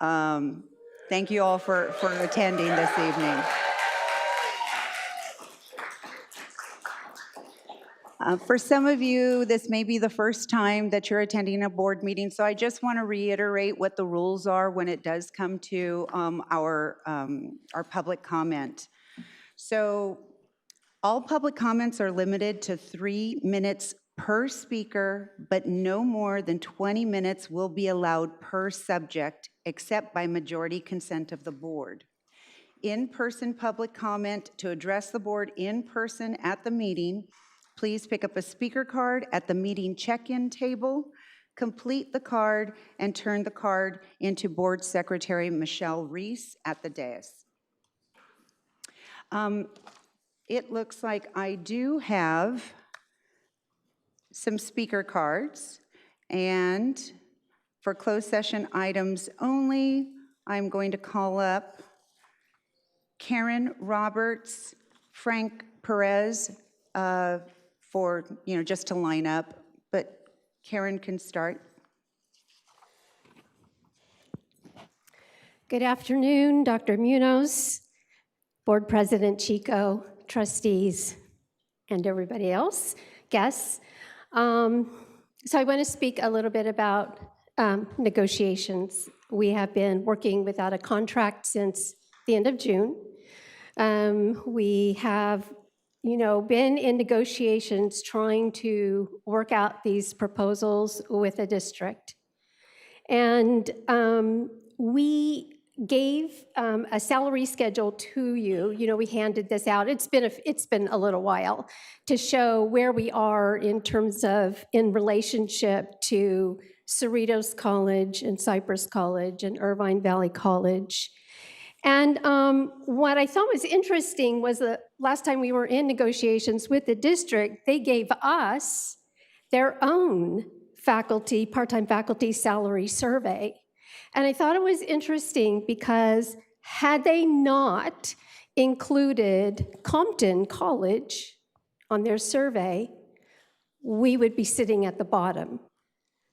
Thank you all for attending this evening. For some of you, this may be the first time that you're attending a board meeting, so I just want to reiterate what the rules are when it does come to our public comment. So all public comments are limited to 3 minutes per speaker, but no more than 20 minutes will be allowed per subject, except by majority consent of the board. In-person public comment to address the board in person at the meeting, please pick up a speaker card at the meeting check-in table, complete the card, and turn the card into Board Secretary Michelle Reese at the dais. It looks like I do have some speaker cards, and for closed session items only, I'm going to call up Karen Roberts, Frank Perez, for, just to line up, but Karen can start. Good afternoon, Dr. Munoz, Board President Chico, trustees, and everybody else, guests. So I want to speak a little bit about negotiations. We have been working without a contract since the end of June. We have been in negotiations trying to work out these proposals with the district. And we gave a salary schedule to you. We handed this out. It's been a little while to show where we are in terms of in relationship to Cerritos College and Cypress College and Irvine Valley College. And what I thought was interesting was the last time we were in negotiations with the district, they gave us their own faculty, part-time faculty salary survey. And I thought it was interesting because had they not included Compton College on their survey, we would be sitting at the bottom.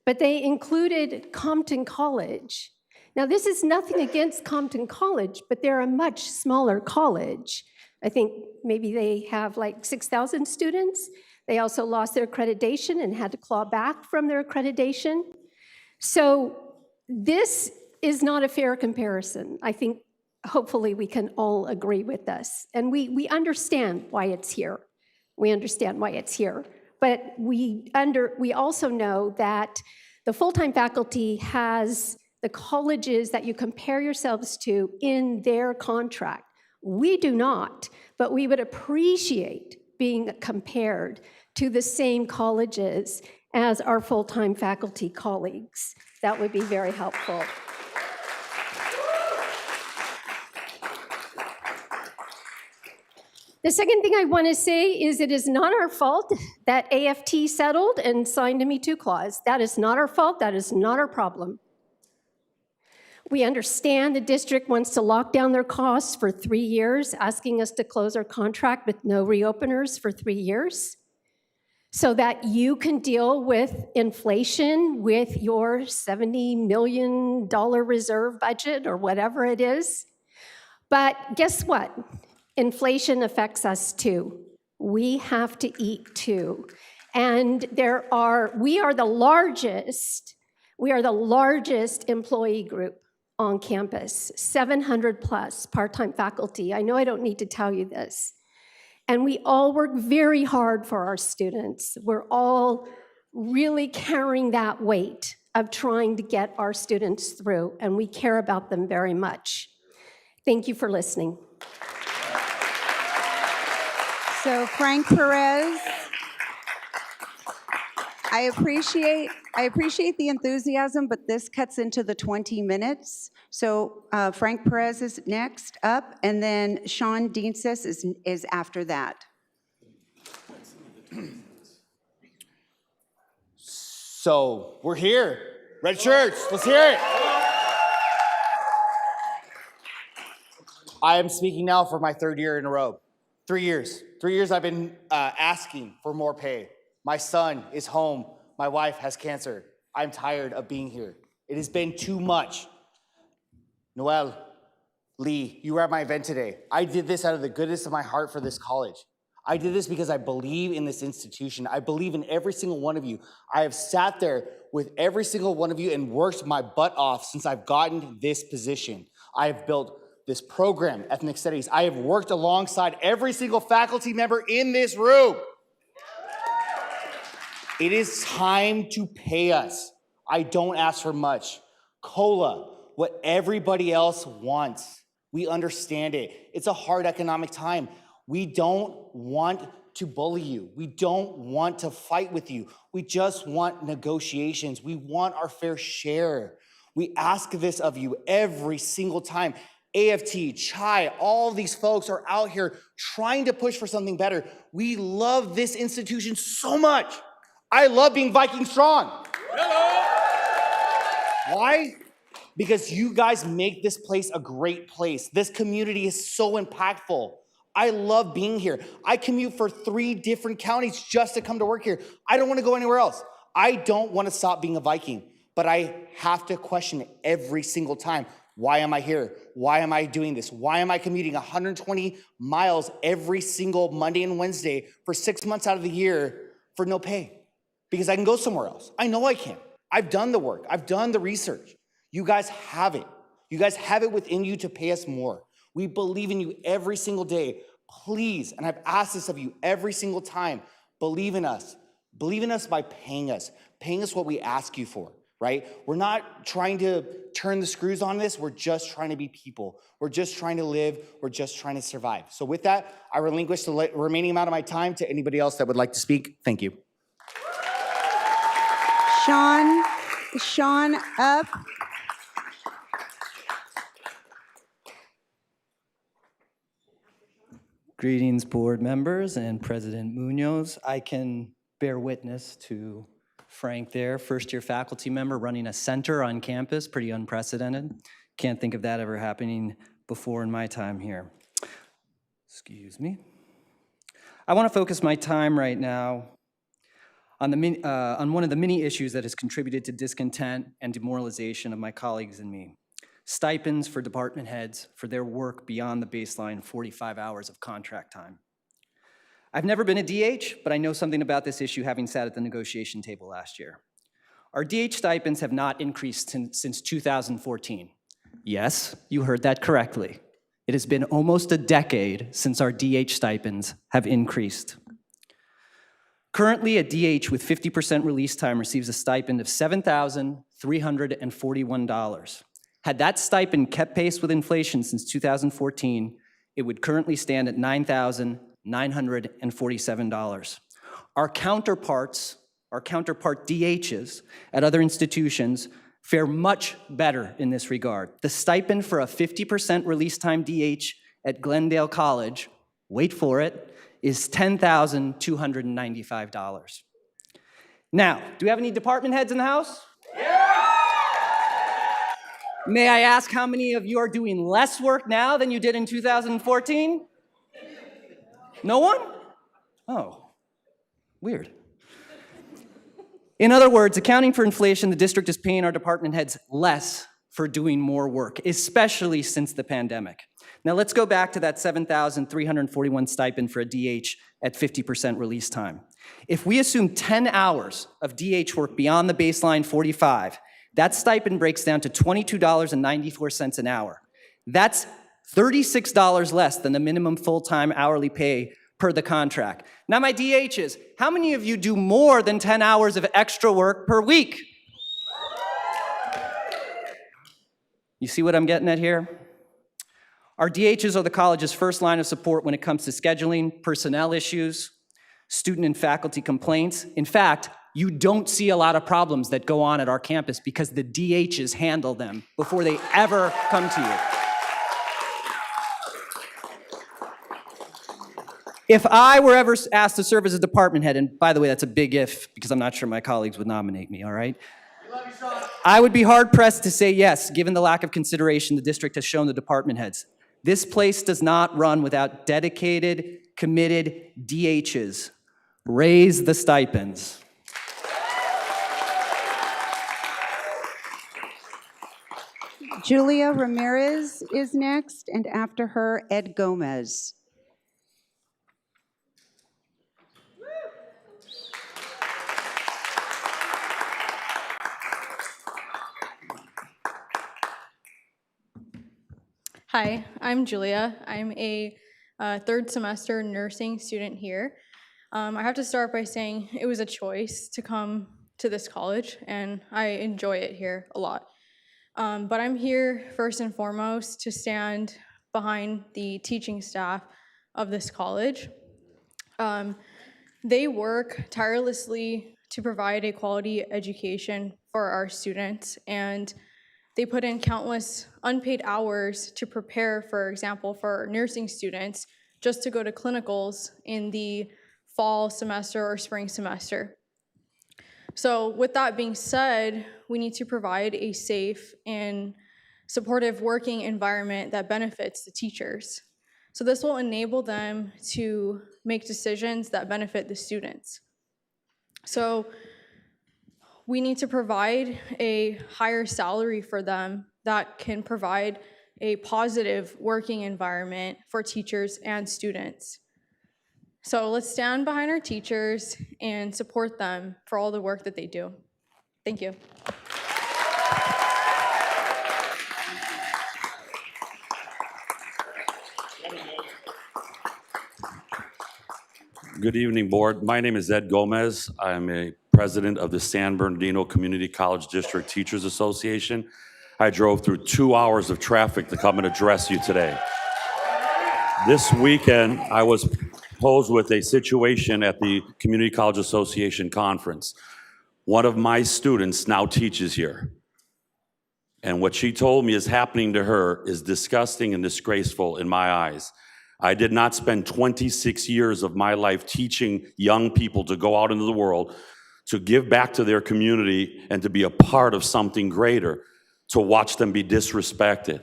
But they included Compton College. Now, this is nothing against Compton College, but they're a much smaller college. I think maybe they have like 6,000 students. They also lost their accreditation and had to claw back from their accreditation. So this is not a fair comparison. I think hopefully we can all agree with this. And we understand why it's here. We understand why it's here. But we also know that the full-time faculty has the colleges that you compare yourselves to in their contract. We do not, but we would appreciate being compared to the same colleges as our full-time faculty colleagues. That would be very helpful. The second thing I want to say is it is not our fault that AFT settled and signed a Me Too clause. That is not our fault. That is not our problem. We understand the district wants to lock down their costs for 3 years, asking us to close our contract with no reopeners for 3 years, so that you can deal with inflation with your $70 million reserve budget or whatever it is. But guess what? Inflation affects us too. We have to eat too. And we are the largest employee group on campus, 700 plus part-time faculty. I know I don't need to tell you this. And we all work very hard for our students. We're all really carrying that weight of trying to get our students through, and we care about them very much. Thank you for listening. So Frank Perez, I appreciate the enthusiasm, but this cuts into the 20 minutes. So Frank Perez is next up, and then Sean Dienses is after that. So we're here. Red shirts, let's hear it. I am speaking now for my 3rd year in a row. 3 years. 3 years I've been asking for more pay. My son is home. My wife has cancer. I'm tired of being here. It has been too much. Noel, Lee, you were at my event today. I did this out of the goodness of my heart for this college. I did this because I believe in this institution. I believe in every single one of you. I have sat there with every single one of you and worked my butt off since I've gotten this position. I have built this program, Ethnic Studies. I have worked alongside every single faculty member in this room. It is time to pay us. I don't ask for much. COLA, what everybody else wants. We understand it. It's a hard economic time. We don't want to bully you. We don't want to fight with you. We just want negotiations. We want our fair share. We ask this of you every single time. AFT, CHI, all these folks are out here trying to push for something better. We love this institution so much. I love being Viking strong. Hello. Why? Because you guys make this place a great place. This community is so impactful. I love being here. I commute for 3 different counties just to come to work here. I don't want to go anywhere else. I don't want to stop being a Viking, but I have to question it every single time. Why am I here? Why am I doing this? Why am I commuting 120 miles every single Monday and Wednesday for 6 months out of the year for no pay? Because I can go somewhere else. I know I can. I've done the work. I've done the research. You guys have it. You guys have it within you to pay us more. We believe in you every single day. Please, and I've asked this of you every single time, believe in us. Believe in us by paying us what we ask you for, right? We're not trying to turn the screws on this. We're just trying to be people. We're just trying to live. We're just trying to survive. So with that, I relinquish the remaining amount of my time to anybody else that would like to speak. Thank you. Sean, up. Greetings, board members and President Munoz. I can bear witness to Frank there, first-year faculty member running a center on campus, pretty unprecedented. Can't think of that ever happening before in my time here. Excuse me. I want to focus my time right now on one of the many issues that has contributed to discontent and demoralization of my colleagues and me. Stipends for department heads for their work beyond the baseline 45 hours of contract time. I've never been a DH, but I know something about this issue having sat at the negotiation table last year. Our DH stipends have not increased since 2014. Yes, you heard that correctly. It has been almost a decade since our DH stipends have increased. Currently, a DH with 50% release time receives a stipend of $7,341. Had that stipend kept pace with inflation since 2014, it would currently stand at $9,947. Our counterpart DHs at other institutions fare much better in this regard. The stipend for a 50% release time DH at Glendale College, wait for it, is $10,295. Now, do we have any department heads in the house? May I ask how many of you are doing less work now than you did in 2014? No one? Oh, weird. In other words, accounting for inflation, the district is paying our department heads less for doing more work, especially since the pandemic. Now let's go back to that $7,341 stipend for a DH at 50% release time. If we assume 10 hours of DH work beyond the baseline 45, that stipend breaks down to $22.94 an hour. That's $36 less than the minimum full-time hourly pay per the contract. Now my DHs, how many of you do more than 10 hours of extra work per week? You see what I'm getting at here? Our DHs are the college's first line of support when it comes to scheduling, personnel issues, student and faculty complaints. In fact, you don't see a lot of problems that go on at our campus because the DHs handle them before they ever come to you. If I were ever asked to serve as a department head, and by the way, that's a big if, because I'm not sure my colleagues would nominate me, all right? I would be hard-pressed to say yes, given the lack of consideration the district has shown the department heads. This place does not run without dedicated, committed DHs. Raise the stipends. Julia Ramirez is next, and after her, Ed Gomez. Hi, I'm Julia. I'm a third semester nursing student here. I have to start by saying it was a choice to come to this college, and I enjoy it here a lot. But I'm here first and foremost to stand behind the teaching staff of this college. They work tirelessly to provide a quality education for our students, and they put in countless unpaid hours to prepare, for example, for nursing students just to go to clinicals in the fall semester or spring semester. So with that being said, we need to provide a safe and supportive working environment that benefits the teachers. So this will enable them to make decisions that benefit the students. So we need to provide a higher salary for them that can provide a positive working environment for teachers and students. So let's stand behind our teachers and support them for all the work that they do. Thank you. Good evening, board. My name is Ed Gomez. I'm a president of the San Bernardino Community College District Teachers Association. I drove through 2 hours of traffic to come and address you today. This weekend, I was posed with a situation at the Community College Association conference. One of my students now teaches here. And what she told me is happening to her is disgusting and disgraceful in my eyes. I did not spend 26 years of my life teaching young people to go out into the world, to give back to their community, and to be a part of something greater, to watch them be disrespected.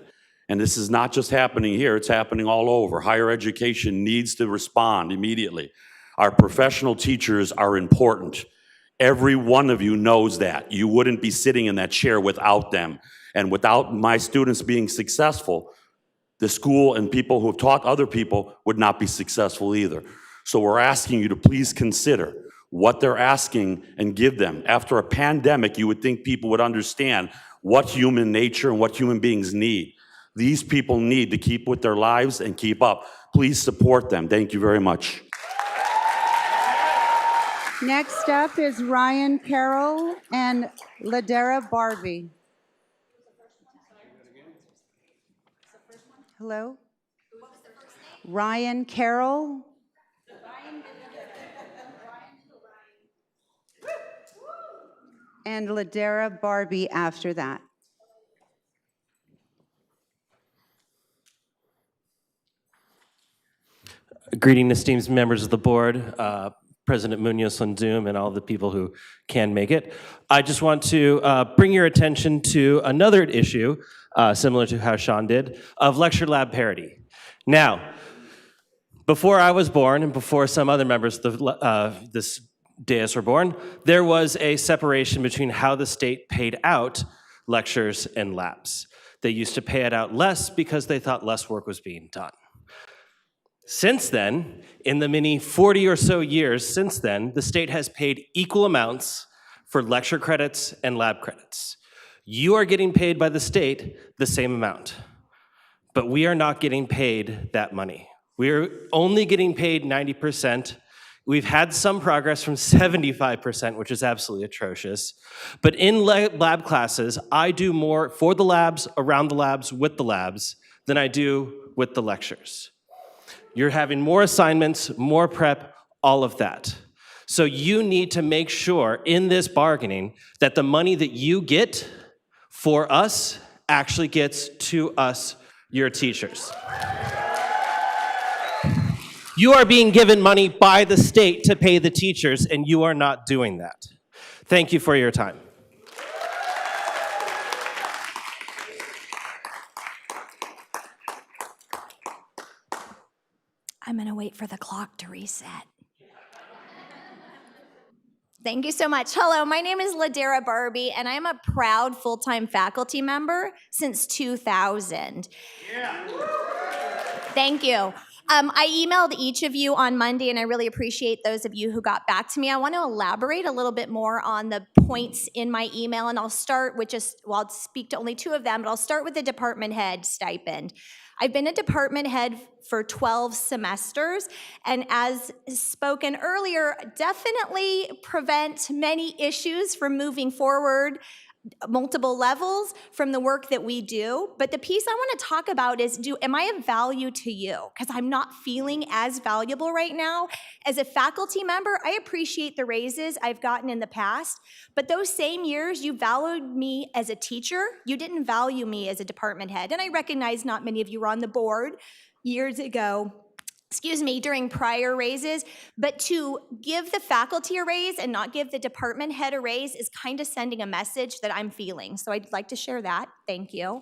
And this is not just happening here, it's happening all over. Higher education needs to respond immediately. Our professional teachers are important. Every one of you knows that. You wouldn't be sitting in that chair without them. And without my students being successful, the school and people who have taught other people would not be successful either. So we're asking you to please consider what they're asking and give them. After a pandemic, you would think people would understand what human nature and what human beings need. These people need to keep with their lives and keep up. Please support them. Thank you very much. Next up is Ryan Carroll and Ladera Barbie. Hello? Ryan Carroll. And Ladera Barbie after that. Greeting esteemed members of the board, President Munoz on Zoom, and all the people who can make it. I just want to bring your attention to another issue, similar to how Sean did, of lecture lab parity. Now, before I was born and before some other members of this dais were born, there was a separation between how the state paid out lectures and labs. They used to pay it out less because they thought less work was being done. Since then, in the many 40 or so years since then, the state has paid equal amounts for lecture credits and lab credits. You are getting paid by the state the same amount, but we are not getting paid that money. We are only getting paid 90%. We've had some progress from 75%, which is absolutely atrocious. But in lab classes, I do more for the labs, around the labs, with the labs, than I do with the lectures. You're having more assignments, more prep, all of that. So you need to make sure in this bargaining that the money that you get for us actually gets to us, your teachers. You are being given money by the state to pay the teachers, and you are not doing that. Thank you for your time. I'm going to wait for the clock to reset. Thank you so much. Hello, my name is Ladera Barbie, and I am a proud full-time faculty member since 2000. Yeah. Thank you. I emailed each of you on Monday, and I really appreciate those of you who got back to me. I want to elaborate a little bit more on the points in my email, and I'll start with I'll speak to only 2 of them, but I'll start with the department head stipend. I've been a department head for 12 semesters, and as spoken earlier, definitely prevent many issues from moving forward multiple levels from the work that we do. But the piece I want to talk about is, am I of value to you? Because I'm not feeling as valuable right now. As a faculty member, I appreciate the raises I've gotten in the past, but those same years you valued me as a teacher, you didn't value me as a department head. And I recognize not many of you were on the board years ago, during prior raises, but to give the faculty a raise and not give the department head a raise is kind of sending a message that I'm feeling. So I'd like to share that. Thank you.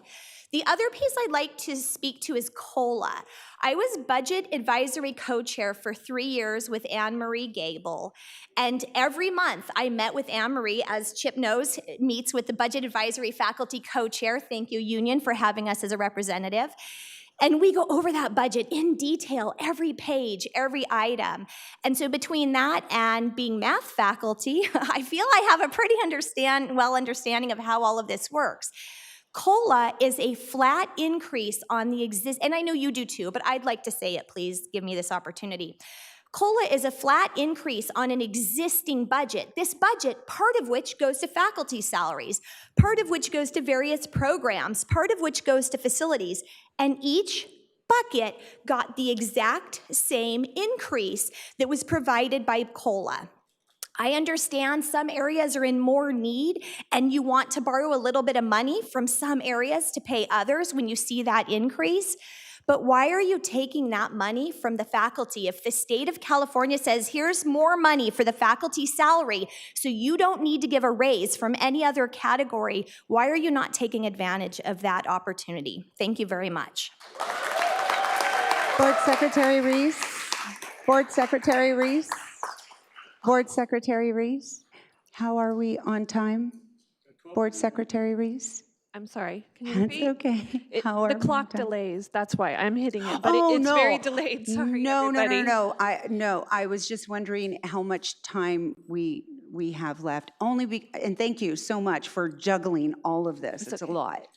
The other piece I'd like to speak to is COLA. I was budget advisory co-chair for 3 years with Anne Marie Gable. And every month I met with Anne Marie, as Chip knows, meets with the budget advisory faculty co-chair. Thank you, union, for having us as a representative. And we go over that budget in detail, every page, every item. And so between that and being math faculty, I feel I have a pretty understanding of how all of this works. COLA is a flat increase on the and I know you do too, but I'd like to say it, please give me this opportunity. COLA is a flat increase on an existing budget. This budget, part of which goes to faculty salaries, part of which goes to various programs, part of which goes to facilities, and each bucket got the exact same increase that was provided by COLA. I understand some areas are in more need and you want to borrow a little bit of money from some areas to pay others when you see that increase. But why are you taking that money from the faculty? If the state of California says, here's more money for the faculty salary, so you don't need to give a raise from any other category, why are you not taking advantage of that opportunity? Thank you very much. Board Secretary Reese. Board Secretary Reese. Board Secretary Reese. How are we on time? Board Secretary Reese. I'm sorry. Can you That's repeat? okay. How are The we clock on time? delays. That's why I'm hitting it, but Oh, it's no. very delayed. Sorry, everybody. No. I was just wondering how much time we have left. And thank you so much for juggling all of this. It's a okay. lot.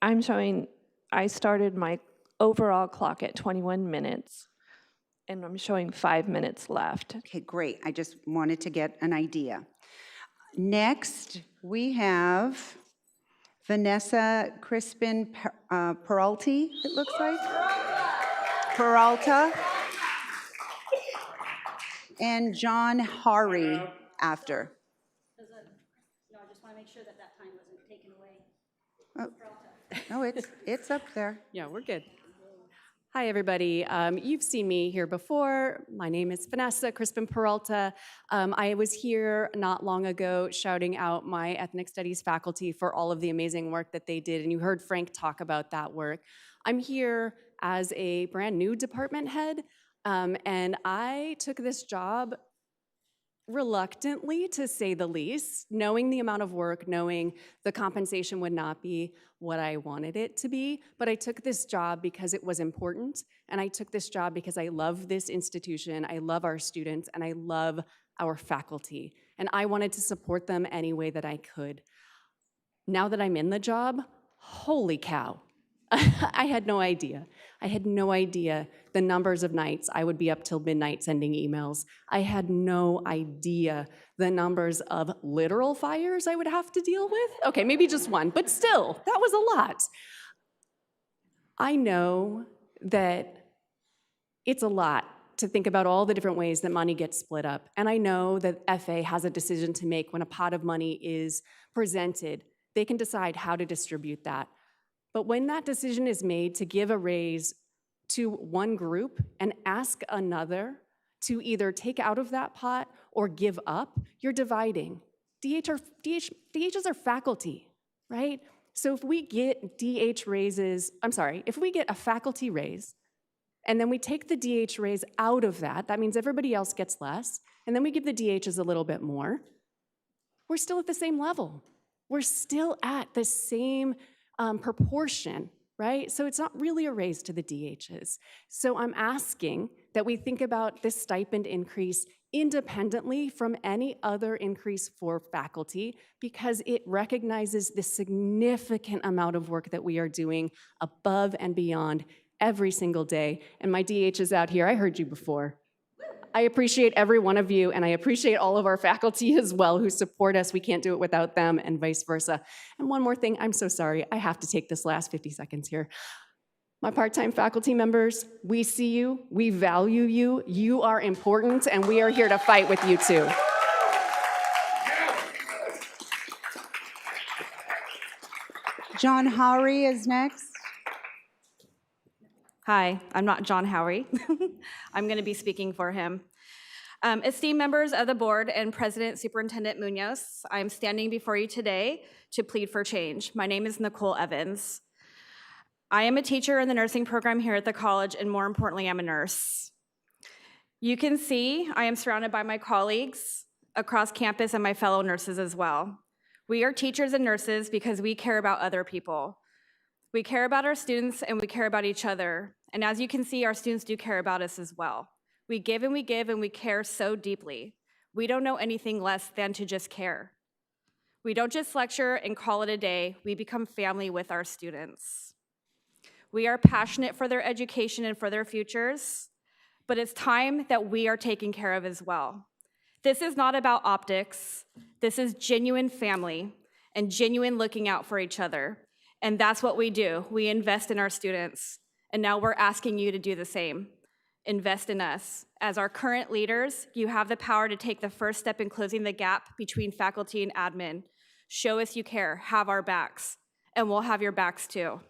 I'm showing, I started my overall clock at 21 minutes, and I'm showing 5 minutes left. Okay, great. I just wanted to get an idea. Next, we have Vanessa Crispin Peralti, it looks like. Peralta. And John Hari after. No, I just want to make sure that time wasn't taken away. No, it's up there. Yeah, we're good. Hi, everybody. You've seen me here before. My name is Vanessa Crispin Peralta. I was here not long ago shouting out my ethnic studies faculty for all of the amazing work that they did, and you heard Frank talk about that work. I'm here as a brand new department head, and I took this job reluctantly, to say the least, knowing the amount of work, knowing the compensation would not be what I wanted it to be, but I took this job because it was important, and I took this job because I love this institution, I love our students, and I love our faculty, and I wanted to support them any way that I could. Now that I'm in the job, holy cow, I had no idea. I had no idea the numbers of nights I would be up till midnight sending emails. I had no idea the numbers of literal fires I would have to deal with. Okay, maybe just one, but still, that was a lot. I know that it's a lot to think about all the different ways that money gets split up. And I know that FA has a decision to make when a pot of money is presented. They can decide how to distribute that. But when that decision is made to give a raise to one group and ask another to either take out of that pot or give up, you're dividing. DHs are faculty, right? So if we get DH raises, if we get a faculty raise, and then we take the DH raise out of that, that means everybody else gets less, and then we give the DHs a little bit more, we're still at the same level. We're still at the same proportion, right? So it's not really a raise to the DHs. So I'm asking that we think about this stipend increase independently from any other increase for faculty, because it recognizes the significant amount of work that we are doing above and beyond every single day. And my DHs out here, I heard you before. I appreciate every one of you, and I appreciate all of our faculty as well who support us. We can't do it without them, and vice versa. And one more thing, I'm so sorry, I have to take this last 50 seconds here. My part-time faculty members, we see you, we value you, you are important, and we are here to fight with you too. John Howry is next. Hi, I'm not John Howry. I'm going to be speaking for him. Esteemed members of the board and President Superintendent Munoz, I'm standing before you today to plead for change. My name is Nicole Evans. I am a teacher in the nursing program here at the college, and more importantly, I'm a nurse. You can see I am surrounded by my colleagues across campus and my fellow nurses as well. We are teachers and nurses because we care about other people. We care about our students and we care about each other. And as you can see, our students do care about us as well. We give and we give and we care so deeply. We don't know anything less than to just care. We don't just lecture and call it a day. We become family with our students. We are passionate for their education and for their futures, but it's time that we are taken care of as well. This is not about optics. This is genuine family and genuine looking out for each other. And that's what we do. We invest in our students. And now we're asking you to do the same. Invest in us. As our current leaders, you have the power to take the first step in closing the gap between faculty and admin. Show us you care, have our backs, and we'll have your backs too.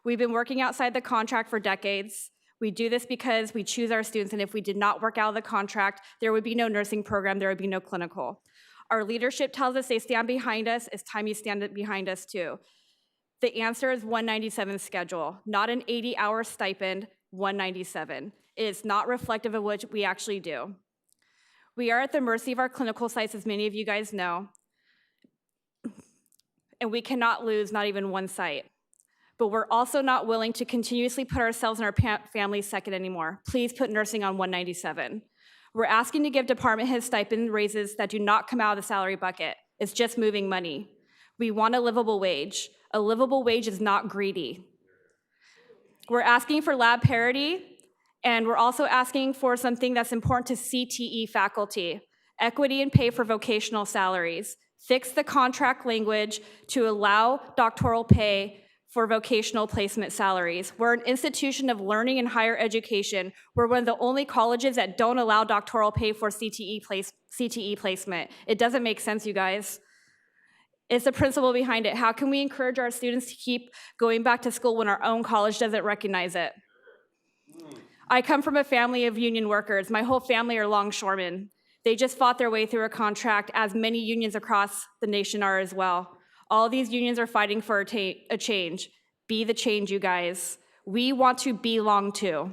We've been working outside the contract for decades. We do this because we choose our students, and if we did not work out of the contract, there would be no nursing program, there would be no clinical. Our leadership tells us they stand behind us. It's time you stand behind us too. The answer is 197 schedule, not an 80-hour stipend, 197. It is not reflective of what we actually do. We are at the mercy of our clinical sites, as many of you guys know, and we cannot lose not even one site. But we're also not willing to continuously put ourselves and our families second anymore. Please put nursing on 197. We're asking to give department head stipend raises that do not come out of the salary bucket. It's just moving money. We want a livable wage. A livable wage is not greedy. We're asking for lab parity, and we're also asking for something that's important to CTE faculty, equity in pay for vocational salaries. Fix the contract language to allow doctoral pay for vocational placement salaries. We're an institution of learning and higher education. We're one of the only colleges that don't allow doctoral pay for CTE placement. It doesn't make sense, you guys. It's the principle behind it. How can we encourage our students to keep going back to school when our own college doesn't recognize it? I come from a family of union workers. My whole family are longshoremen. They just fought their way through a contract, as many unions across the nation are as well. All these unions are fighting for a change. Be the change, you guys. We want to belong too.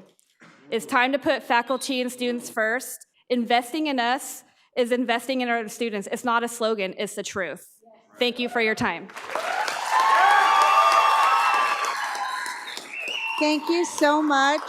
It's time to put faculty and students first. Investing in us is investing in our students. It's not a slogan, it's the truth. Thank you for your time. Thank you so much.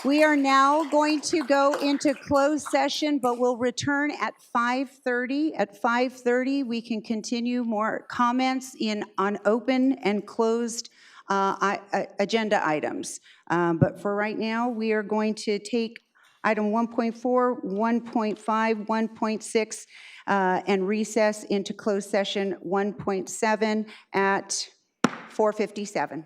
We are now going to go into closed session, but we'll return at 5:30. At 5:30, we can continue more comments on open and closed agenda items. But for right now, we are going to take item 1.4, 1.5, 1.6, and recess into closed session 1.7 at 4:57.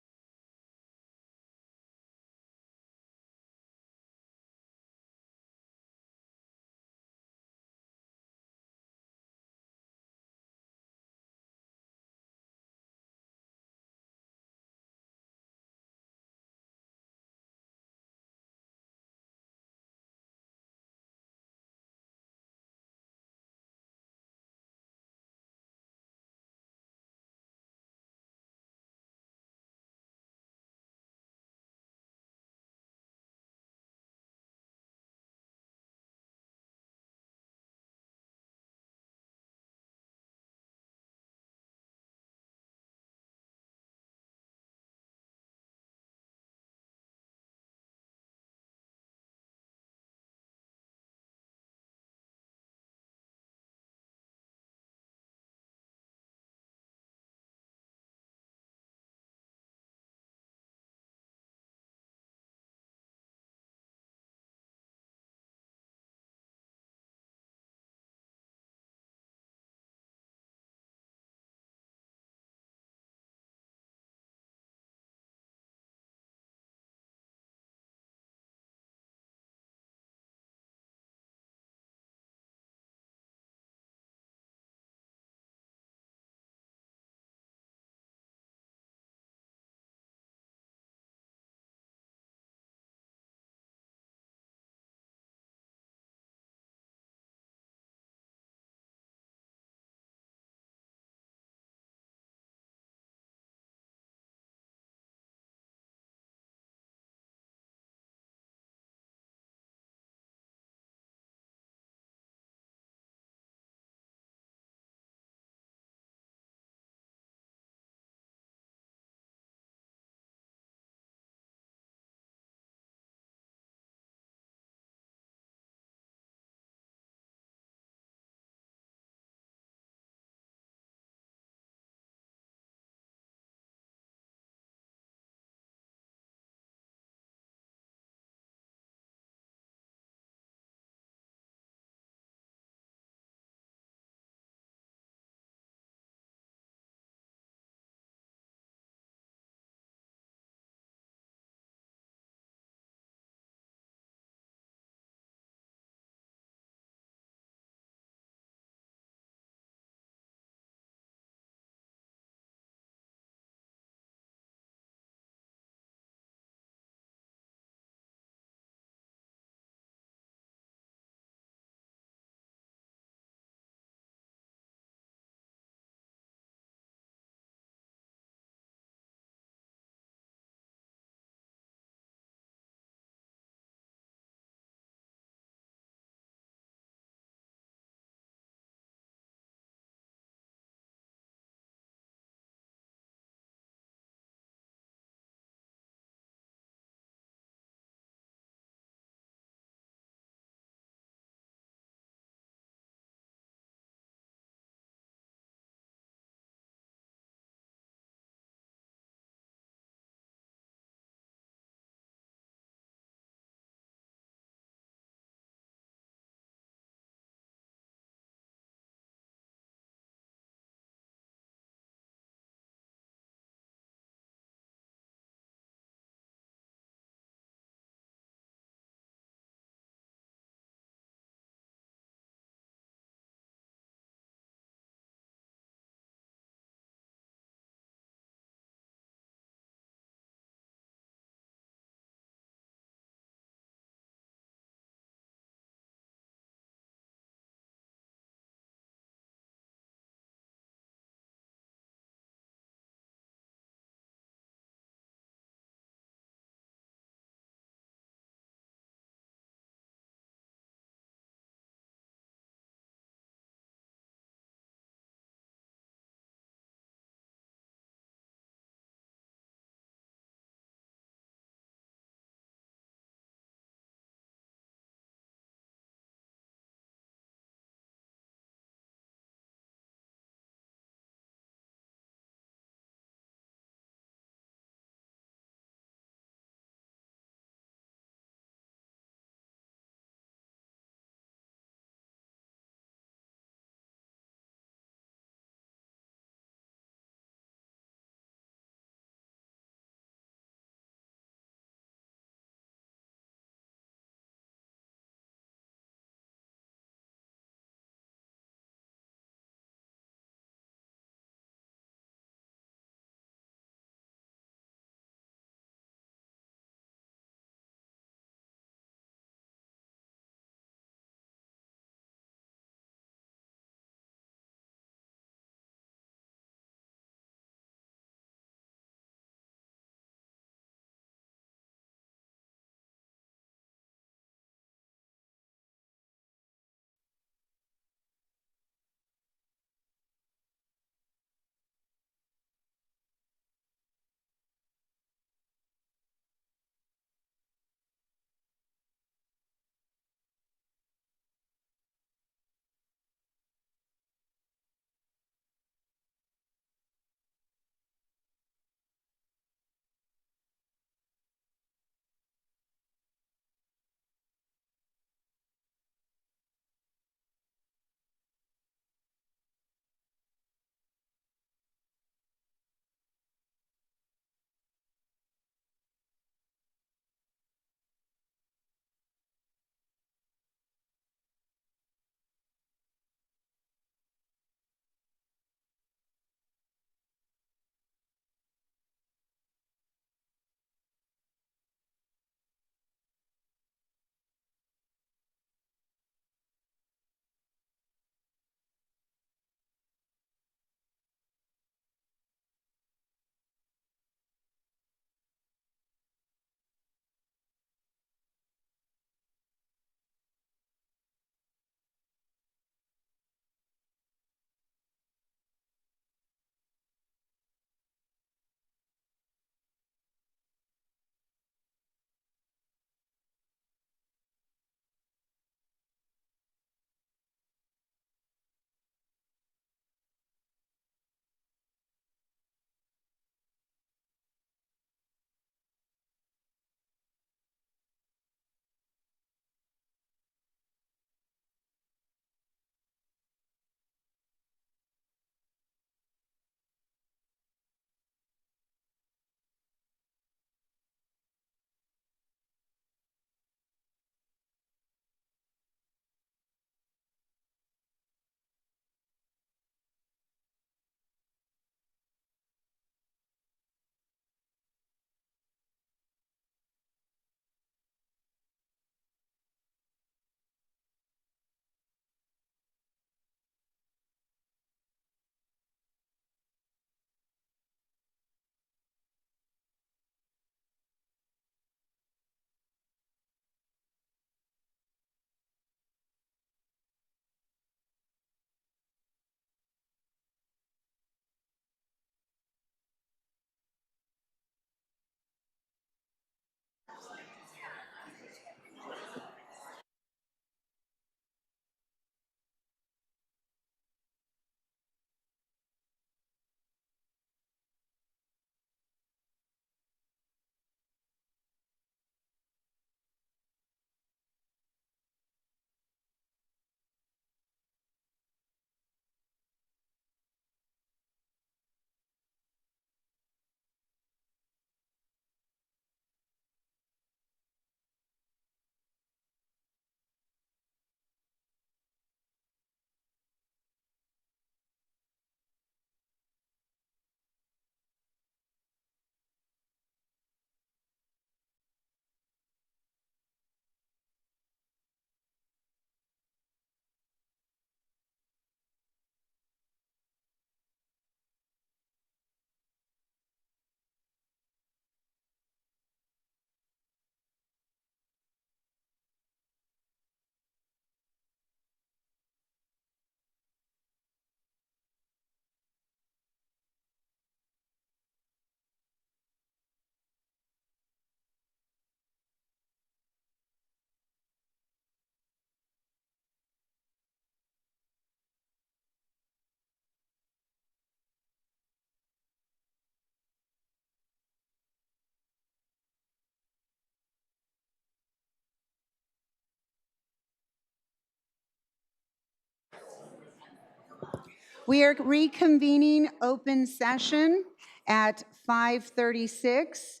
We are reconvening open session at 5:36.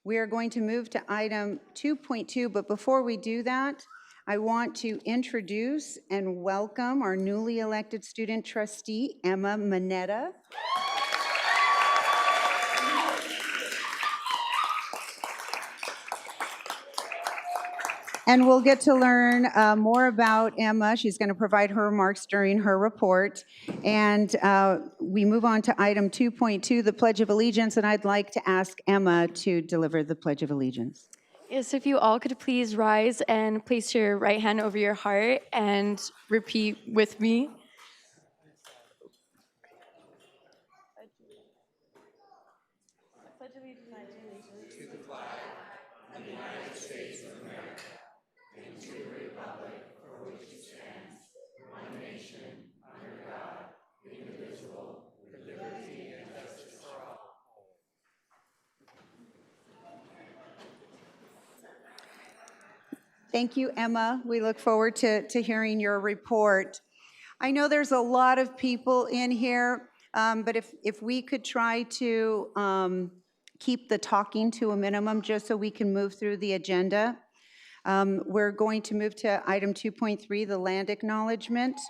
We are going to move to item 2.2, but before we do that, I want to introduce and welcome our newly elected student trustee, Emma Manetta. And we'll get to learn more about Emma. She's going to provide her remarks during her report. And we move on to item 2.2, the Pledge of Allegiance, and I'd like to ask Emma to deliver the Pledge of Allegiance. Yes, if you all could please rise and place your right hand over your heart and repeat with me. Thank you, Emma. We look forward to hearing your report. I know there's a lot of people in here, but if we could try to keep the talking to a minimum just so we can move through the agenda. We're going to move to item 2.3, the land acknowledgement.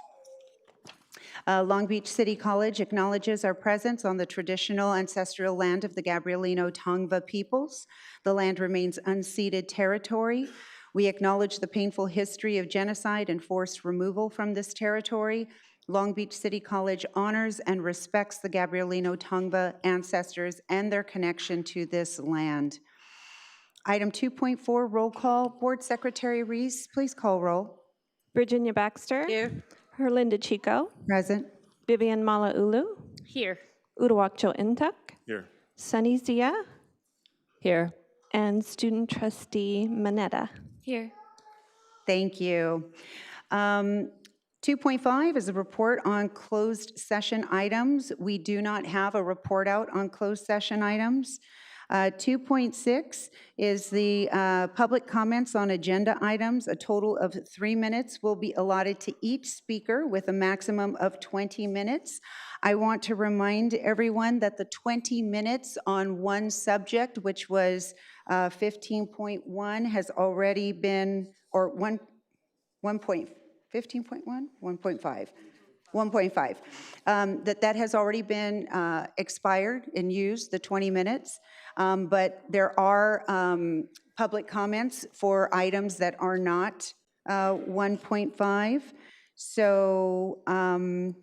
Long Beach City College acknowledges our presence on the traditional ancestral land of the Gabrielino Tongva peoples. The land remains unceded territory. We acknowledge the painful history of genocide and forced removal from this territory. Long Beach City College honors and respects the Gabrielino Tongva ancestors and their connection to this land. Item 2.4, roll call. Board Secretary Reese, please call roll. Virginia Baxter. Here. Herlinda Chico. Present. Vivian Malaulu. Here. Uduakjo Intak. Here. Sunny Zia. Here. And student trustee Manetta. Here. Thank you. 2.5 is a report on closed session items. We do not have a report out on closed session items. 2.6 is the public comments on agenda items. A total of 3 minutes will be allotted to each speaker with a maximum of 20 minutes. I want to remind everyone that the 20 minutes on one subject, which was 15.1, has already been, or 1.15.1, 1.5. 1.5, that has already been expired and used, the 20 minutes, but there are public comments for items that are not 1.5. So I'm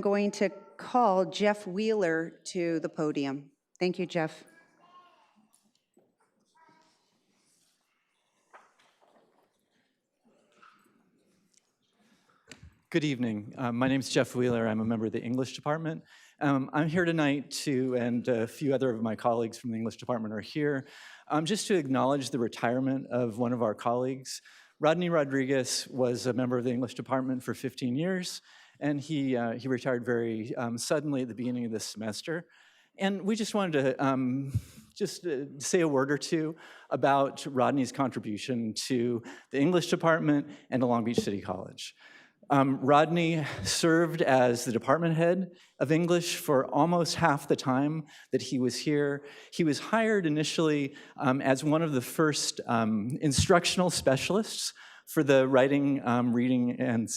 going to call Jeff Wheeler to the podium. Thank you, Jeff. Good evening. My name is Jeff Wheeler. I'm a member of the English department. I'm here tonight and a few other of my colleagues from the English department are here, just to acknowledge the retirement of one of our colleagues. Rodney Rodriguez was a member of the English department for 15 years, and he retired very suddenly at the beginning of this semester. And we just wanted to say a word or two about Rodney's contribution to the English department and to Long Beach City College. Rodney served as the department head of English for almost half the time that he was here. He was hired initially as one of the first instructional specialists for the Writing and Reading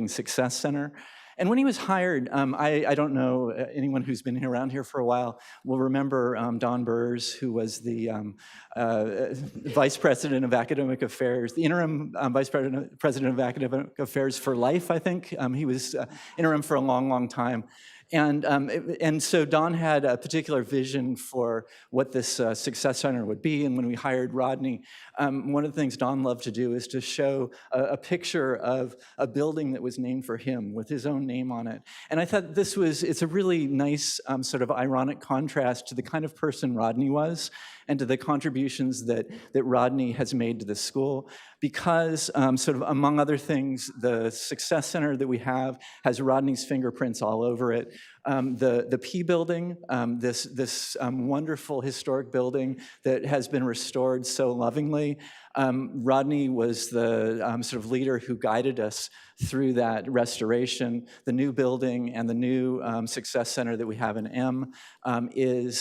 Success Center. And when he was hired, I don't know, anyone who's been around here for a while will remember Don Burrs, who was the Vice President of Academic Affairs, the interim Vice President of Academic Affairs for life, I think. He was interim for a long, long time. And so Don had a particular vision for what this Success Center would be. And when we hired Rodney, one of the things Don loved to do is to show a picture of a building that was named for him with his own name on it. And I thought it's a really nice sort of ironic contrast to the kind of person Rodney was and to the contributions that Rodney has made to the school, because sort of among other things, the Success Center that we have has Rodney's fingerprints all over it. The P building, this wonderful historic building that has been restored so lovingly. Rodney was the sort of leader who guided us through that restoration. The new building and the new Success Center that we have in M very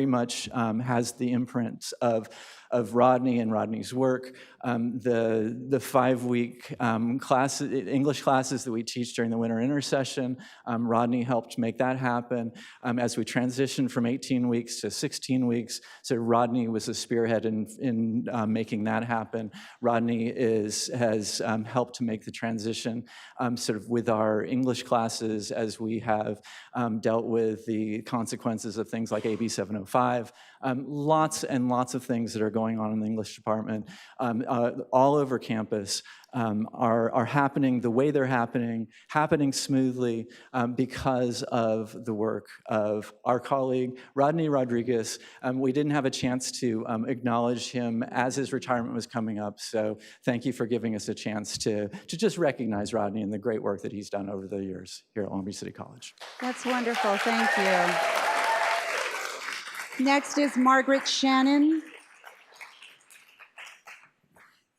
much has the imprint of Rodney and Rodney's work. The 5-week English classes that we teach during the winter intersession, Rodney helped make that happen. As we transitioned from 18 weeks to 16 weeks, so Rodney was a spearhead in making that happen. Rodney has helped to make the transition sort of with our English classes as we have dealt with the consequences of things like AB 705. Lots and lots of things that are going on in the English department all over campus are happening the way they're happening smoothly because of the work of our colleague, Rodney Rodriguez. We didn't have a chance to acknowledge him as his retirement was coming up, so thank you for giving us a chance to just recognize Rodney and the great work that he's done over the years here at Long Beach City College. That's wonderful. Thank you. Next is Margaret Shannon.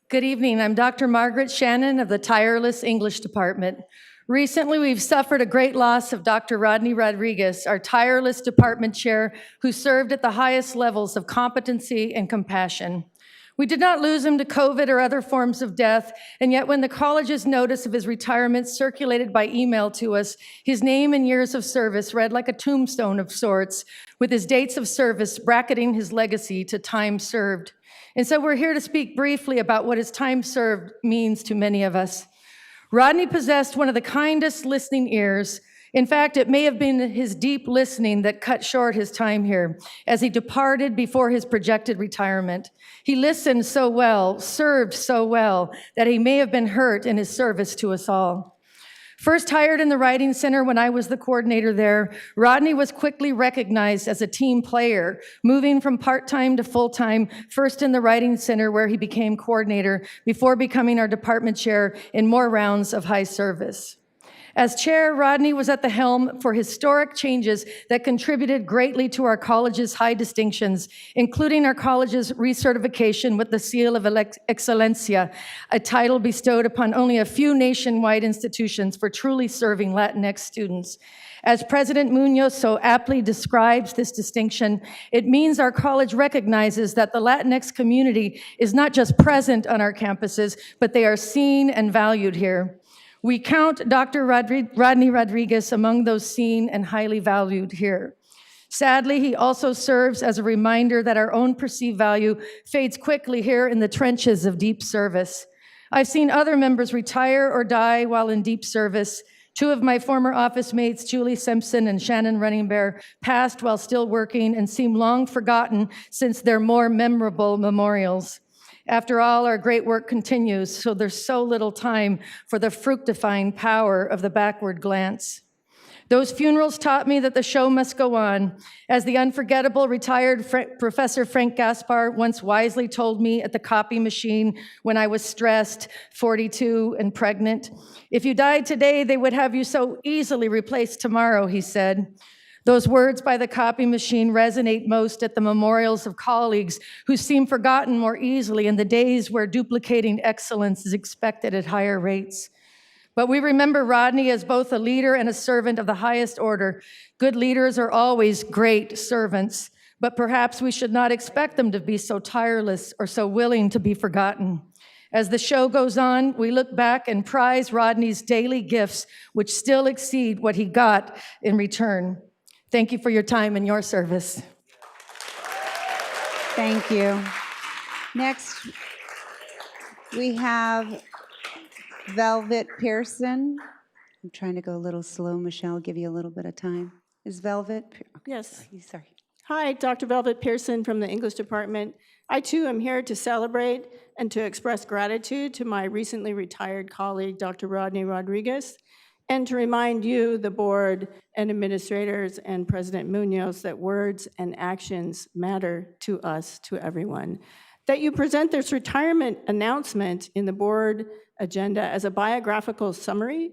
Good evening. I'm Dr. Margaret Shannon of the Tireless English Department. Recently, we've suffered a great loss of Dr. Rodney Rodriguez, our tireless department chair who served at the highest levels of competency and compassion. We did not lose him to COVID or other forms of death, and yet when the college's notice of his retirement circulated by email to us, his name and years of service read like a tombstone of sorts, with his dates of service bracketing his legacy to time served. And so we're here to speak briefly about what his time served means to many of us. Rodney possessed one of the kindest listening ears. In fact, it may have been his deep listening that cut short his time here as he departed before his projected retirement. He listened so well, served so well, that he may have been hurt in his service to us all. First hired in the Writing Center when I was the coordinator there, Rodney was quickly recognized as a team player, moving from part-time to full-time, first in the Writing Center where he became coordinator before becoming our department chair in more rounds of high service. As chair, Rodney was at the helm for historic changes that contributed greatly to our college's high distinctions, including our college's recertification with the Seal of Excelencia, a title bestowed upon only a few nationwide institutions for truly serving Latinx students. As President Munoz so aptly describes this distinction, it means our college recognizes that the Latinx community is not just present on our campuses, but they are seen and valued here. We count Dr. Rodney Rodriguez among those seen and highly valued here. Sadly, he also serves as a reminder that our own perceived value fades quickly here in the trenches of deep service. I've seen other members retire or die while in deep service. Two of my former office mates, Julie Simpson and Shannon Running Bear, passed while still working and seem long forgotten since their more memorable memorials. After all, our great work continues, so there's so little time for the fructifying power of the backward glance. Those funerals taught me that the show must go on. As the unforgettable retired Professor Frank Gaspar once wisely told me at the copy machine when I was stressed, 42 and pregnant, if you died today, they would have you so easily replaced tomorrow, he said. Those words by the copy machine resonate most at the memorials of colleagues who seem forgotten more easily in the days where duplicating excellence is expected at higher rates. But we remember Rodney as both a leader and a servant of the highest order. Good leaders are always great servants, but perhaps we should not expect them to be so tireless or so willing to be forgotten. As the show goes on, we look back and prize Rodney's daily gifts, which still exceed what he got in return. Thank you for your time and your service. Thank you. Next, we have Velvet Pearson. I'm trying to go a little slow, Michelle, give you a little bit of time. Is Velvet? Yes. Sorry. Hi, Dr. Velvet Pearson from the English Department. I too am here to celebrate and to express gratitude to my recently retired colleague, Dr. Rodney Rodriguez, and to remind you, the board and administrators and President Munoz, that words and actions matter to us, to everyone. That you present this retirement announcement in the board agenda as a biographical summary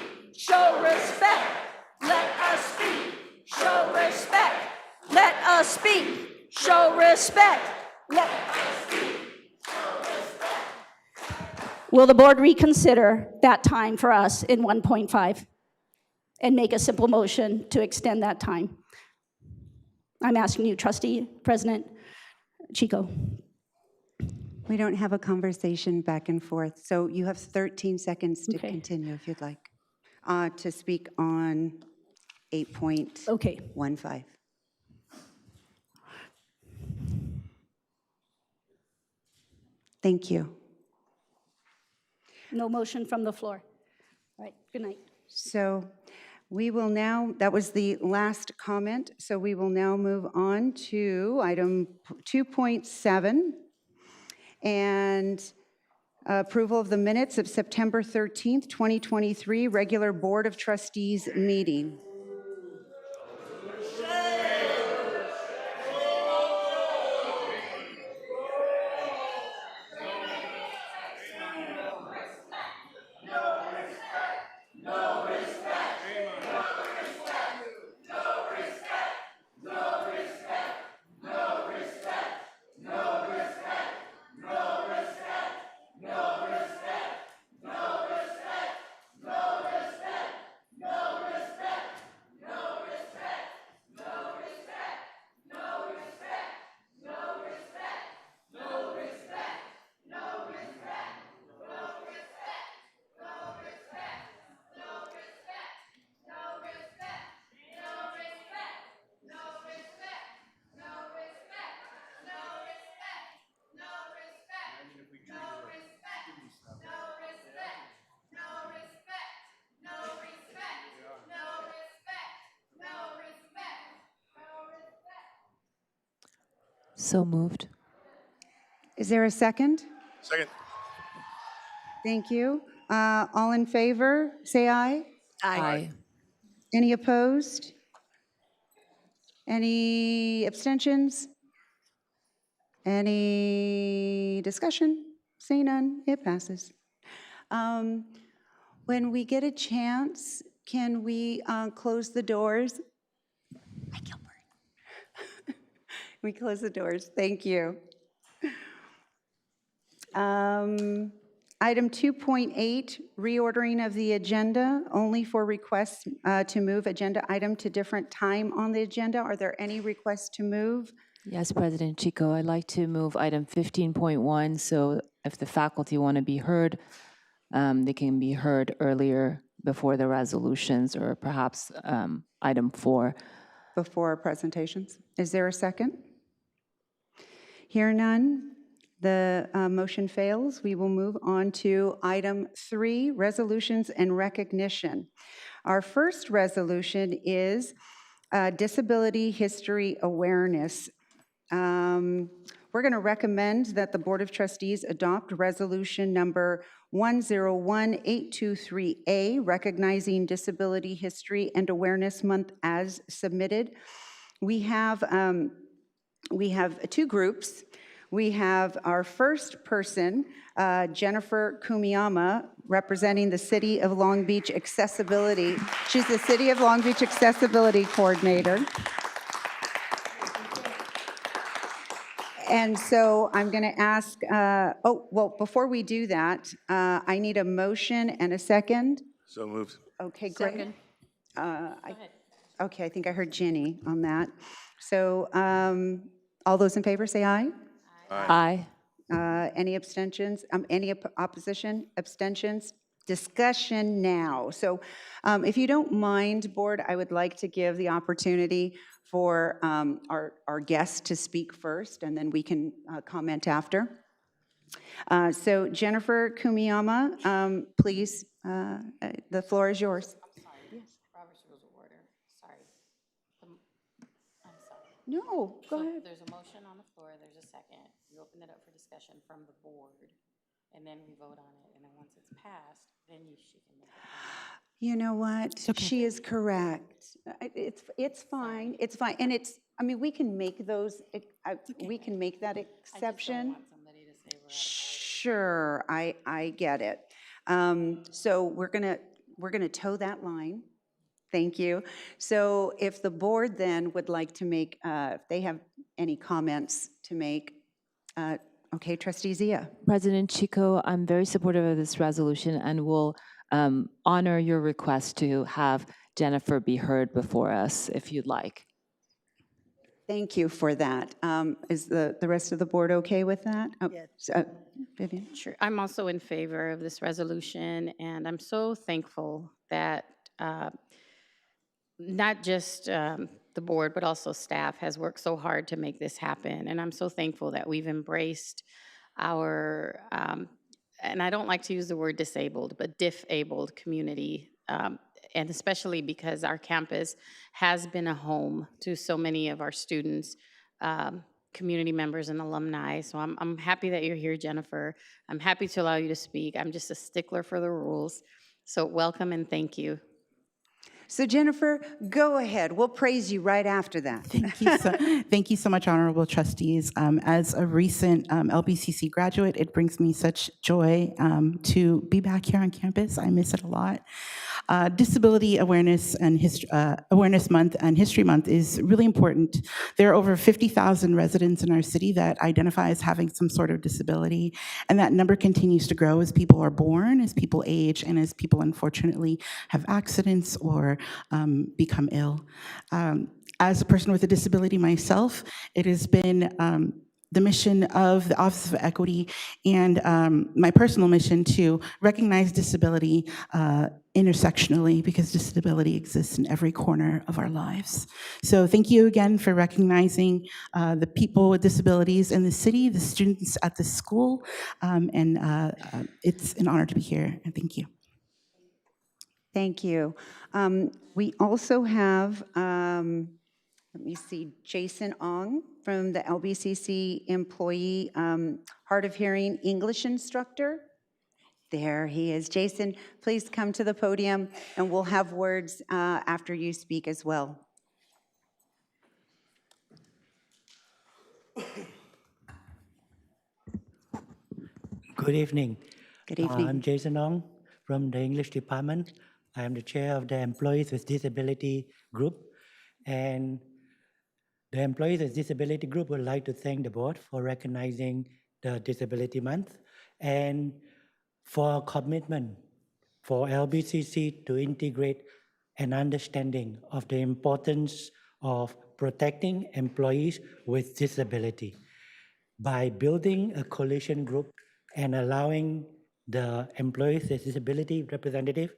Will the board reconsider that time for us in 1.5 and make a simple motion to extend that time? I'm asking you, Trustee President Chico. We don't have a conversation back and forth, so you have 13 seconds to Okay. continue if you'd like, to speak on 8.15. Okay. Thank you. No motion from the floor. All right, good night. So we will now, that was the last comment, so we will now move on to item 2.7, and approval of the minutes of September 13th, 2023, regular Board of Trustees meeting. So moved. Is there a second? Second. Thank you. All in favor, say aye. Aye. Any opposed? Any abstentions? Any discussion? Seeing none, it passes. When we get a chance, can we close the doors? Hi, Gilbert. We close the doors. Thank you. Item 2.8, reordering of the agenda, only for requests to move agenda item to different time on the agenda. Are there any requests to move? Yes, President Chico, I'd like to move item 15.1, so if the faculty want to be heard, they can be heard earlier before the resolutions, or perhaps item 4. Before our presentations. Is there a second? Hear none, the motion fails. We will move on to item 3, resolutions and recognition. Our first resolution is disability history awareness. We're going to recommend that the Board of Trustees adopt resolution number 101823A, recognizing Disability History and Awareness Month as submitted. We have 2 groups. We have our first person, Jennifer Kumiyama, representing the City of Long Beach Accessibility. She's the City of Long Beach Accessibility Coordinator. And so I'm going to ask, before we do that, I need a motion and a second. So moved. Okay, great. Okay, I think I heard Ginny on that. So all those in favor say aye. Aye. Any abstentions? Any opposition? Abstentions? Discussion now. So if you don't mind, Board, I would like to give the opportunity for our guests to speak first, and then we can comment after. So Jennifer Kumiyama, please, the floor is yours. Robert's Rules of Order, sorry. I'm sorry. No, go ahead. There's a motion on the floor, there's a second. You open it up for discussion from the board, and then we vote on it, and then once it's passed, then she can make it. You know what? She is correct. It's fine. It's fine. And we can make those, we can make that exception. Sure, I get it. So we're gonna toe that line. Thank you. So if the board then would like to make, if they have any comments to make, Okay, Trustee Zia. President Chico, I'm very supportive of this resolution and will honor your request to have Jennifer be heard before us if you'd like. Thank you for that. Is the rest of the board okay with that? Yes. Vivian? Sure. I'm also in favor of this resolution, and I'm so thankful that not just the board, but also staff has worked so hard to make this happen. And I'm so thankful that we've embraced our, and I don't like to use the word disabled, but diff-abled community, and especially because our campus has been a home to so many of our students, community members and alumni. So I'm happy that you're here, Jennifer. I'm happy to allow you to speak. I'm just a stickler for the rules. So welcome and thank you. So Jennifer, go ahead. We'll praise you right after that. Thank you so much, honorable trustees. As a recent LBCC graduate, it brings me such joy to be back here on campus. I miss it a lot. Disability Awareness and Awareness Month and History Month is really important. There are over 50,000 residents in our city that identify as having some sort of disability, and that number continues to grow as people are born, as people age, and as people unfortunately have accidents or become ill. As a person with a disability myself, it has been the mission of the Office of Equity and my personal mission to recognize disability intersectionally, because disability exists in every corner of our lives. So thank you again for recognizing the people with disabilities in the city, the students at the school, and it's an honor to be here, and thank you. Thank you. We also have, let me see, Jason Ong from the LBCC employee, hard of hearing English instructor. There he is. Jason, please come to the podium and we'll have words after you speak as well. Good evening. Good evening. I'm Jason Ong from the English department. I am the chair of the Employees with Disability Group. And the Employees with Disability Group would like to thank the board for recognizing the Disability Month and for a commitment for LBCC to integrate an understanding of the importance of protecting employees with disability by building a coalition group and allowing the employees with disability representative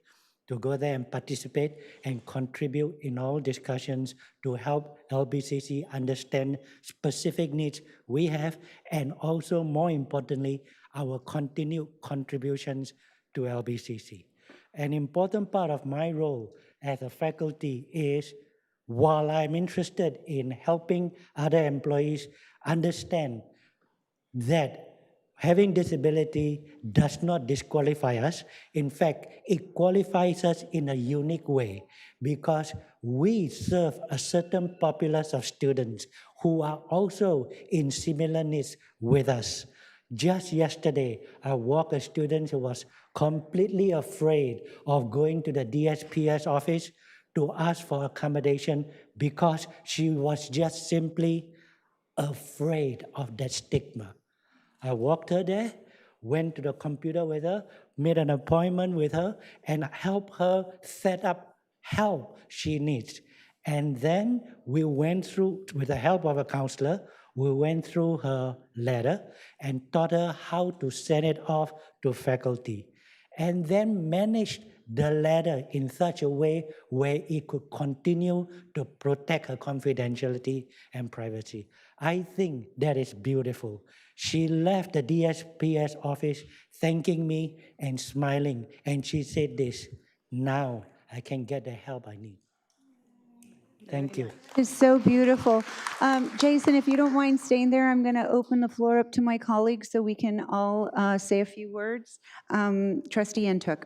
to go there and participate and contribute in all discussions to help LBCC understand specific needs we have, and also more importantly, our continued contributions to LBCC. An important part of my role as a faculty is, while I'm interested in helping other employees understand that having disability does not disqualify us. In fact, it qualifies us in a unique way because we serve a certain populace of students who are also in similar needs with us. Just yesterday, I walked a student who was completely afraid of going to the DSPS office to ask for accommodation because she was just simply afraid of that stigma. I walked her there, went to the computer with her, made an appointment with her, and helped her set up help she needs. And then we went through, with the help of a counselor, we went through her letter and taught her how to send it off to faculty. And then managed the letter in such a way where it could continue to protect her confidentiality and privacy. I think that is beautiful. She left the DSPS office thanking me and smiling, and she said this, now I can get the help I need. Thank you. It's so beautiful. Jason, if you don't mind staying there, I'm going to open the floor up to my colleagues so we can all say a few words. Trustee Ntuk.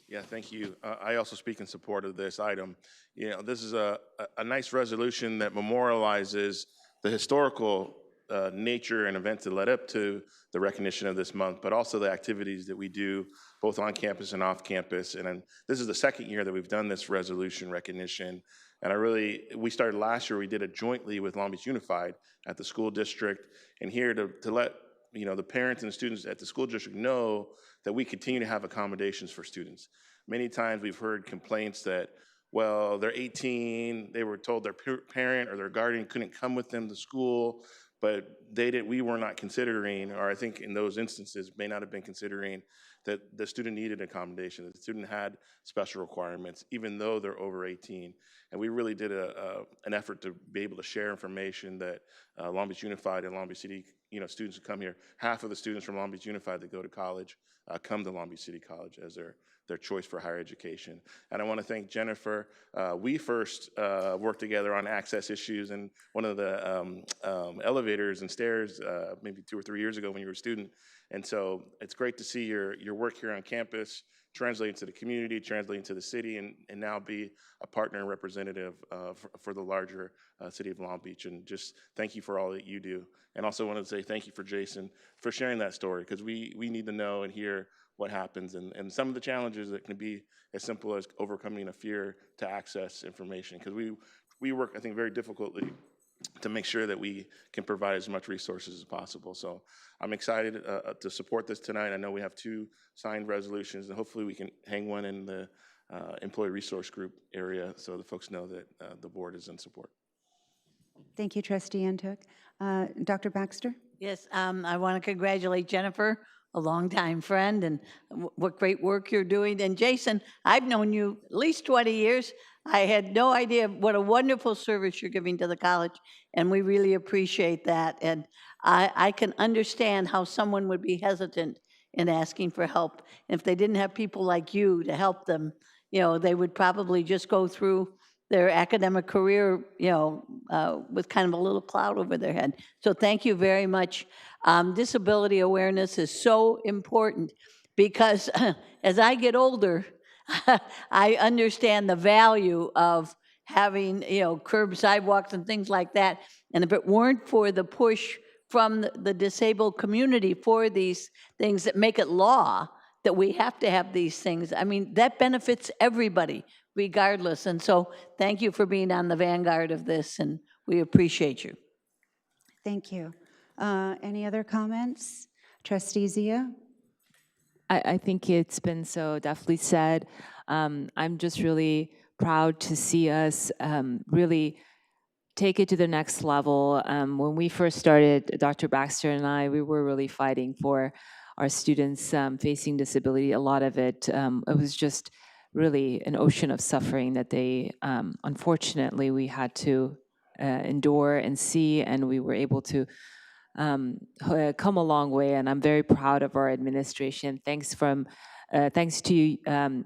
Yeah, thank you. I also speak in support of this item. You know, this is a nice resolution that memorializes the historical nature and events that led up to the recognition of this month, but also the activities that we do both on campus and off campus. And this is the second year that we've done this resolution recognition. And we started last year, we did it jointly with Long Beach Unified at the school district. And here to let the parents and the students at the school district know that we continue to have accommodations for students. Many times we've heard complaints that, well, they're 18, they were told their parent or their guardian couldn't come with them to school, but we were not considering, or I think in those instances may not have been considering that the student needed accommodation, that the student had special requirements, even though they're over 18. And we really did an effort to be able to share information that Long Beach Unified and Long Beach City, students who come here, half of the students from Long Beach Unified that go to college come to Long Beach City College as their choice for higher education. And I want to thank Jennifer. We first worked together on access issues in one of the elevators and stairs maybe 2 or 3 years ago when you were a student. And so it's great to see your work here on campus translating to the community, translating to the city, and now be a partner and representative for the larger city of Long Beach. And just thank you for all that you do. And also wanted to say thank you for Jason for sharing that story, because we need to know and hear what happens and some of the challenges that can be as simple as overcoming a fear to access information, because we work, I think, very difficultly to make sure that we can provide as much resources as possible. So I'm excited to support this tonight. I know we have 2 signed resolutions, and hopefully we can hang one in the employee resource group area so the folks know that the board is in support. Thank you, Trustee Ntuk. Dr. Baxter? Yes, I want to congratulate Jennifer, a longtime friend, and what great work you're doing. And Jason, I've known you at least 20 years. I had no idea what a wonderful service you're giving to the college, and we really appreciate that. And I can understand how someone would be hesitant in asking for help. If they didn't have people like you to help them, they would probably just go through their academic career, with kind of a little cloud over their head. So thank you very much. Disability awareness is so important because as I get older, I understand the value of having, curb sidewalks and things like that. And if it weren't for the push from the disabled community for these things that make it law, that we have to have these things, I mean, that benefits everybody regardless. And so thank you for being on the vanguard of this, and we appreciate you. Thank you. Any other comments? Trustee Zia? I think it's been so definitely said. I'm just really proud to see us really take it to the next level. When we first started, Dr. Baxter and I, we were really fighting for our students facing disability. A lot of it was just really an ocean of suffering that they, unfortunately, we had to endure and see, and we were able to come a long way. And I'm very proud of our administration. Thanks to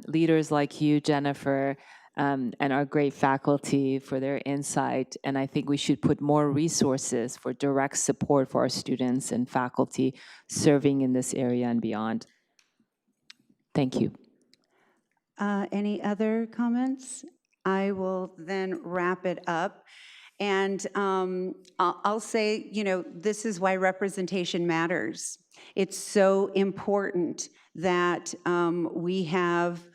leaders like you, Jennifer, and our great faculty for their insight. And I think we should put more resources for direct support for our students and faculty serving in this area and beyond. Thank you. Any other comments? I will then wrap it up. And I'll say, this is why representation matters. It's so important that we have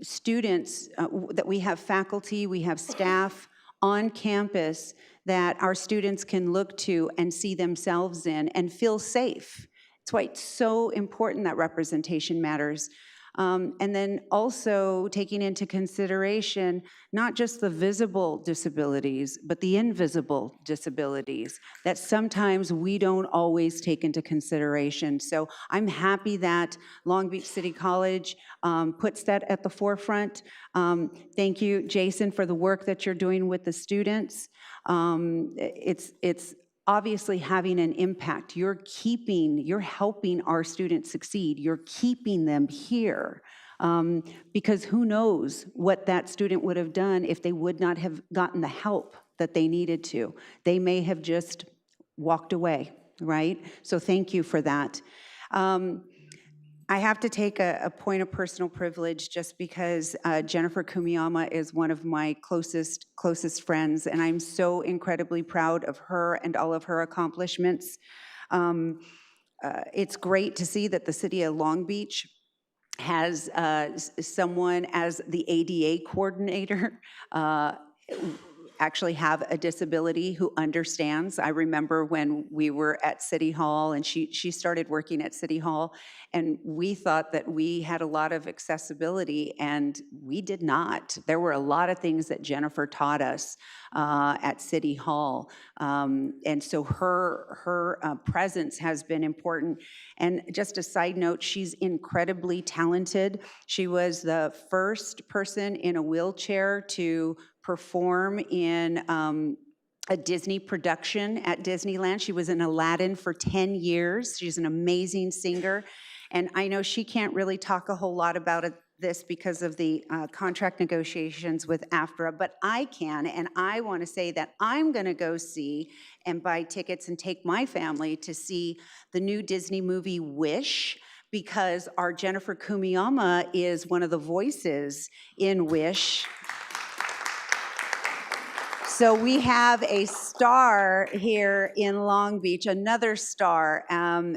students, that we have faculty, we have staff on campus that our students can look to and see themselves in and feel safe. That's why it's so important that representation matters. And then also taking into consideration not just the visible disabilities, but the invisible disabilities that sometimes we don't always take into consideration. So I'm happy that Long Beach City College puts that at the forefront. Thank you, Jason, for the work that you're doing with the students. It's obviously having an impact. You're helping our students succeed. You're keeping them here because who knows what that student would have done if they would not have gotten the help that they needed to. They may have just walked away, right? So thank you for that. I have to take a point of personal privilege just because Jennifer Kumiyama is one of my closest friends, and I'm so incredibly proud of her and all of her accomplishments. It's great to see that the city of Long Beach has someone as the ADA coordinator. actually have a disability who understands. I remember when we were at City Hall and she started working at City Hall, and we thought that we had a lot of accessibility, and we did not. There were a lot of things that Jennifer taught us at City Hall. And so her presence has been important. And just a side note, she's incredibly talented. She was the first person in a wheelchair to perform in a Disney production at Disneyland. She was in Aladdin for 10 years. She's an amazing singer. And I know she can't really talk a whole lot about this because of the contract negotiations with AFTRA, but I can, and I want to say that I'm going to go see and buy tickets and take my family to see the new Disney movie Wish, because our Jennifer Kumiyama is one of the voices in Wish. So we have a star here in Long Beach, another star, and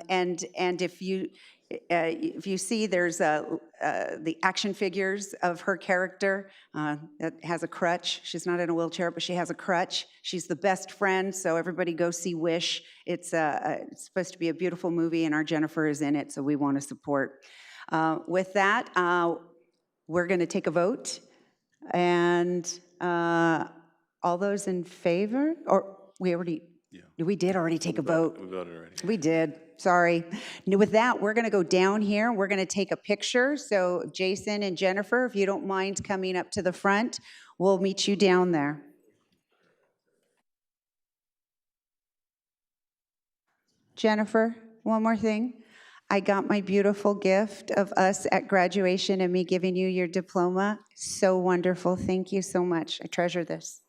if you see, there's the action figures of her character that has a crutch. She's not in a wheelchair, but she has a crutch. She's the best friend, so everybody go see Wish. It's supposed to be a beautiful movie, and our Jennifer is in it, so we want to support. With that, we're going to take a vote, and all those in favor, or we already, we did already take a vote. We voted already. We did, sorry. With that, we're gonna go down here. We're gonna take a picture. So Jason and Jennifer, if you don't mind coming up to the front, we'll meet you down there. Jennifer, one more thing. I got my beautiful gift of us at graduation and me giving you your diploma. So wonderful. Thank you so much. I treasure this.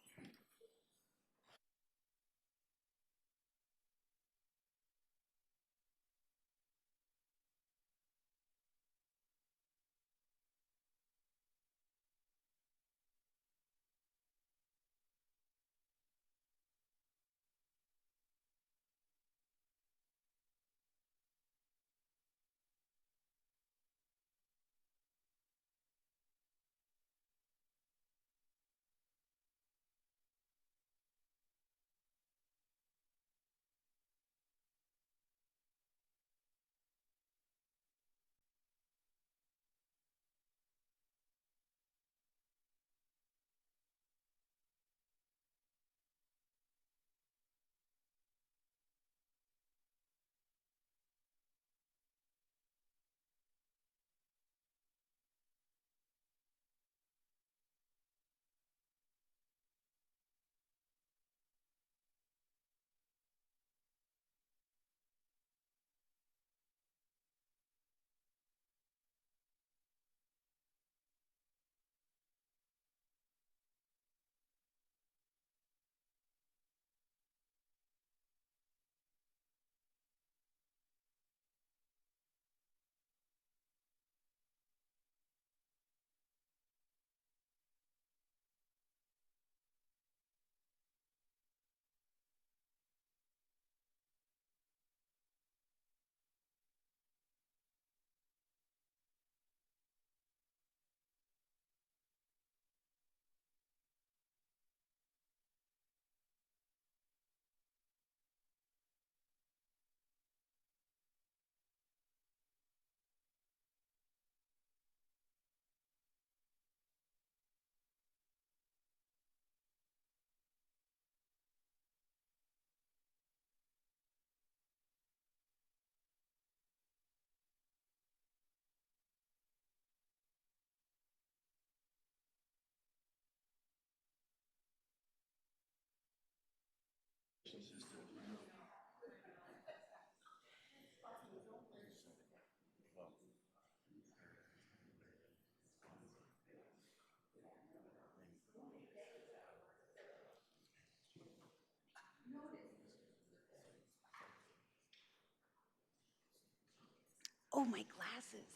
Oh, my glasses.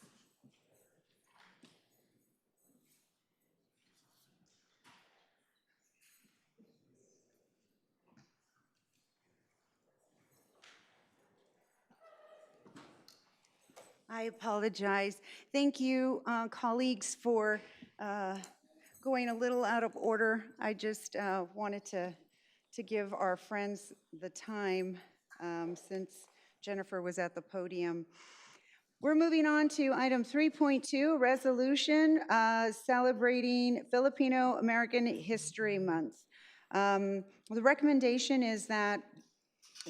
I apologize. Thank you, colleagues, for going a little out of order. I just wanted to give our friends the time since Jennifer was at the podium. We're moving on to item 3.2, resolution celebrating Filipino American History Month. The recommendation is that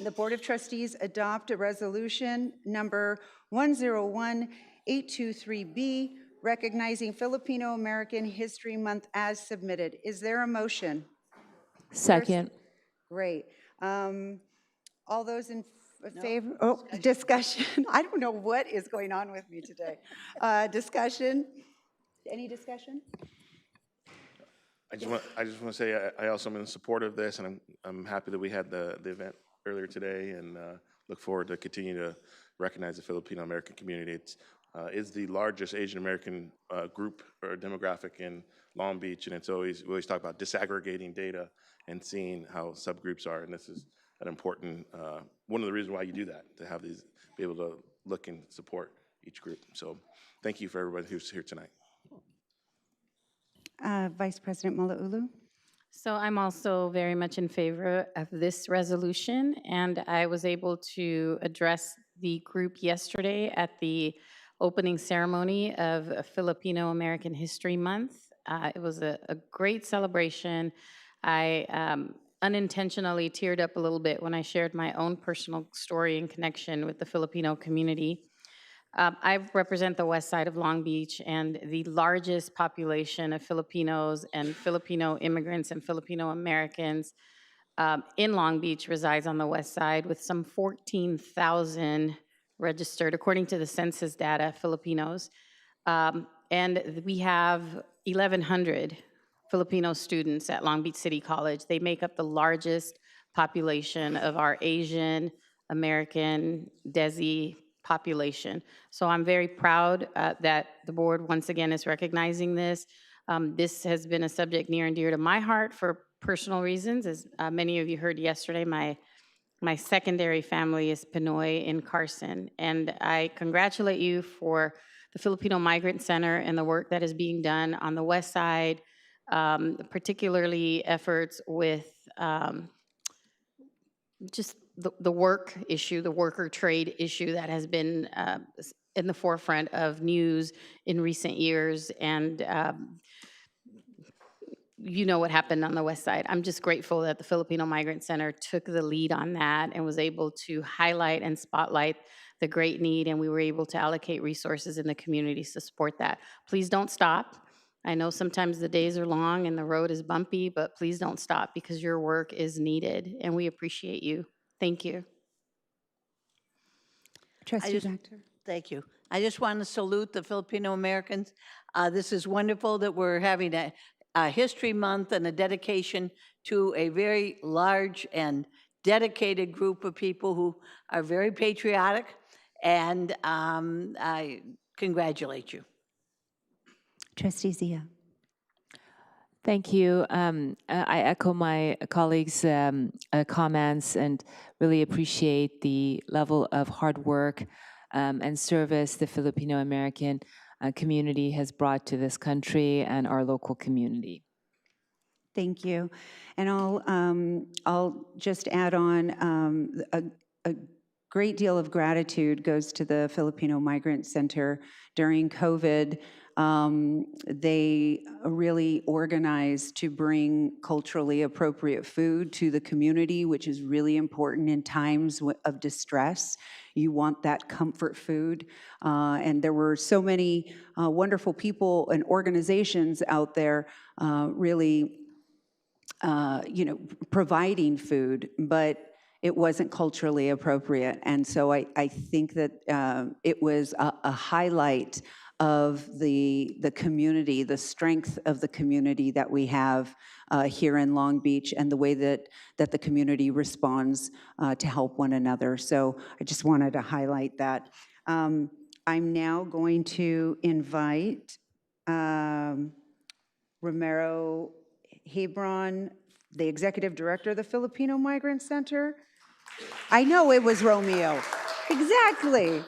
the Board of Trustees adopt a resolution number 101823B recognizing Filipino American History Month as submitted. Is there a motion? Second. Great. All those in favor? Oh, discussion. I don't know what is going on with me today. Discussion? Any discussion? I just want to say I also am in support of this, and I'm happy that we had the event earlier today, and look forward to continue to recognize the Filipino American community. It's the largest Asian American group or demographic in Long Beach, and we always talk about disaggregating data and seeing how subgroups are, and this is an important one of the reasons why you do that, to have these be able to look and support each group. So thank you for everybody who's here tonight. Vice President Malauulu. So I'm also very much in favor of this resolution, and I was able to address the group yesterday at the opening ceremony of Filipino American History Month. It was a great celebration. I unintentionally teared up a little bit when I shared my own personal story and connection with the Filipino community. I represent the west side of Long Beach, and the largest population of Filipinos and Filipino immigrants and Filipino Americans in Long Beach resides on the west side, with some 14,000 registered, according to the census data, Filipinos. And we have 1,100 Filipino students at Long Beach City College. They make up the largest population of our Asian American DESI population. So I'm very proud that the board once again is recognizing this. This has been a subject near and dear to my heart for personal reasons. As many of you heard yesterday, my secondary family is Pinoy in Carson, and I congratulate you for the Filipino Migrant Center and the work that is being done on the west side, particularly efforts with just the work issue, the worker trade issue that has been in the forefront of news in recent years. And you know what happened on the west side. I'm just grateful that the Filipino Migrant Center took the lead on that and was able to highlight and spotlight the great need, and we were able to allocate resources in the communities to support that. Please don't stop. I know sometimes the days are long and the road is bumpy, but please don't stop, because your work is needed, and we appreciate you. Thank you. Trustee Doctor. Thank you. I just want to salute the Filipino Americans. This is wonderful that we're having a History Month and a dedication to a very large and dedicated group of people who are very patriotic, and I congratulate you. Trustee Zia. Thank you. I echo my colleagues' comments and really appreciate the level of hard work and service the Filipino American community has brought to this country and our local community. Thank you. And I'll just add on a great deal of gratitude goes to the Filipino Migrant Center. During COVID, they really organized to bring culturally appropriate food to the community, which is really important in times of distress. You want that comfort food. And there were so many wonderful people and organizations out there really providing food, but it wasn't culturally appropriate. And so I think that it was a highlight of the community, the strength of the community that we have here in Long Beach, and the way that the community responds to help one another. So I just wanted to highlight that. I'm now going to invite Romero Hebron, the Executive Director of the Filipino Migrant Center. I know it was Romeo. Exactly.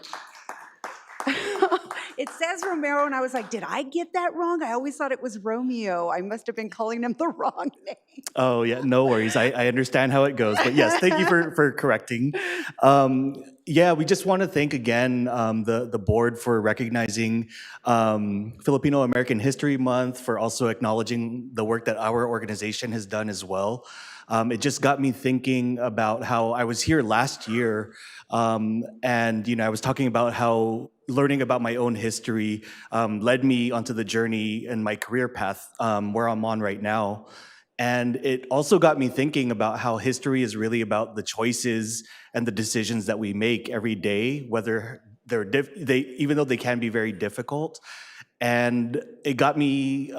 It says Romero, and I was like, did I get that wrong? I always thought it was Romeo. I must have been calling him the wrong name. Oh, yeah, no worries. I understand how it goes. But yes, thank you for correcting. Yeah, we just want to thank again the board for recognizing Filipino American History Month, for also acknowledging the work that our organization has done as well. It just got me thinking about how I was here last year, and I was talking about how learning about my own history led me onto the journey and my career path where I'm on right now. And it also got me thinking about how history is really about the choices and the decisions that we make every day, whether even though they can be very difficult. And it got me,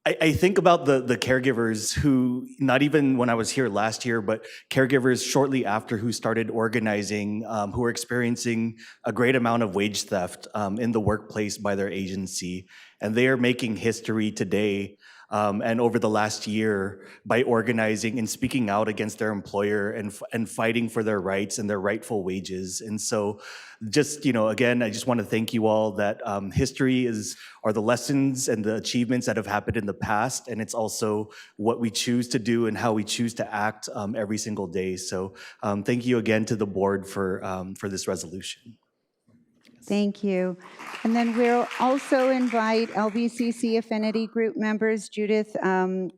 I think about the caregivers who, not even when I was here last year, but caregivers shortly after who started organizing, who were experiencing a great amount of wage theft in the workplace by their agency. And they are making history today and over the last year by organizing and speaking out against their employer and fighting for their rights and their rightful wages. And so just, again, I just want to thank you all that history are the lessons and the achievements that have happened in the past, and it's also what we choose to do and how we choose to act every single day. So thank you again to the board for this resolution. Thank you. And then we'll also invite LBCC Affinity Group members Judith Quillaton,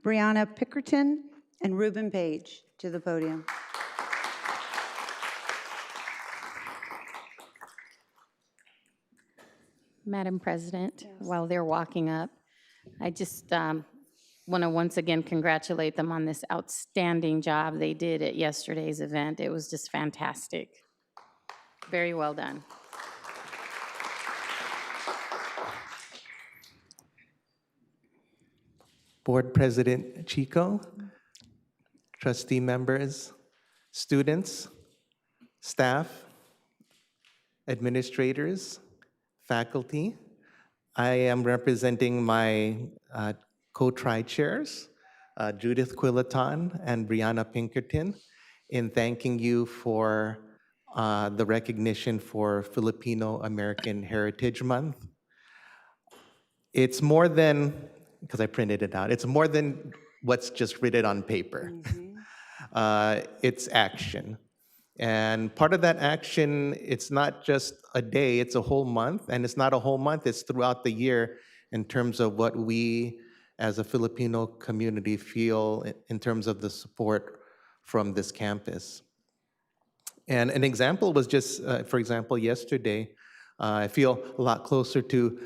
Brianna Pickerton, and Ruben Page to the podium. Madam President, while they're walking up, I just want to once again congratulate them on this outstanding job they did at yesterday's event. It was just fantastic. Very well done. Board President Chico, trustee members, students, staff, administrators, faculty. I am representing my co-tri chairs, Judith Quillaton and Brianna Pinkerton, in thanking you for the recognition for Filipino American Heritage Month. It's more than, because I printed it out, it's more than what's just written on paper. It's action. And part of that action, it's not just a day, it's a whole month. And it's not a whole month, it's throughout the year in terms of what we as a Filipino community feel in terms of the support from this campus. And an example was just, for example, yesterday, I feel a lot closer to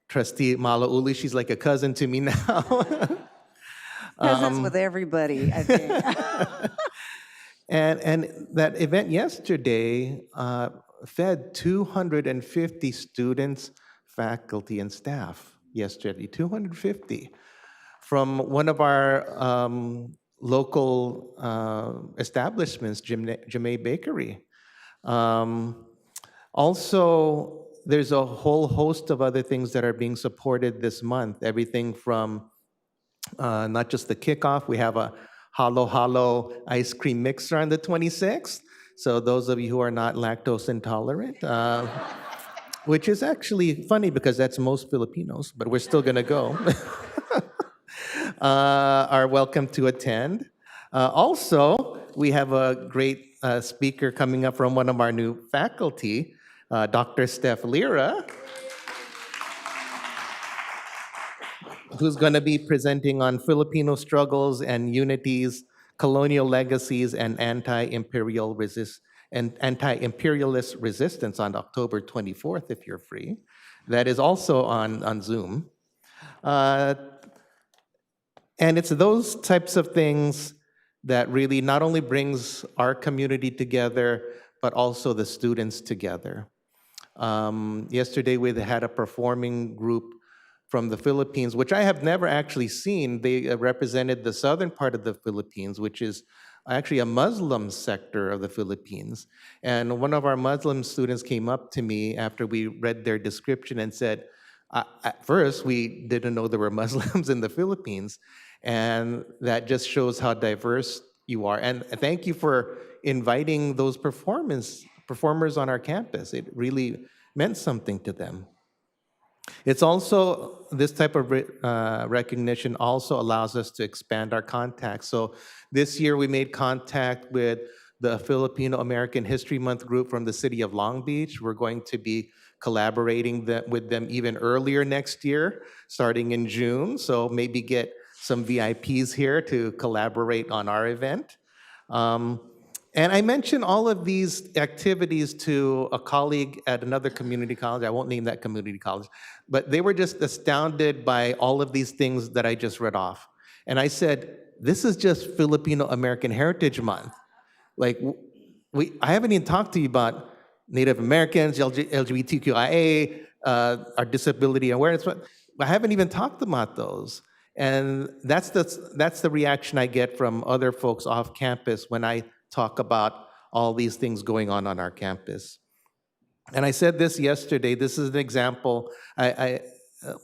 Trustee Malauli. She's like a cousin to me now. Cousins with everybody, I think. And that event yesterday fed 250 students, faculty, and staff yesterday, 250. From one of our local establishments, Jemay Bakery. Also, there's a whole host of other things that are being supported this month. Everything from not just the kickoff, we have a Halo Halo ice cream mixer on the 26th. So those of you who are not lactose intolerant, which is actually funny because that's most Filipinos, but we're still gonna go. Are welcome to attend. Also, we have a great speaker coming up from one of our new faculty, Dr. Steph Lira, who's going to be presenting on Filipino struggles and unities, colonial legacies, and anti-imperialist resistance on October 24th, if you're free. That is also on Zoom. And it's those types of things that really not only brings our community together, but also the students together. Yesterday, we had a performing group from the Philippines, which I have never actually seen. They represented the southern part of the Philippines, which is actually a Muslim sector of the Philippines. And one of our Muslim students came up to me after we read their description and said, at first, we didn't know there were Muslims in the Philippines. And that just shows how diverse you are. And thank you for inviting those performers on our campus. It really meant something to them. It's also, this type of recognition also allows us to expand our contacts. So this year we made contact with the Filipino American History Month group from the city of Long Beach. We're going to be collaborating with them even earlier next year, starting in June. So maybe get some VIPs here to collaborate on our event. And I mentioned all of these activities to a colleague at another community college. I won't name that community college, but they were just astounded by all of these things that I just read off. And I said, this is just Filipino American Heritage Month. Like, I haven't even talked to you about Native Americans, LGBTQIA, our disability awareness, but I haven't even talked about those. And that's the reaction I get from other folks off campus when I talk about all these things going on our campus. And I said this yesterday, this is an example.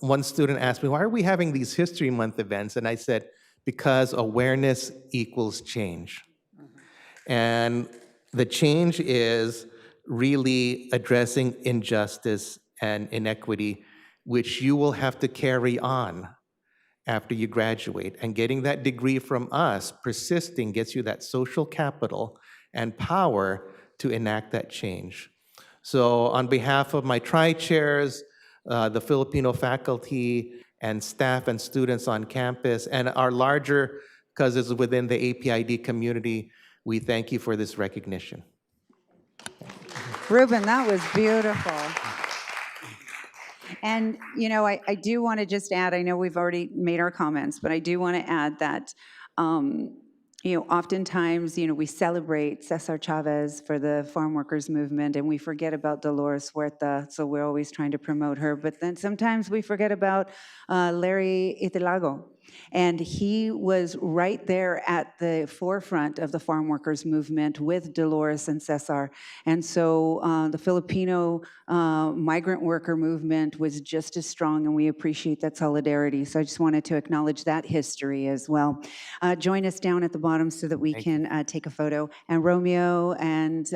One student asked me, why are we having these History Month events? And I said, because awareness equals change. And the change is really addressing injustice and inequity, which you will have to carry on after you graduate. And getting that degree from us, persisting, gets you that social capital and power to enact that change. So on behalf of my tri-chairs, the Filipino faculty and staff and students on campus, and our larger cousins within the APID community, we thank you for this recognition. Ruben, that was beautiful. And, you know, I do want to just add, I know we've already made our comments, but I do want to add that, you know, oftentimes, you know, we celebrate Cesar Chavez for the farm workers movement, and we forget about Dolores Huerta, so we're always trying to promote her. But then sometimes we forget about Larry Italago. And he was right there at the forefront of the farm workers movement with Dolores and Cesar. And so the Filipino migrant worker movement was just as strong, and we appreciate that solidarity. So I just wanted to acknowledge that history as well. Join us down at the bottom so that we can take a photo. And Romeo and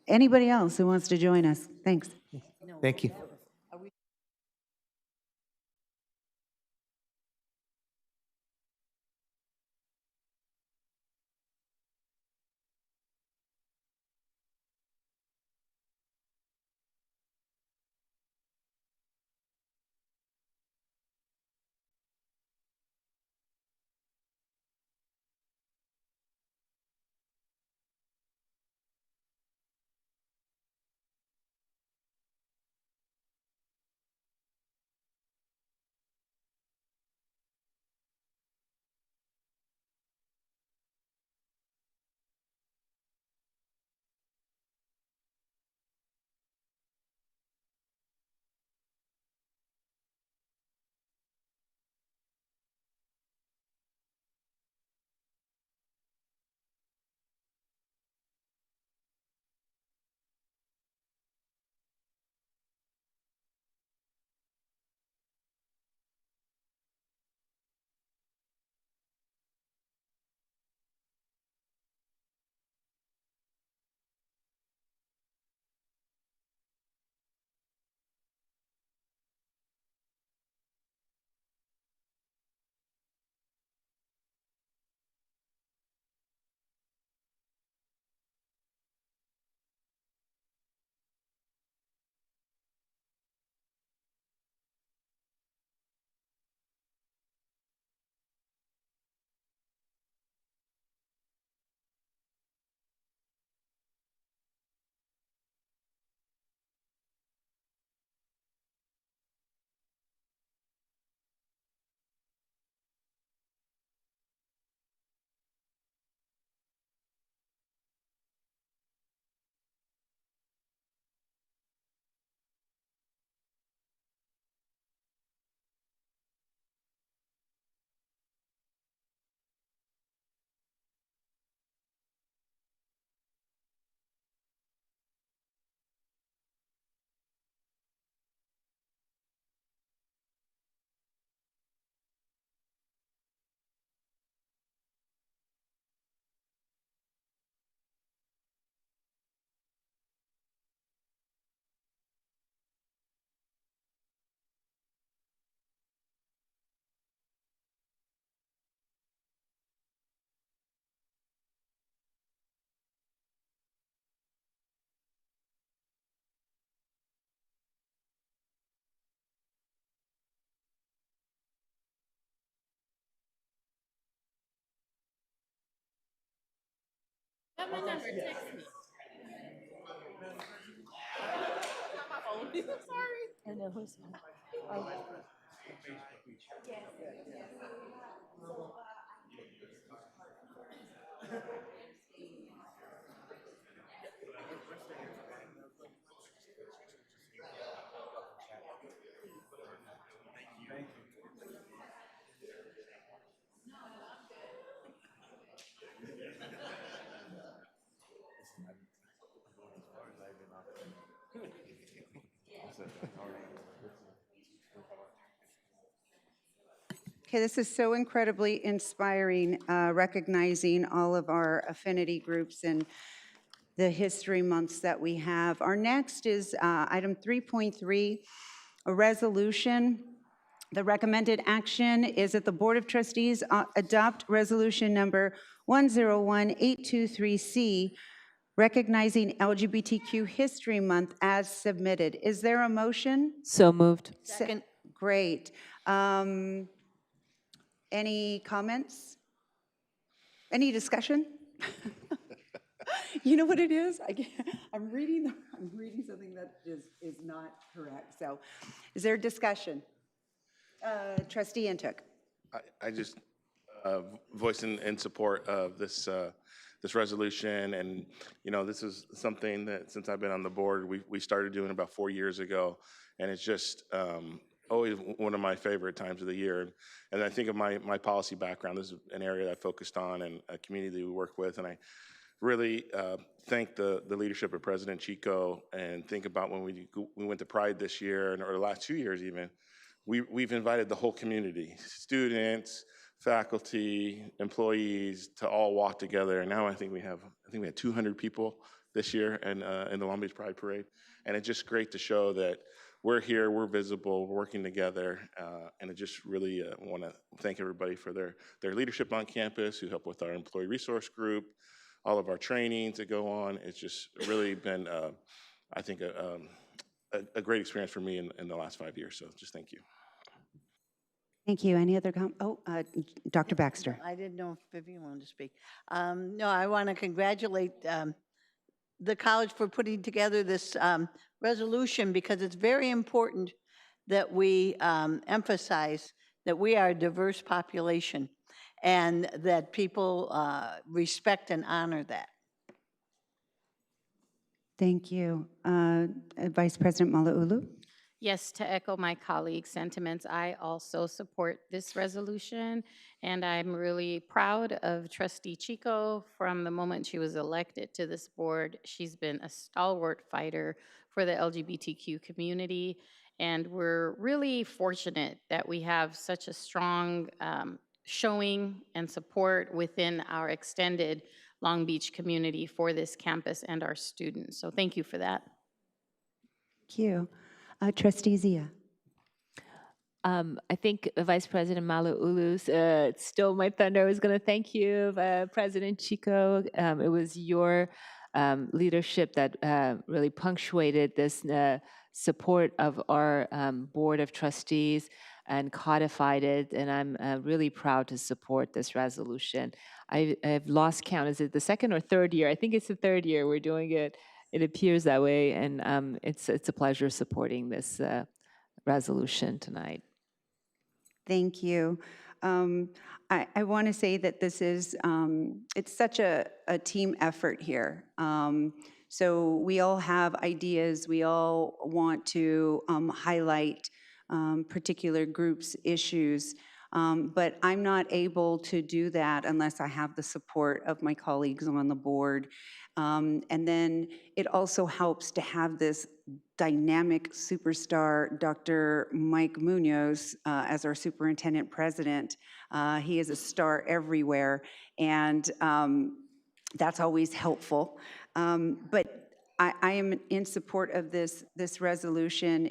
anybody else who wants to join us. Thanks. Thank you. Okay, this is so incredibly inspiring, recognizing all of our affinity groups and the history months that we have. Our next is item 3.3, a resolution. The recommended action is that the Board of Trustees adopt resolution number 101823C, recognizing LGBTQ History Month as submitted. Is there a motion? So moved. Second. Great. Any comments? Any discussion? You know what it is? I'm reading something that is not correct. So is there discussion? Trustee Intuk. I just voice in support of this this resolution, and this is something that since I've been on the board, we started doing about 4 years ago, and it's just always one of my favorite times of the year. And I think of my policy background. This is an area that I focused on and a community we work with, and I really thank the leadership of President Chico, and think about when we went to Pride this year, or the last 2 years even. We've invited the whole community, students, faculty, employees, to all walk together. And now I think we had 200 people this year in the Long Beach Pride Parade. And it's just great to show that we're here, we're visible, we're working together. And I just really want to thank everybody for their leadership on campus, who help with our employee resource group, all of our trainings that go on. It's just really been, I think, a great experience for me in the last 5 years. So just thank you. Thank you. Any other Dr. Baxter. I didn't know if Vivian wanted to speak. No, I want to congratulate the college for putting together this resolution, because it's very important that we emphasize that we are a diverse population and that people respect and honor that. Thank you. Vice President Malauulu. Yes, to echo my colleagues' sentiments, I also support this resolution, and I'm really proud of Trustee Chico. From the moment she was elected to this board, she's been a stalwart fighter for the LGBTQ community, and we're really fortunate that we have such a strong showing and support within our extended Long Beach community for this campus and our students. So thank you for that. Thank you. Trustee Zia. I think Vice President Malauulu stole my thunder. I was going to thank you, President Chico. It was your leadership that really punctuated this support of our Board of Trustees and codified it, and I'm really proud to support this resolution. I've lost count. Is it the second or third year? I think it's the third year we're doing it. It appears that way, and it's a pleasure supporting this resolution tonight. Thank you. I want to say that this is, it's such a team effort here. So we all have ideas. We all want to highlight particular groups' issues. But I'm not able to do that unless I have the support of my colleagues on the board. And then it also helps to have this dynamic superstar, Dr. Mike Munoz, as our superintendent president. He is a star everywhere, and that's always helpful. But I am in support of this resolution.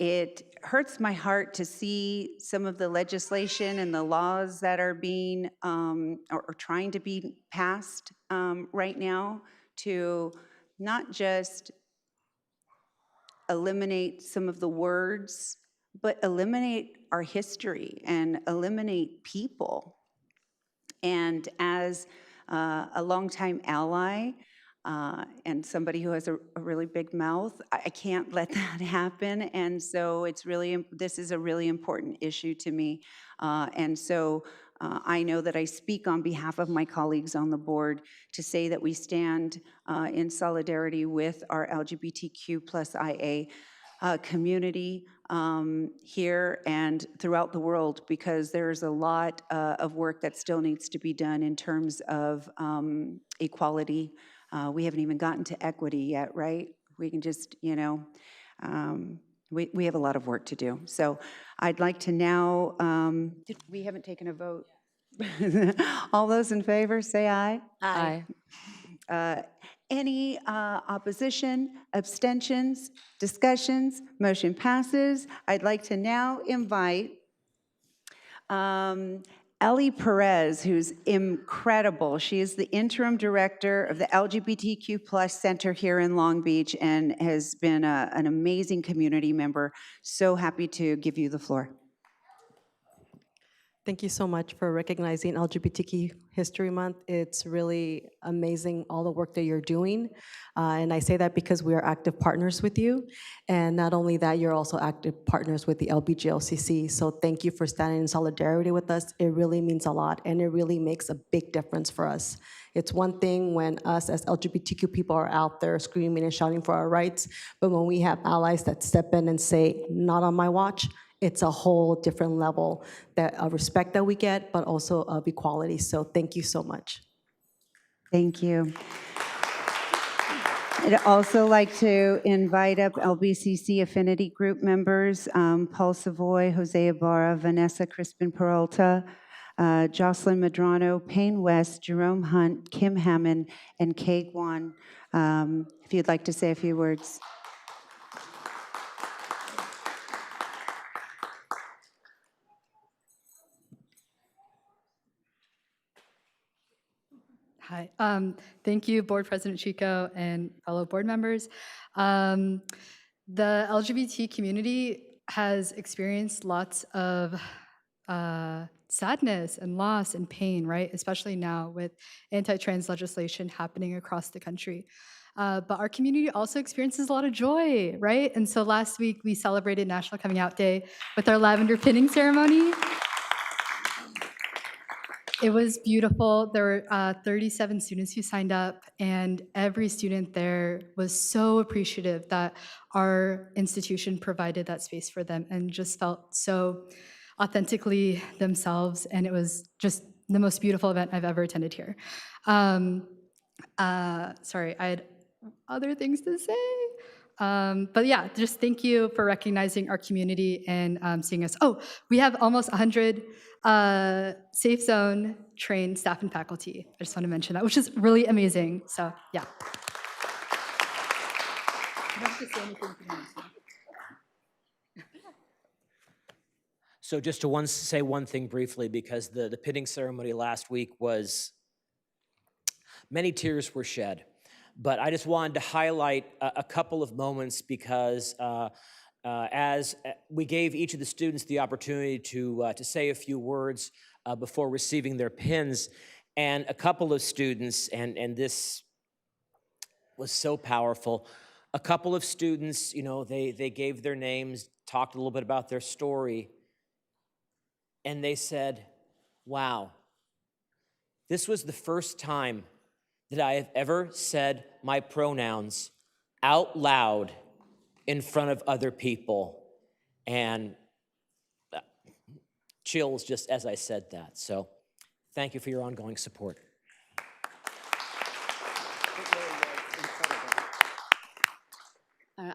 It hurts my heart to see some of the legislation and the laws that are being or trying to be passed right now to not just eliminate some of the words, but eliminate our history and eliminate people. And as a longtime ally and somebody who has a really big mouth, I can't let that happen. And so this is a really important issue to me. And so I know that I speak on behalf of my colleagues on the board to say that we stand in solidarity with our LGBTQ plus IA community here and throughout the world, because there's a lot of work that still needs to be done in terms of equality. We haven't even gotten to equity yet, right? We can just, we have a lot of work to do. So I'd like to now, we haven't taken a vote. All those in favor, say aye. Aye. Any opposition, abstentions, discussions? Motion passes. I'd like to now invite Ellie Perez, who's incredible. She is the interim director of the LGBTQ plus Center here in Long Beach and has been an amazing community member. So happy to give you the floor. Thank you so much for recognizing LGBTQ History Month. It's really amazing all the work that you're doing. And I say that because we are active partners with you. And not only that, you're also active partners with the LBGLCC. So thank you for standing in solidarity with us. It really means a lot, and it really makes a big difference for us. It's one thing when us as LGBTQ people are out there screaming and shouting for our rights, but when we have allies that step in and say, not on my watch, it's a whole different level of respect that we get, but also of equality. So thank you so much. Thank you. I'd also like to invite up LBCC Affinity Group members, Paul Savoy, Jose Ibarra, Vanessa Crispin-Peralta, Jocelyn Medrano, Payne West, Jerome Hunt, Kim Hammond, and Kay Guan. If you'd like to say a few words. Hi. Thank you, Board President Chico and fellow board members. The LGBT community has experienced lots of sadness and loss and pain, right? Especially now with anti-trans legislation happening across the country. But our community also experiences a lot of joy, right? And so last week we celebrated National Coming Out Day with our lavender pinning ceremony. It was beautiful. There were 37 students who signed up, and every student there was so appreciative that our institution provided that space for them and just felt so authentically themselves, and it was just the most beautiful event I've ever attended here. Sorry, I had other things to say. But yeah, just thank you for recognizing our community and seeing us. Oh, we have almost 100 Safe Zone trained staff and faculty. I just want to mention that, which is really amazing. So yeah. So just to say one thing briefly, because the pinning ceremony last week was, many tears were shed. But I just wanted to highlight a couple of moments because as we gave each of the students the opportunity to say a few words before receiving their pins, and a couple of students, and this was so powerful, a couple of students, they gave their names, talked a little bit about their story, and they said, wow, this was the first time that I have ever said my pronouns out loud in front of other people. And chills just as I said that. So thank you for your ongoing support.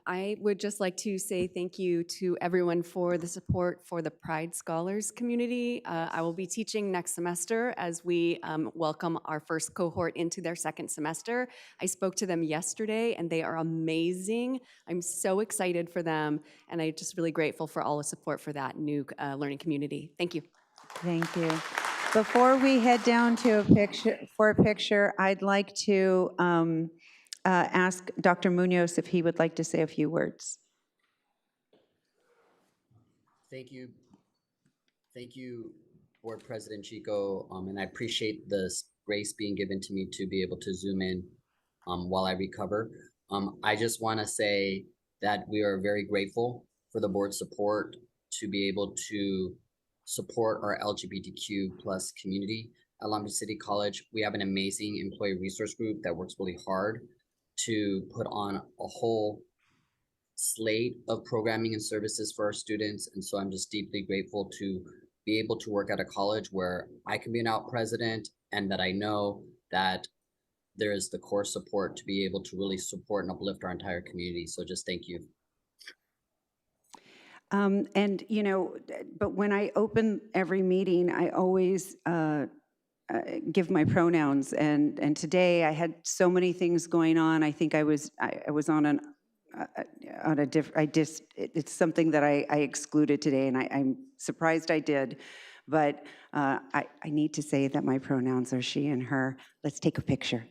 I would just like to say thank you to everyone for the support for the Pride Scholars community. I will be teaching next semester as we welcome our first cohort into their second semester. I spoke to them yesterday and they are amazing. I'm so excited for them, and I'm just really grateful for all the support for that new learning community. Thank you. Thank you. Before we head down to a picture, I'd like to ask Dr. Munoz if he would like to say a few words. Thank you. Thank you, Board President Chico, and I appreciate the grace being given to me to be able to zoom in while I recover. I just want to say that we are very grateful for the board's support to be able to support our LGBTQ plus community at Long Beach City College. We have an amazing employee resource group that works really hard to put on a whole slate of programming and services for our students. And so I'm just deeply grateful to be able to work at a college where I can be an out president and that I know that there is the core support to be able to really support and uplift our entire community. So just thank you. And, you know, but when I open every meeting, I always give my pronouns. And today I had so many things going on. I think I was on a different, it's something that I excluded today, and I'm surprised I did. But I need to say that my pronouns are she and her. Let's take a picture.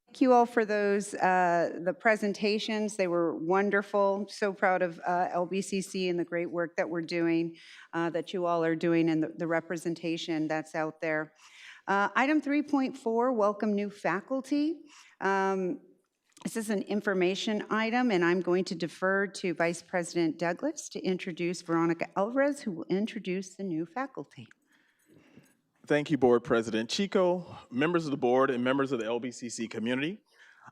Thank you all for those, the presentations. They were wonderful. So proud of LBCC and the great work that we're doing, that you all are doing, and the representation that's out there. Item 3.4, welcome new faculty. This is an information item, and I'm going to defer to Vice President Douglas to introduce Veronica Alvarez, who will introduce the new faculty. Thank you, Board President Chico, members of the board, and members of the LBCC community.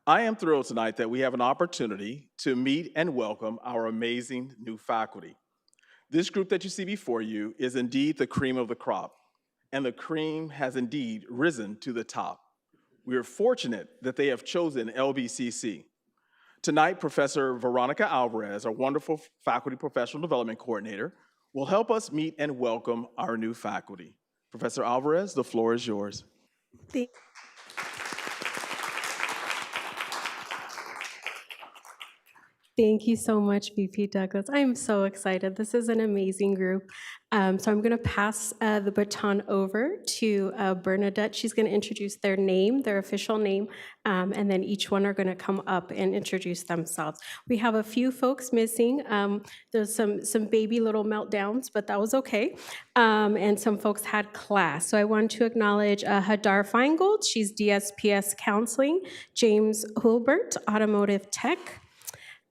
I am thrilled tonight that we have an opportunity to meet and welcome our amazing new faculty. This group that you see before you is indeed the cream of the crop, and the cream has indeed risen to the top. We are fortunate that they have chosen LBCC. Tonight, Professor Veronica Alvarez, our wonderful faculty professional development coordinator, will help us meet and welcome our new faculty. Professor Alvarez, the floor is yours. Thank you so much, VP Douglas. I'm so excited. This is an amazing group. So I'm going to pass the baton over to Bernadette. She's going to introduce their name, their official name, and then each one are going to come up and introduce themselves. We have a few folks missing. There's some baby little meltdowns, but that was okay. And some folks had class. So I want to acknowledge Hadar Feingold. She's DSPS Counseling. James Hulbert, Automotive Tech.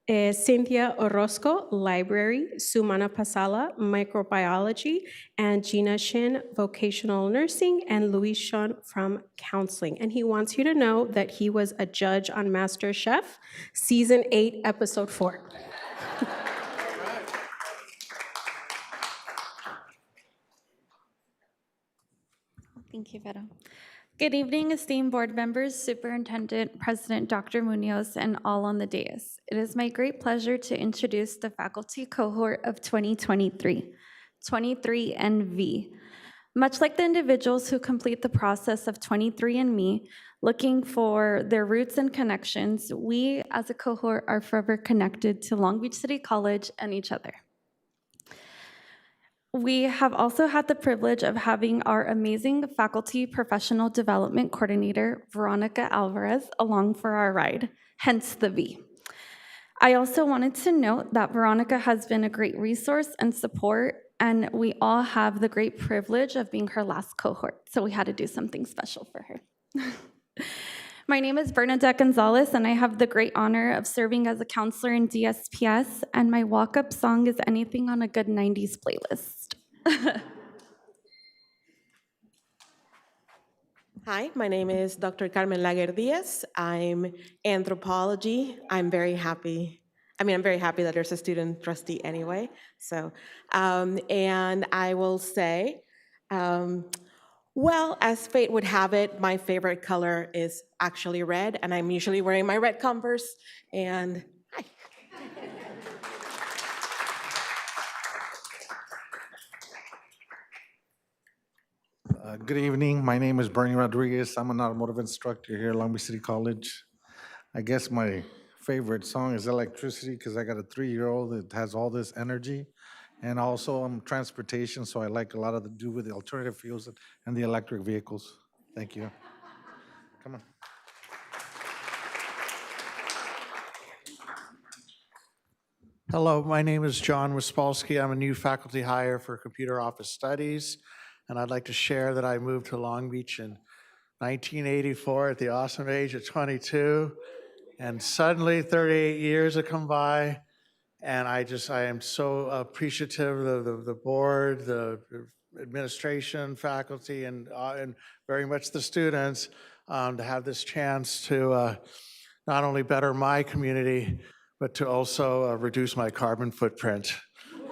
Cynthia Orozco, Library, Sumana Pasala, Microbiology, and Gina Shin, Vocational Nursing, and Luis Sean from Counseling. And he wants you to know that he was a judge on MasterChef, Season 8, Episode 4. Thank you, Vero. Good evening, esteemed board members, Superintendent, President Dr. Munoz, and all on the dais. It is my great pleasure to introduce the faculty cohort of 2023, 23andV. Much like the individuals who complete the process of 23andMe, looking for their roots and connections, we as a cohort are forever connected to Long Beach City College and each other. We have also had the privilege of having our amazing faculty professional development coordinator, Veronica Alvarez, along for our ride, hence the V. I also wanted to note that Veronica has been a great resource and support, and we all have the great privilege of being her last cohort, so we had to do something special for her. My name is Bernadette Gonzalez, and I have the great honor of serving as a counselor in DSPS, and my walk-up song is anything on a good 90s playlist. Hi, my name is Dr. Carmen Laguer Diaz. I'm anthropology. I'm very happy that there's a student trustee anyway. So, and I will say, well, as fate would have it, my favorite color is actually red, and I'm usually wearing my red Converse, and hi. Good evening. My name is Bernie Rodriguez. I'm an automotive instructor here at Long Beach City College. I guess my favorite song is Electricity because I got a 3-year-old that has all this energy. And also I'm transportation, so I like a lot of to do with the alternative fuels and the electric vehicles. Thank you. Come on. Hello, my name is John Wispolsky. I'm a new faculty hire for Computer Office Studies, and I'd like to share that I moved to Long Beach in 1984 at the awesome age of 22, and suddenly 38 years have come by, and I am so appreciative of the board, the administration, faculty, and very much the students to have this chance to not only better my community, but to also reduce my carbon footprint.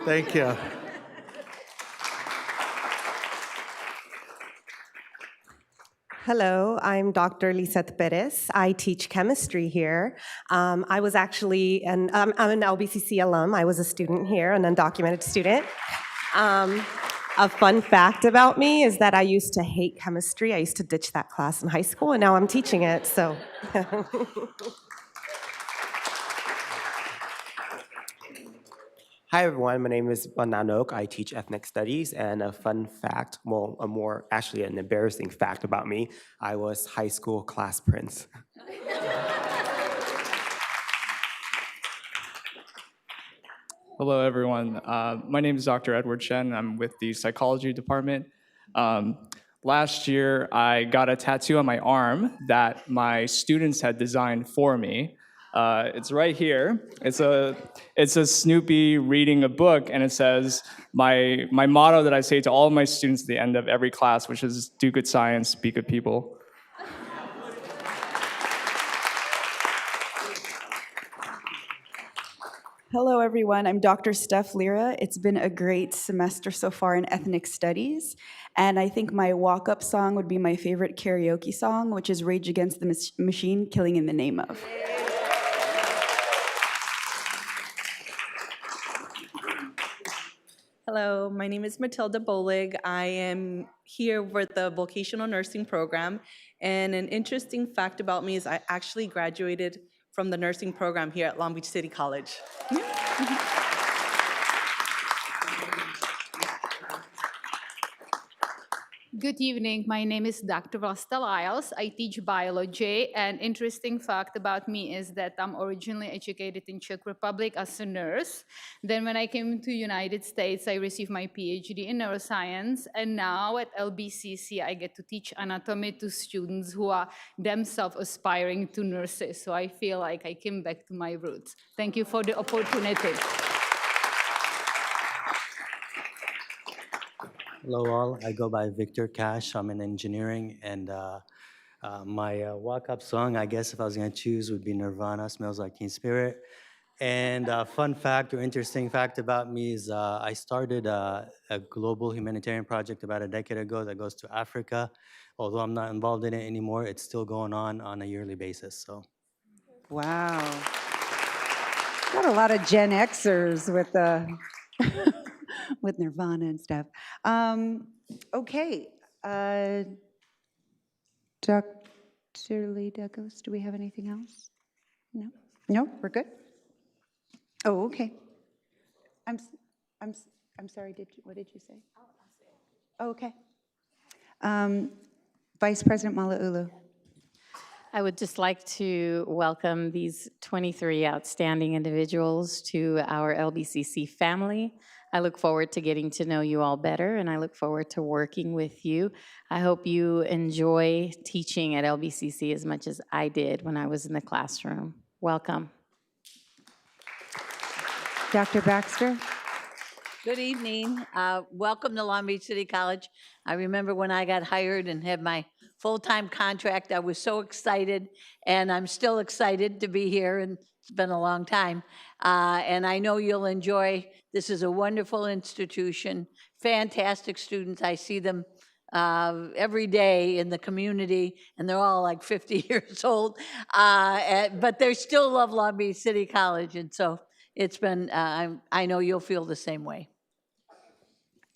Thank you. Hello, I'm Dr. Lisette Perez. I teach chemistry here. I was actually, I'm an LBCC alum. I was a student here, an undocumented student. A fun fact about me is that I used to hate chemistry. I used to ditch that class in high school, and now I'm teaching it, so. Hi everyone, my name is Nanok. I teach ethnic studies, and a fun fact, well, actually an embarrassing fact about me, I was high school class prince. Hello everyone, my name is Dr. Edward Shen. I'm with the psychology department. Last year, I got a tattoo on my arm that my students had designed for me. It's right here. It's a Snoopy reading a book, and it says my motto that I say to all of my students at the end of every class, which is do good science, be good people. Hello, everyone. I'm Dr. Steph Lira. It's been a great semester so far in ethnic studies, and I think my walk-up song would be my favorite karaoke song, which is Rage Against the Machine, Killing in the Name of. Hello, my name is Matilda Bolig. I am here with the vocational nursing program, and an interesting fact about me is I actually graduated from the nursing program here at Long Beach City College. Good evening. My name is Dr. Vlasta Lyles. I teach biology. An interesting fact about me is that I'm originally educated in Czech Republic as a nurse. Then when I came to United States, I received my PhD in neuroscience. And now at LBCC, I get to teach anatomy to students who are themselves aspiring to nurses. So I feel like I came back to my roots. Thank you for the opportunity. Hello all, I go by Victor Cash. I'm in engineering, and my walk-up song, I guess if I was gonna choose, would be Nirvana, Smells Like Teen Spirit. And fun fact or interesting fact about me is I started a global humanitarian project about a decade ago that goes to Africa. Although I'm not involved in it anymore, it's still going on a yearly basis, so. Wow. Got a lot of Gen Xers with the with Nirvana and stuff. Okay. Dr. Lee Douglas, do we have anything else? No? No, we're good? Oh, okay. I'm sorry, what did you say? Oh, okay. Vice President Malauulu. I would just like to welcome these 23 outstanding individuals to our LBCC family. I look forward to getting to know you all better, and I look forward to working with you. I hope you enjoy teaching at LBCC as much as I did when I was in the classroom. Welcome. Dr. Baxter. Good evening. Welcome to Long Beach City College. I remember when I got hired and had my full-time contract, I was so excited, and I'm still excited to be here, and it's been a long time. And I know you'll enjoy, this is a wonderful institution, fantastic students. I see them every day in the community, and they're all like 50 years old, but they still love Long Beach City College, and so it's been, I know you'll feel the same way.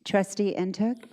Trustee Ntuk.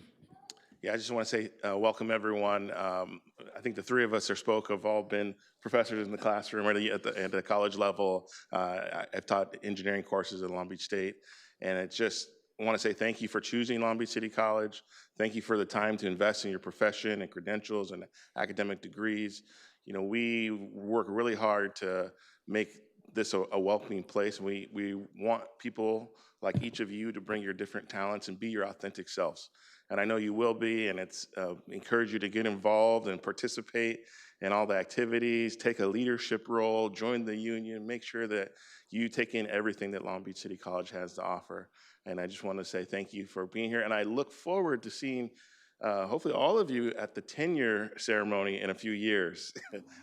Yeah, I just want to say welcome, everyone. I think the three of us have all been professors in the classroom or at the college level. I've taught engineering courses at Long Beach State, and I just want to say thank you for choosing Long Beach City College. Thank you for the time to invest in your profession and credentials and academic degrees. You know, we work really hard to make this a welcoming place. We want people like each of you to bring your different talents and be your authentic selves. And I know you will be, and it's encourage you to get involved and participate in all the activities, take a leadership role, join the union, make sure that you take in everything that Long Beach City College has to offer. And I just want to say thank you for being here, and I look forward to seeing hopefully all of you at the tenure ceremony in a few years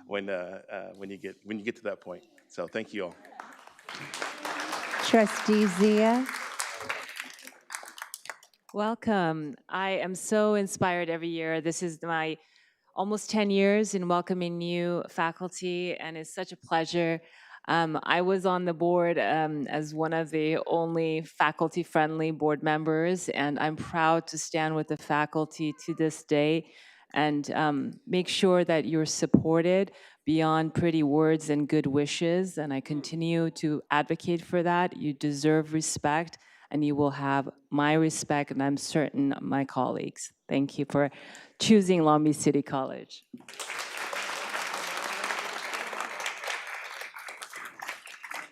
when you get to that point. So thank you all. Trustee Zia. Welcome. I am so inspired every year. This is my almost 10 years in welcoming new faculty, and it's such a pleasure. I was on the board as one of the only faculty-friendly board members, and I'm proud to stand with the faculty to this day and make sure that you're supported beyond pretty words and good wishes, and I continue to advocate for that. You deserve respect, and you will have my respect, and I'm certain my colleagues. Thank you for choosing Long Beach City College.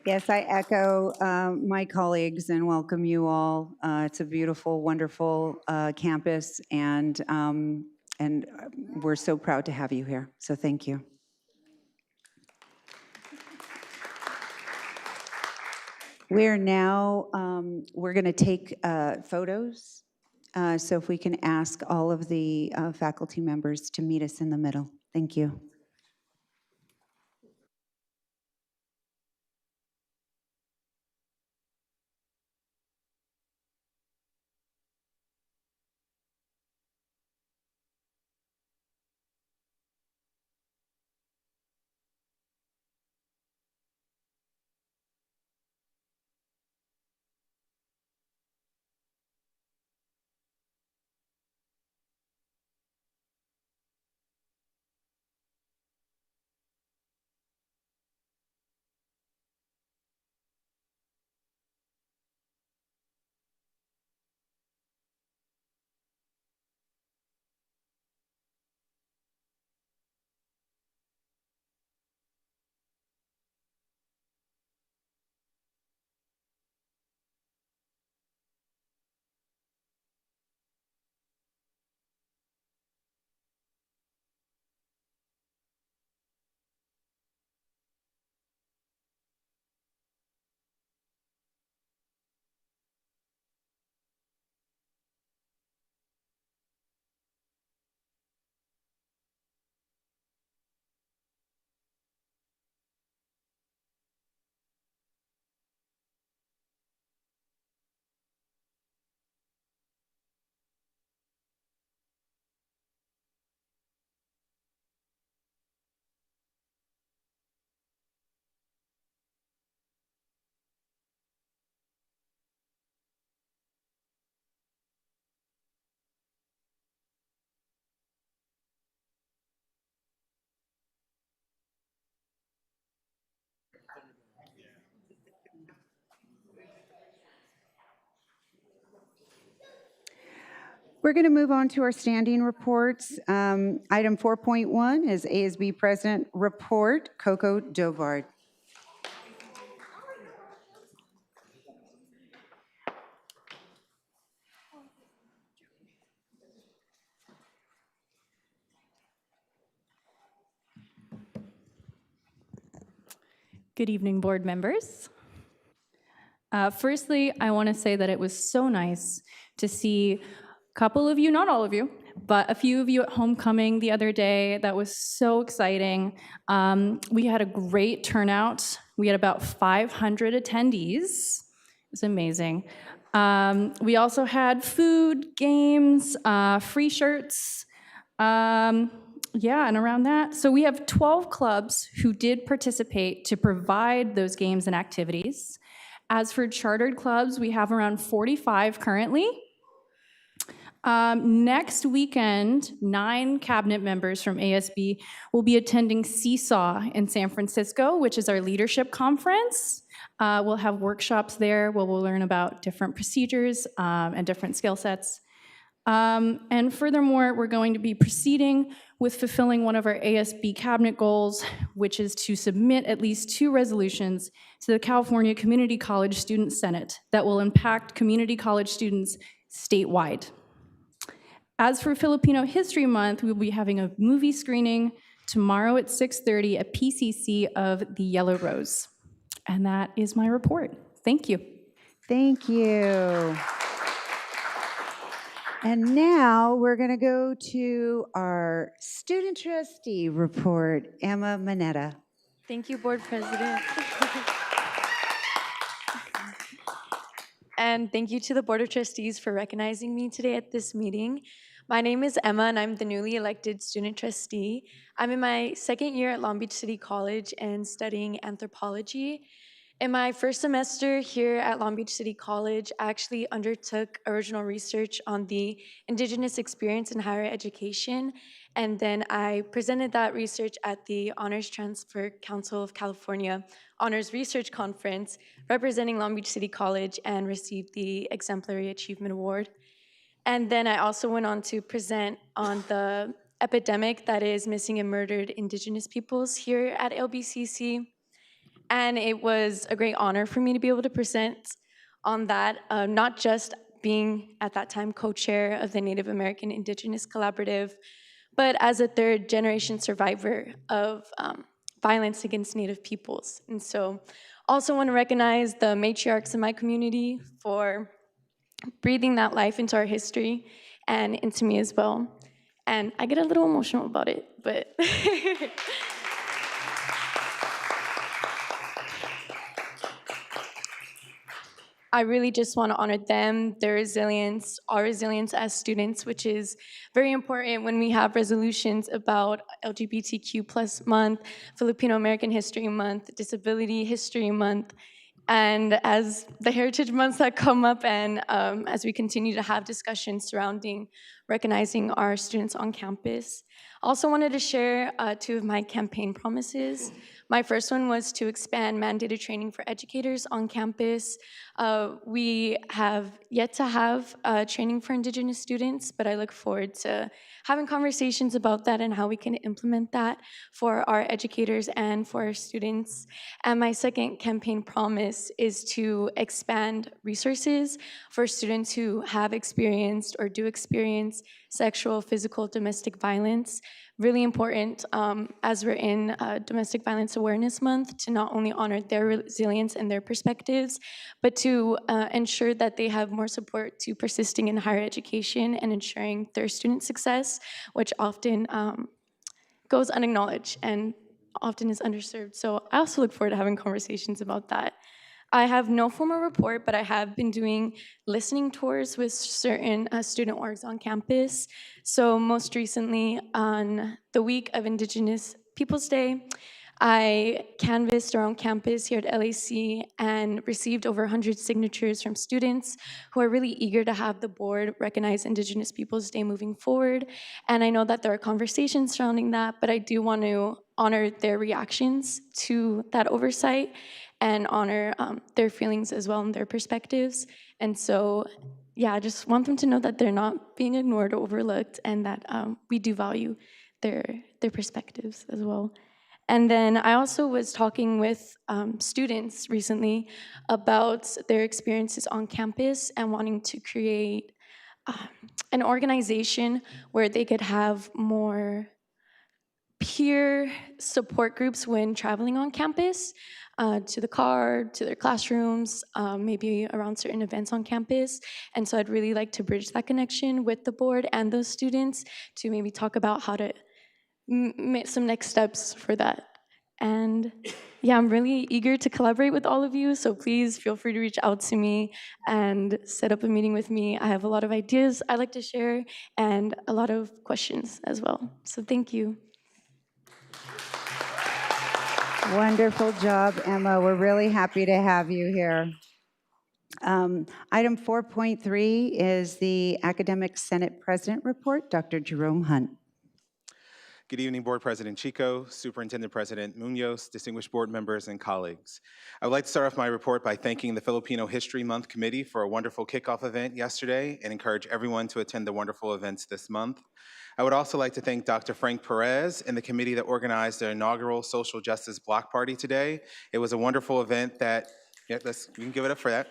Yes, I echo my colleagues and welcome you all. It's a beautiful, wonderful campus, and we're so proud to have you here. So thank you. We're now, we're going to take photos. So if we can ask all of the faculty members to meet us in the middle. Thank you. We're going to move on to our standing reports. Item 4.1 is ASB President Report. Coco Dovard. Good evening, board members. Firstly, I want to say that it was so nice to see a couple of you, not all of you, but a few of you at homecoming the other day. That was so exciting. We had a great turnout. We had about 500 attendees. It was amazing. We also had food, games, free shirts. Yeah, and around that. So we have 12 clubs who did participate to provide those games and activities. As for chartered clubs, we have around 45 currently. Next weekend, 9 cabinet members from ASB will be attending Seesaw in San Francisco, which is our leadership conference. We'll have workshops there where we'll learn about different procedures and different skill sets. And furthermore, we're going to be proceeding with fulfilling one of our ASB cabinet goals, which is to submit at least 2 resolutions to the California Community College Student Senate that will impact community college students statewide. As for Filipino History Month, we'll be having a movie screening tomorrow at 6:30 at PCC of The Yellow Rose. And that is my report. Thank you. Thank you. And now we're going to go to our student trustee report, Emma Manetta. Thank you, Board President. And thank you to the Board of Trustees for recognizing me today at this meeting. My name is Emma, and I'm the newly elected student trustee. I'm in my 2nd year at Long Beach City College and studying anthropology. In my first semester here at Long Beach City College, I actually undertook original research on the Indigenous experience in higher education, and then I presented that research at the Honors Transfer Council of California Honors Research Conference, representing Long Beach City College, and received the Exemplary Achievement Award. And then I also went on to present on the epidemic that is missing and murdered Indigenous peoples here at LBCC. And it was a great honor for me to be able to present on that, not just being at that time co-chair of the Native American Indigenous Collaborative, but as a 3rd-generation survivor of violence against Native peoples. And so also want to recognize the matriarchs in my community for breathing that life into our history and into me as well. And I get a little emotional about it, but I really just want to honor them, their resilience, our resilience as students, which is very important when we have resolutions about LGBTQ+ month, Filipino American History Month, Disability History Month, and as the heritage months that come up, and as we continue to have discussions surrounding recognizing our students on campus. Also wanted to share 2 of my campaign promises. My first one was to expand mandated training for educators on campus. We have yet to have training for Indigenous students, but I look forward to having conversations about that and how we can implement that for our educators and for our students. And my second campaign promise is to expand resources for students who have experienced or do experience sexual, physical, domestic violence. Really important as we're in Domestic Violence Awareness Month to not only honor their resilience and their perspectives, but to ensure that they have more support to persisting in higher education and ensuring their student success, which often goes unacknowledged and often is underserved. So I also look forward to having conversations about that. I have no formal report, but I have been doing listening tours with certain student orgs on campus. So most recently, on the week of Indigenous Peoples Day, I canvassed around campus here at LAC and received over 100 signatures from students who are really eager to have the board recognize Indigenous Peoples Day moving forward. And I know that there are conversations surrounding that, but I do want to honor their reactions to that oversight and honor their feelings as well and their perspectives. And so yeah, I just want them to know that they're not being ignored or overlooked, and that we do value their perspectives as well. And then I also was talking with students recently about their experiences on campus and wanting to create an organization where they could have more peer support groups when traveling on campus, to the car, to their classrooms, maybe around certain events on campus. And so I'd really like to bridge that connection with the board and those students to maybe talk about how to make some next steps for that. And yeah, I'm really eager to collaborate with all of you, so please feel free to reach out to me and set up a meeting with me. I have a lot of ideas I'd like to share and a lot of questions as well. So thank you. Wonderful job, Emma. We're really happy to have you here. Item 4.3 is the Academic Senate President Report. Dr. Jerome Hunt. Good evening, Board President Chico, Superintendent President Munoz, distinguished board members, and colleagues. I would like to start off my report by thanking the Filipino History Month Committee for a wonderful kickoff event yesterday and encourage everyone to attend the wonderful events this month. I would also like to thank Dr. Frank Perez and the committee that organized the inaugural Social Justice Block Party today. It was a wonderful event that we can give it up for that.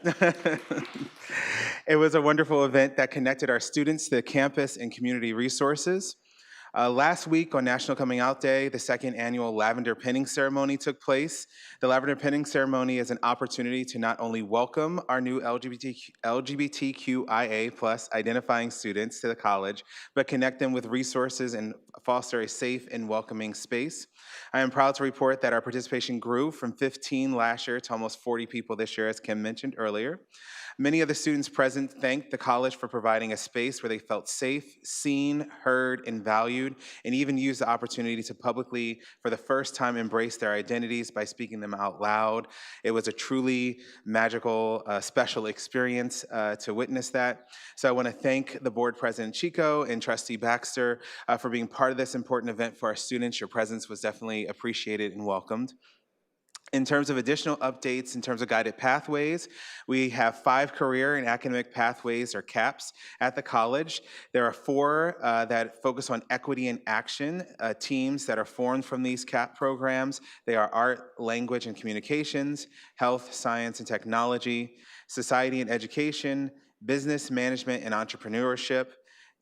It was a wonderful event that connected our students to the campus and community resources. Last week on National Coming Out Day, the second annual Lavender Pinning Ceremony took place. The Lavender Pinning Ceremony is an opportunity to not only welcome our new LGBTQIA+ identifying students to the college, but connect them with resources and foster a safe and welcoming space. I am proud to report that our participation grew from 15 last year to almost 40 people this year, as Kim mentioned earlier. Many of the students present thanked the college for providing a space where they felt safe, seen, heard, and valued, and even used the opportunity to publicly, for the first time, embrace their identities by speaking them out loud. It was a truly magical, special experience to witness that. So I want to thank the board president Chico and trustee Baxter for being part of this important event for our students. Your presence was definitely appreciated and welcomed. In terms of additional updates, in terms of guided pathways, we have 5 career and academic pathways, or CAPS, at the college. There are 4 that focus on equity and action, teams that are formed from these CAP programs. They are art, language, and communications, health, science, and technology, society and education, business management and entrepreneurship.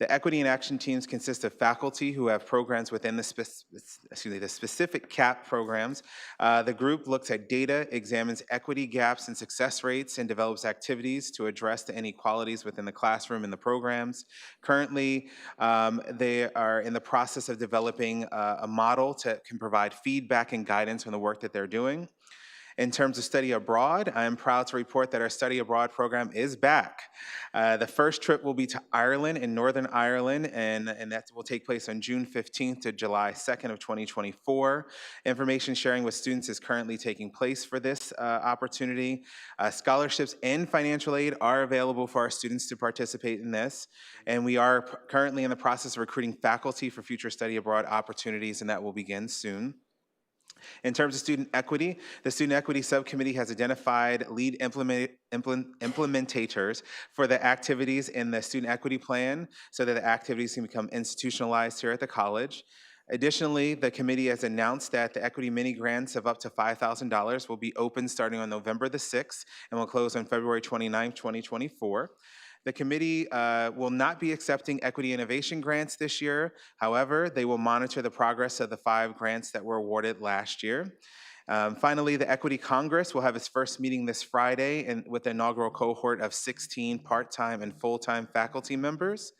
The equity and action teams consist of faculty who have programs within the specific CAP programs. The group looks at data, examines equity gaps and success rates, and develops activities to address the inequalities within the classroom and the programs. Currently, they are in the process of developing a model that can provide feedback and guidance on the work that they're doing. In terms of study abroad, I am proud to report that our study abroad program is back. The first trip will be to Ireland and Northern Ireland, and that will take place on June 15th to July 2nd of 2024. Information sharing with students is currently taking place for this opportunity. Scholarships and financial aid are available for our students to participate in this, and we are currently in the process of recruiting faculty for future study abroad opportunities, and that will begin soon. In terms of student equity, the Student Equity Subcommittee has identified lead implementators for the activities in the Student Equity Plan so that the activities can become institutionalized here at the college. Additionally, the committee has announced that the equity mini grants of up to $5,000 will be open starting on November the 6th and will close on February 29th, 2024. The committee will not be accepting equity innovation grants this year. However, they will monitor the progress of the 5 grants that were awarded last year. Finally, the Equity Congress will have its first meeting this Friday with the inaugural cohort of 16 part-time and full-time faculty members.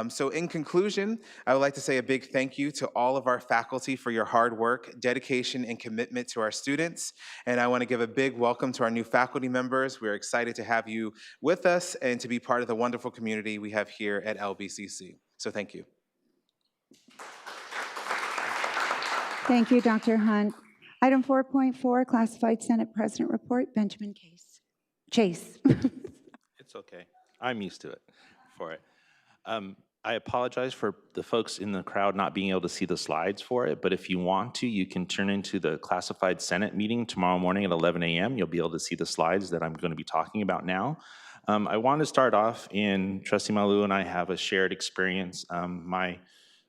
So in conclusion, I would like to say a big thank you to all of our faculty for your hard work, dedication, and commitment to our students. And I want to give a big welcome to our new faculty members. We're excited to have you with us and to be part of the wonderful community we have here at LBCC. So thank you. Thank you, Dr. Hunt. Item 4.4, Classified Senate President Report, Benjamin Chase. It's okay. I'm used to it for it. I apologize for the folks in the crowd not being able to see the slides for it, but if you want to, you can turn into the Classified Senate meeting tomorrow morning at 11 a.m. You'll be able to see the slides that I'm going to be talking about now. I want to start off in Trustee Malu and I have a shared experience. My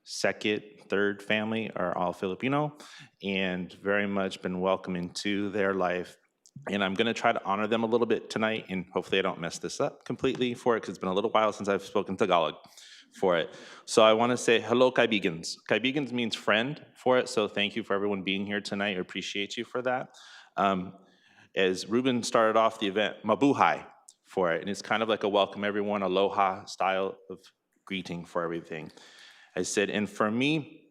second, third family are all Filipino and very much been welcomed into their life. And I'm going to try to honor them a little bit tonight, and hopefully I don't mess this up completely for it, because it's been a little while since I've spoken Tagalog for it. So I want to say hello, kaibigans. Kaibigans means friend for it, so thank you for everyone being here tonight. I appreciate you for that. As Ruben started off the event, mabuhay for it, and it's kind of like a welcome everyone, aloha style of greeting for everything. I said, and for me,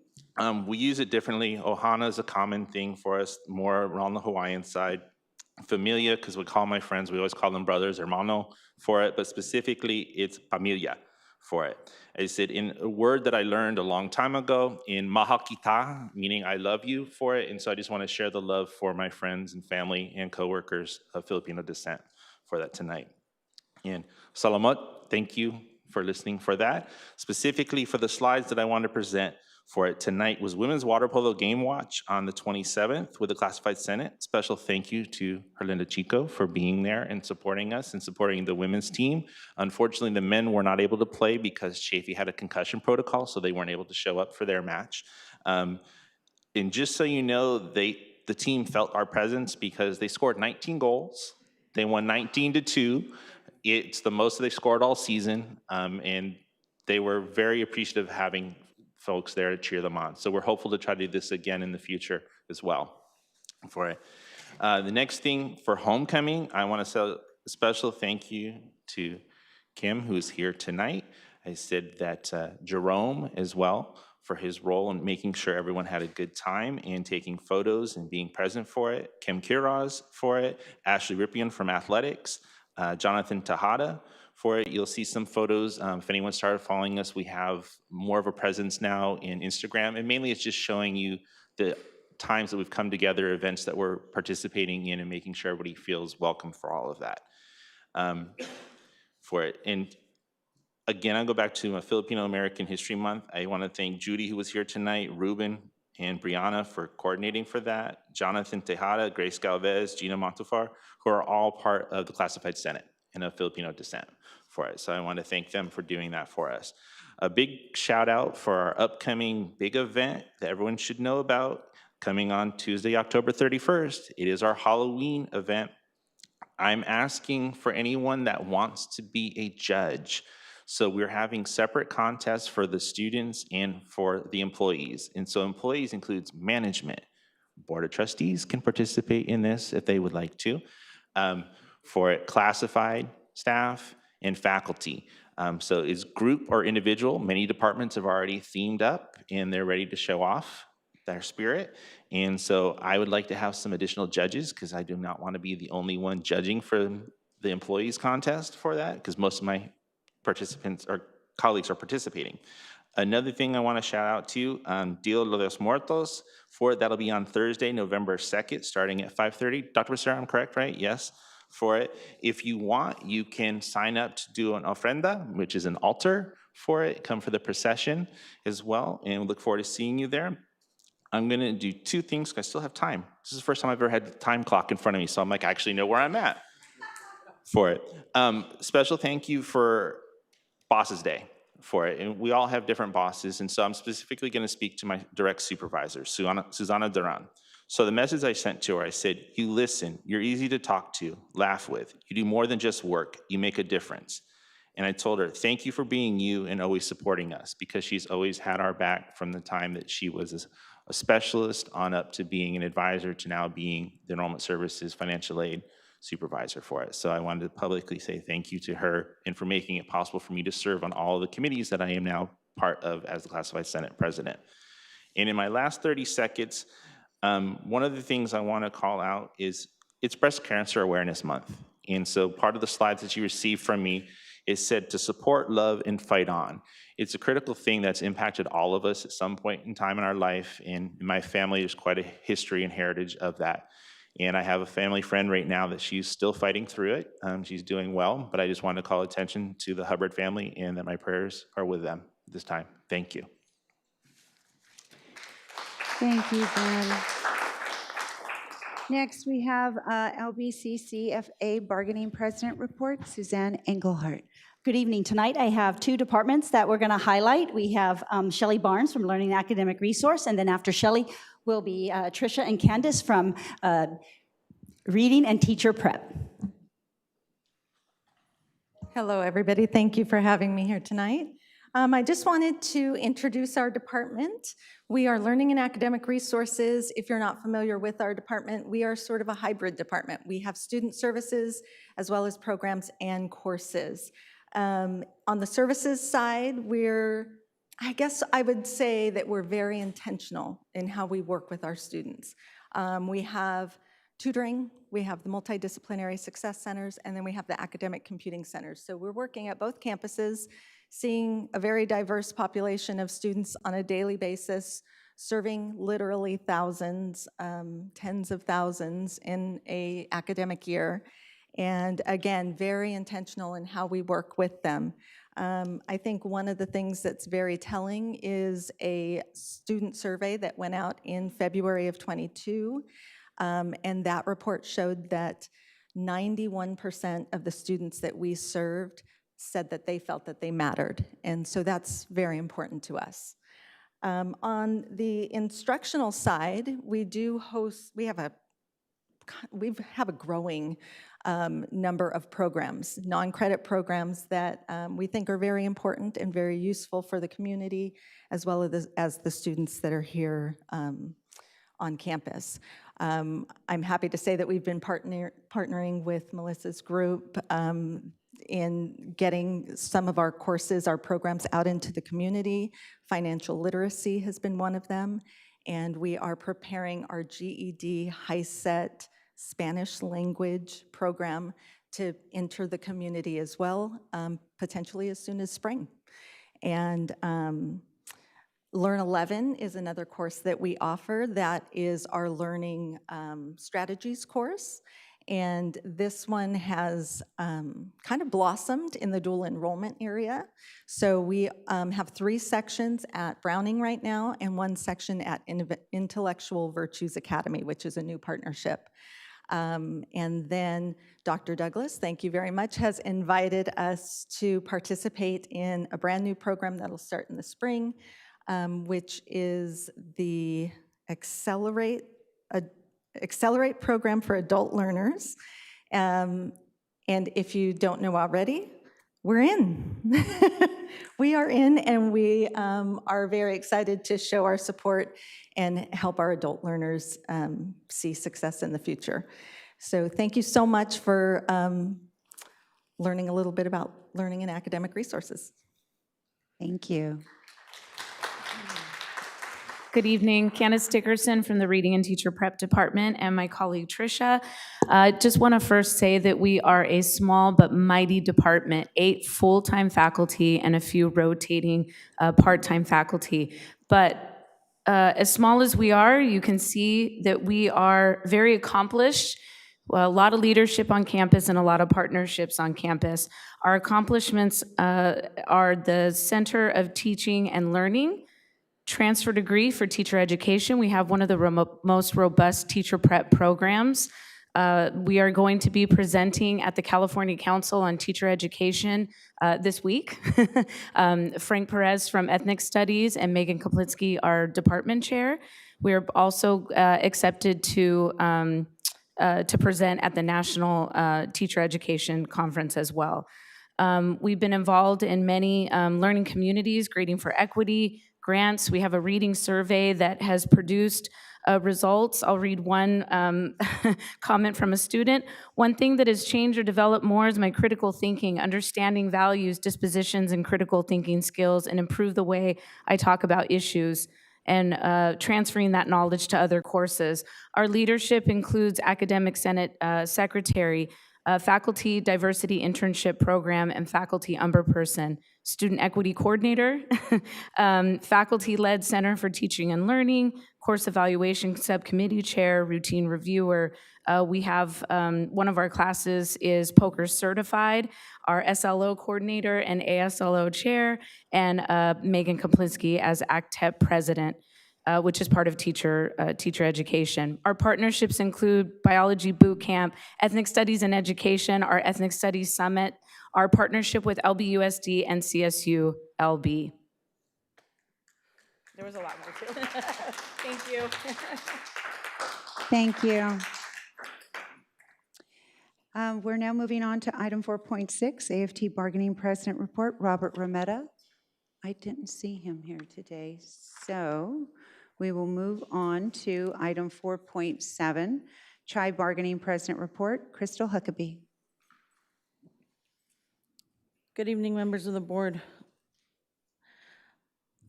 we use it differently. Ohana is a common thing for us, more around the Hawaiian side. Familia, because we call my friends, we always call them brothers, hermano for it, but specifically it's familia for it. I said, in a word that I learned a long time ago, in mahal kita, meaning I love you for it, and so I just want to share the love for my friends and family and coworkers of Filipino descent for that tonight. And salamat, thank you for listening for that. Specifically for the slides that I want to present for it tonight was Women's Water Polo Game Watch on the 27th with the Classified Senate. Special thank you to Herlinda Chico for being there and supporting us and supporting the women's team. Unfortunately, the men were not able to play because Chafee had a concussion protocol, so they weren't able to show up for their match. And just so you know, the team felt our presence because they scored 19 goals. They won 19-2. It's the most they've scored all season, and they were very appreciative of having folks there to cheer them on. So we're hopeful to try to do this again in the future as well for it. The next thing for homecoming, I want to say a special thank you to Kim, who's here tonight. I said that Jerome as well for his role in making sure everyone had a good time and taking photos and being present for it. Kim Kiraz for it. Ashley Rippian from athletics. Jonathan Tejada for it. You'll see some photos. If anyone started following us, we have more of a presence now in Instagram, and mainly it's just showing you the times that we've come together, events that we're participating in, and making sure everybody feels welcome for all of that for it. And again, I'll go back to Filipino American History Month. I want to thank Judy, who was here tonight, Ruben and Brianna for coordinating for that, Jonathan Tejada, Grace Galvez, Gina Montufar, who are all part of the Classified Senate and of Filipino descent for it. So I want to thank them for doing that for us. A big shout out for our upcoming big event that everyone should know about coming on Tuesday, October 31st. It is our Halloween event. I'm asking for anyone that wants to be a judge. So we're having separate contests for the students and for the employees. And so employees includes management. Board of Trustees can participate in this if they would like to. For classified staff and faculty. So is group or individual, many departments have already themed up and they're ready to show off their spirit. And so I would like to have some additional judges because I do not want to be the only one judging for the employees contest for that because most of my participants or colleagues are participating. Another thing I want to shout out to, Dia de los Muertos, that'll be on Thursday, November 2nd, starting at 5:30. Dr. Becerra, I'm correct, right? Yes, for it. If you want, you can sign up to do an ofrenda, which is an altar for it. Come for the procession as well, and we look forward to seeing you there. I'm going to do two things, because I still have time. This is the first time I've ever had the time clock in front of me, so I'm like, I actually know where I'm at for it. Special thank you for Bosses Day for it. And we all have different bosses, and so I'm specifically going to speak to my direct supervisor, Susana Duran. So the message I sent to her, I said, you listen, you're easy to talk to, laugh with. You do more than just work. You make a difference. And I told her, thank you for being you and always supporting us, because she's always had our back from the time that she was a specialist on up to being an advisor to now being the enrollment services financial aid supervisor for it. So I wanted to publicly say thank you to her and for making it possible for me to serve on all of the committees that I am now part of as the Classified Senate President. And in my last 30 seconds, one of the things I want to call out is it's Breast Cancer Awareness Month. And so part of the slides that you received from me is said to support, love, and fight on. It's a critical thing that's impacted all of us at some point in time in our life. And in my family, there's quite a history and heritage of that. And I have a family friend right now that she's still fighting through it. She's doing well, but I just want to call attention to the Hubbard family and that my prayers are with them this time. Thank you. Thank you, Ben. Next, we have LBCCFA Bargaining President Report, Suzanne Engelhardt. Good evening. Tonight, I have two departments that we're going to highlight. We have Shelley Barnes from Learning and Academic Resource, and then after Shelley will be Tricia and Candace from Reading and Teacher Prep. Hello, everybody. Thank you for having me here tonight. I just wanted to introduce our department. We are Learning and Academic Resources. If you're not familiar with our department, we are sort of a hybrid department. We have student services as well as programs and courses. On the services side, I guess I would say that we're very intentional in how we work with our students. We have tutoring, we have the multidisciplinary success centers, and then we have the academic computing centers. So we're working at both campuses, seeing a very diverse population of students on a daily basis, serving literally thousands, tens of thousands in an academic year. And again, very intentional in how we work with them. I think one of the things that's very telling is a student survey that went out in February of '22, and that report showed that 91% of the students that we served said that they felt that they mattered, and so that's very important to us. On the instructional side, we have a growing number of programs, non-credit programs that we think are very important and very useful for the community, as well as the students that are here on campus. I'm happy to say that we've been partnering with Melissa's group in getting some of our courses, our programs out into the community. Financial literacy has been one of them, and we are preparing our GED HiSET Spanish language program to enter the community as well, potentially as soon as spring. And Learn 11 is another course that we offer that is our learning strategies course. And this one has kind of blossomed in the dual enrollment area. So we have 3 sections at Browning right now and 1 section at Intellectual Virtues Academy, which is a new partnership. And then Dr. Douglas, thank you very much, has invited us to participate in a brand new program that'll start in the spring, which is the Accelerate program for adult learners. And if you don't know already, we're in. We are in, and we are very excited to show our support and help our adult learners see success in the future. So thank you so much for learning a little bit about learning and academic resources. Thank you. Good evening, Candace Dickerson from the Reading and Teacher Prep Department and my colleague Tricia. Just want to first say that we are a small but mighty department, 8 full-time faculty and a few rotating part-time faculty. But as small as we are, you can see that we are very accomplished. Well, a lot of leadership on campus and a lot of partnerships on campus. Our accomplishments are the Center of Teaching and Learning, transfer degree for teacher education. We have one of the most robust teacher prep programs. We are going to be presenting at the California Council on Teacher Education this week. Frank Perez from Ethnic Studies and Megan Kaplitzky, our department chair. We are also accepted to present at the National Teacher Education Conference as well. We've been involved in many learning communities, Grading for Equity, grants. We have a reading survey that has produced results. I'll read one comment from a student. One thing that has changed or developed more is my critical thinking, understanding values, dispositions, and critical thinking skills, and improve the way I talk about issues and transferring that knowledge to other courses. Our leadership includes Academic Senate Secretary, Faculty Diversity Internship Program, and Faculty Umberperson, Student Equity Coordinator, Faculty-Led Center for Teaching and Learning, Course Evaluation Subcommittee Chair, Routine Reviewer. We have one of our classes is Poker Certified, our SLO Coordinator and ASLO Chair, and Megan Kaplitzky as ACTEP President. which is part of teacher education. Our partnerships include Biology Boot Camp, Ethnic Studies in Education, our Ethnic Studies Summit, our partnership with LBUSD and CSU LB. There was a lot more too. Thank you. Thank you. We're now moving on to item 4.6, AFT Bargaining President Report, Robert Rometta. I didn't see him here today, so we will move on to item 4.7, CHI Bargaining President Report, Crystal Huckabee. Good evening, members of the board.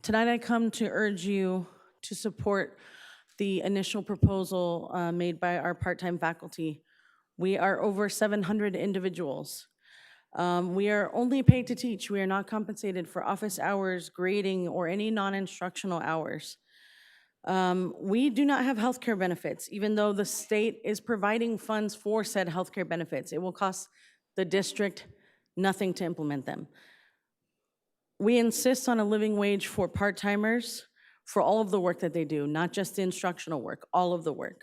Tonight I come to urge you to support the initial proposal made by our part-time faculty. We are over 700 individuals. We are only paid to teach. We are not compensated for office hours, grading, or any non-instructional hours. We do not have healthcare benefits, even though the state is providing funds for said healthcare benefits. It will cost the district nothing to implement them. We insist on a living wage for part-timers for all of the work that they do, not just the instructional work, all of the work.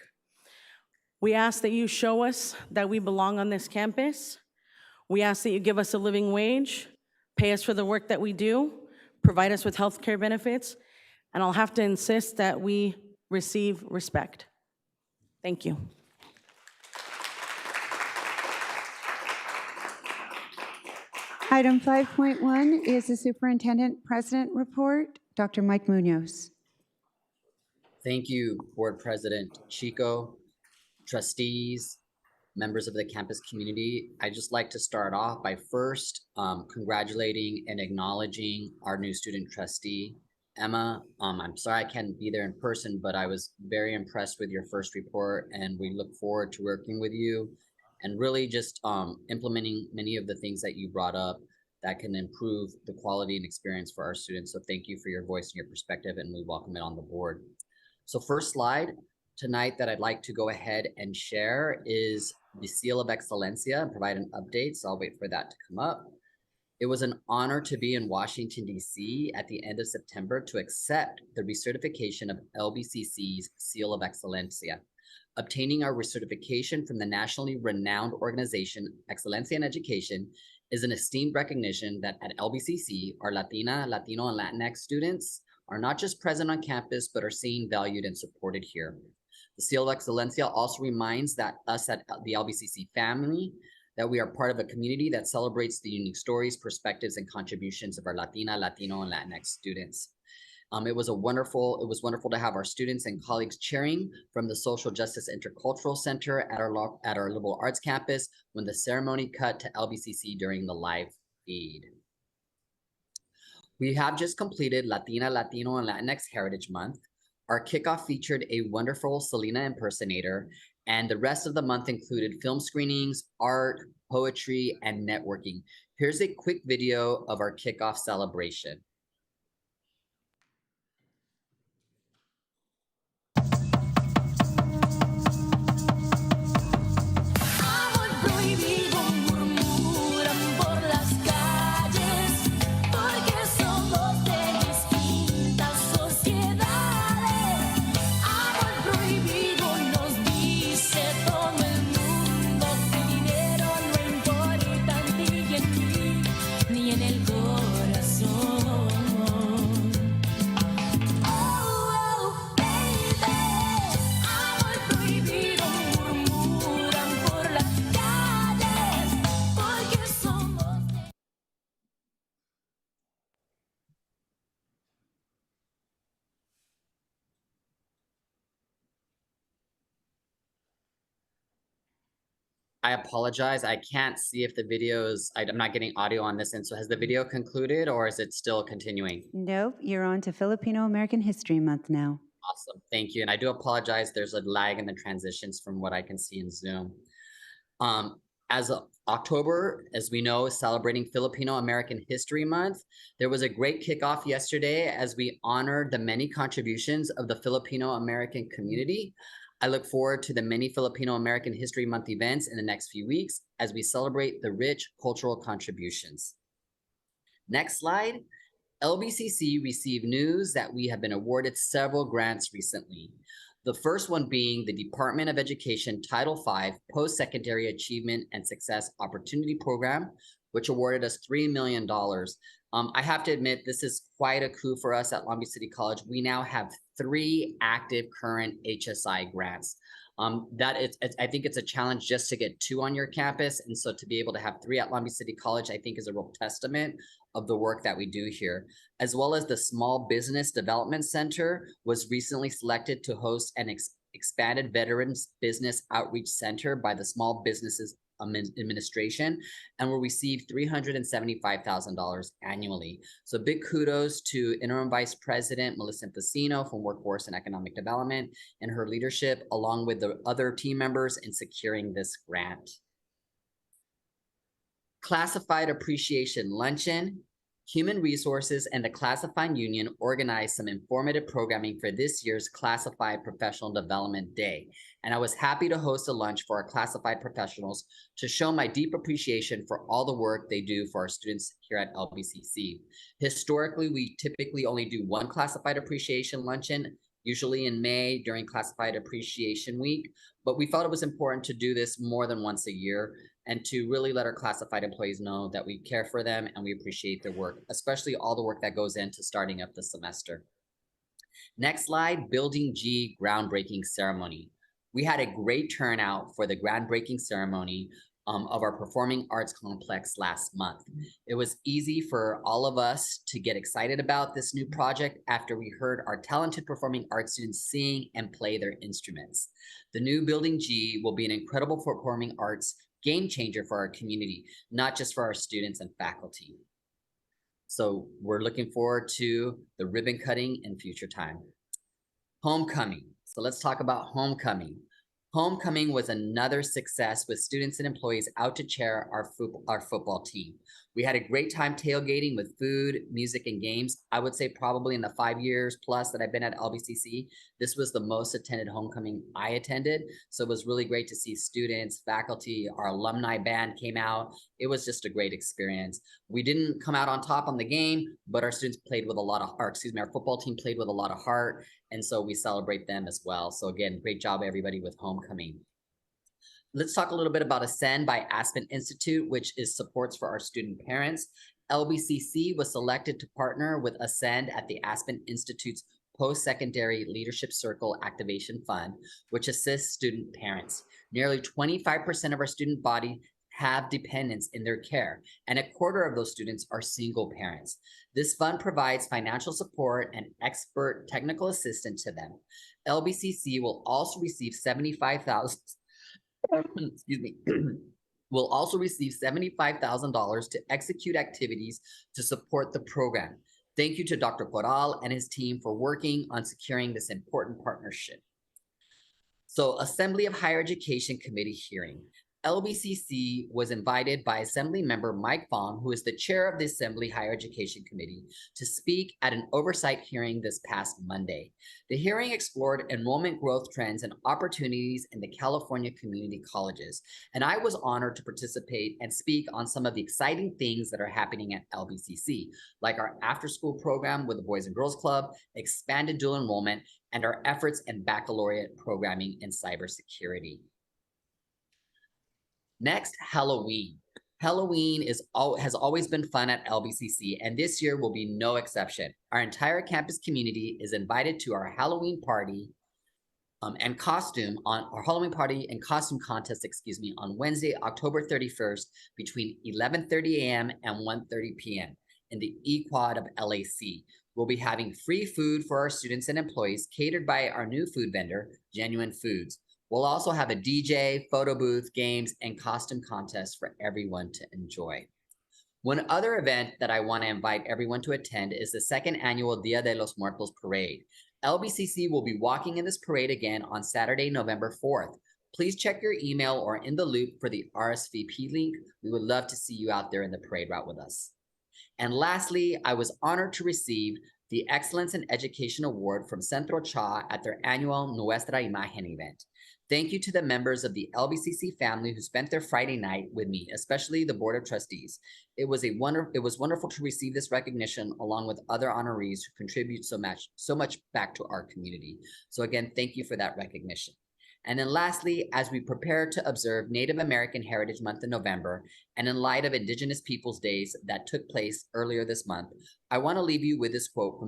We ask that you show us that we belong on this campus. We ask that you give us a living wage, pay us for the work that we do, provide us with health care benefits, and I'll have to insist that we receive respect. Thank you. Item 5.1 is the Superintendent President Report, Dr. Mike Munoz. Thank you, Board President Chico, trustees, members of the campus community. I'd just like to start off by first congratulating and acknowledging our new student trustee, Emma. I'm sorry I can't be there in person, but I was very impressed with your first report, and we look forward to working with you and really just implementing many of the things that you brought up that can improve the quality and experience for our students. So thank you for your voice and your perspective, and we welcome it on the board. So first slide tonight that I'd like to go ahead and share is the Seal of Excelencia and provide an update. So I'll wait for that to come up. It was an honor to be in Washington, D.C. at the end of September to accept the recertification of LBCC's Seal of Excelencia. Obtaining our recertification from the nationally renowned organization, Excelencia in Education, is an esteemed recognition that at LBCC, our Latina, Latino, and Latinx students are not just present on campus, but are seen, valued, and supported here. The Seal of Excelencia also reminds that us at the LBCC family, that we are part of a community that celebrates the unique stories, perspectives, and contributions of our Latina, Latino, and Latinx students. It was wonderful to have our students and colleagues cheering from the Social Justice Intercultural Center at our Liberal Arts campus when the ceremony cut to LBCC during the live feed. We have just completed Latina, Latino, and Latinx Heritage Month. Our kickoff featured a wonderful Selena impersonator, and the rest of the month included film screenings, art, poetry, and networking. Here's a quick video of our kickoff celebration. I apologize. I can't see if the videos, I'm not getting audio on this end. So has the video concluded or is it still continuing? Nope, you're on to Filipino American History Month now. Awesome, thank you. And I do apologize. There's a lag in the transitions from what I can see in Zoom. As of October, as we know, is celebrating Filipino American History Month. There was a great kickoff yesterday as we honored the many contributions of the Filipino American community. I look forward to the many Filipino American History Month events in the next few weeks as we celebrate the rich cultural contributions. Next slide. LBCC received news that we have been awarded several grants recently. The first one being the Department of Education Title V Post-Secondary Achievement and Success Opportunity Program, which awarded us $3 million. I have to admit, this is quite a coup for us at Long Beach City College. We now have 3 active current HSI grants. I think it's a challenge just to get 2 on your campus. And so to be able to have 3 at Long Beach City College, I think is a real testament of the work that we do here. As well as the Small Business Development Center was recently selected to host an expanded Veterans Business Outreach Center by the Small Businesses Administration, and will receive $375,000 annually. So big kudos to Interim Vice President Melissa Facino from Workforce and Economic Development and her leadership, along with the other team members in securing this grant. Classified Appreciation Luncheon. Human Resources and the Classified Union organized some informative programming for this year's Classified Professional Development Day. And I was happy to host a lunch for our classified professionals to show my deep appreciation for all the work they do for our students here at LBCC. Historically, we typically only do 1 Classified Appreciation Luncheon, usually in May during Classified Appreciation Week, but we felt it was important to do this more than once a year and to really let our classified employees know that we care for them and we appreciate their work, especially all the work that goes into starting up the semester. Next slide, Building G groundbreaking ceremony. We had a great turnout for the groundbreaking ceremony of our Performing Arts Complex last month. It was easy for all of us to get excited about this new project after we heard our talented performing arts students sing and play their instruments. The new Building G will be an incredible performing arts game changer for our community, not just for our students and faculty. So we're looking forward to the ribbon cutting in future time. Homecoming. So let's talk about homecoming. Homecoming was another success with students and employees out to cheer our football team. We had a great time tailgating with food, music, and games. I would say probably in the 5 years plus that I've been at LBCC, this was the most attended homecoming I attended. So it was really great to see students, faculty, our alumni band came out. It was just a great experience. We didn't come out on top on the game, but our students played with a lot of, our football team played with a lot of heart. And so we celebrate them as well. So again, great job everybody with homecoming. Let's talk a little bit about Ascend by Aspen Institute, which is supports for our student parents. LBCC was selected to partner with Ascend at the Aspen Institute's Post-Secondary Leadership Circle Activation Fund, which assists student parents. Nearly 25% of our student body have dependents in their care, and 1/4 of those students are single parents. This fund provides financial support and expert technical assistance to them. LBCC will also receive $75,000 will also receive $75,000 to execute activities to support the program. Thank you to Dr. Corral and his team for working on securing this important partnership. So, Assembly of Higher Education Committee hearing. LBCC was invited by Assembly member Mike Fong, who is the chair of the Assembly Higher Education Committee, to speak at an oversight hearing this past Monday. The hearing explored enrollment growth trends and opportunities in the California community colleges, and I was honored to participate and speak on some of the exciting things that are happening at LBCC, like our after-school program with the Boys and Girls Club, expanded dual enrollment, and our efforts in baccalaureate programming in cybersecurity. Next, Halloween. Halloween has always been fun at LBCC, and this year will be no exception. Our entire campus community is invited to our Halloween party and costume contest, on Wednesday, October 31st, between 11:30 a.m. and 1:30 p.m. in the E-Quad of LAC. We'll be having free food for our students and employees catered by our new food vendor, Genuine Foods. We'll also have a DJ, photo booth, games, and costume contests for everyone to enjoy. One other event that I want to invite everyone to attend is the second annual Dia de los Muertos parade. LBCC will be walking in this parade again on Saturday, November 4th. Please check your email or in the loop for the RSVP link. We would love to see you out there in the parade route with us. And lastly, I was honored to receive the Excellence in Education Award from Centro Cha at their annual Nuestra Imagen event. Thank you to the members of the LBCC family who spent their Friday night with me, especially the Board of Trustees. It was wonderful to receive this recognition along with other honorees who contribute so much back to our community. So again, thank you for that recognition. And then lastly, as we prepare to observe Native American Heritage Month in November, and in light of Indigenous Peoples Days that took place earlier this month, I want to leave you with this quote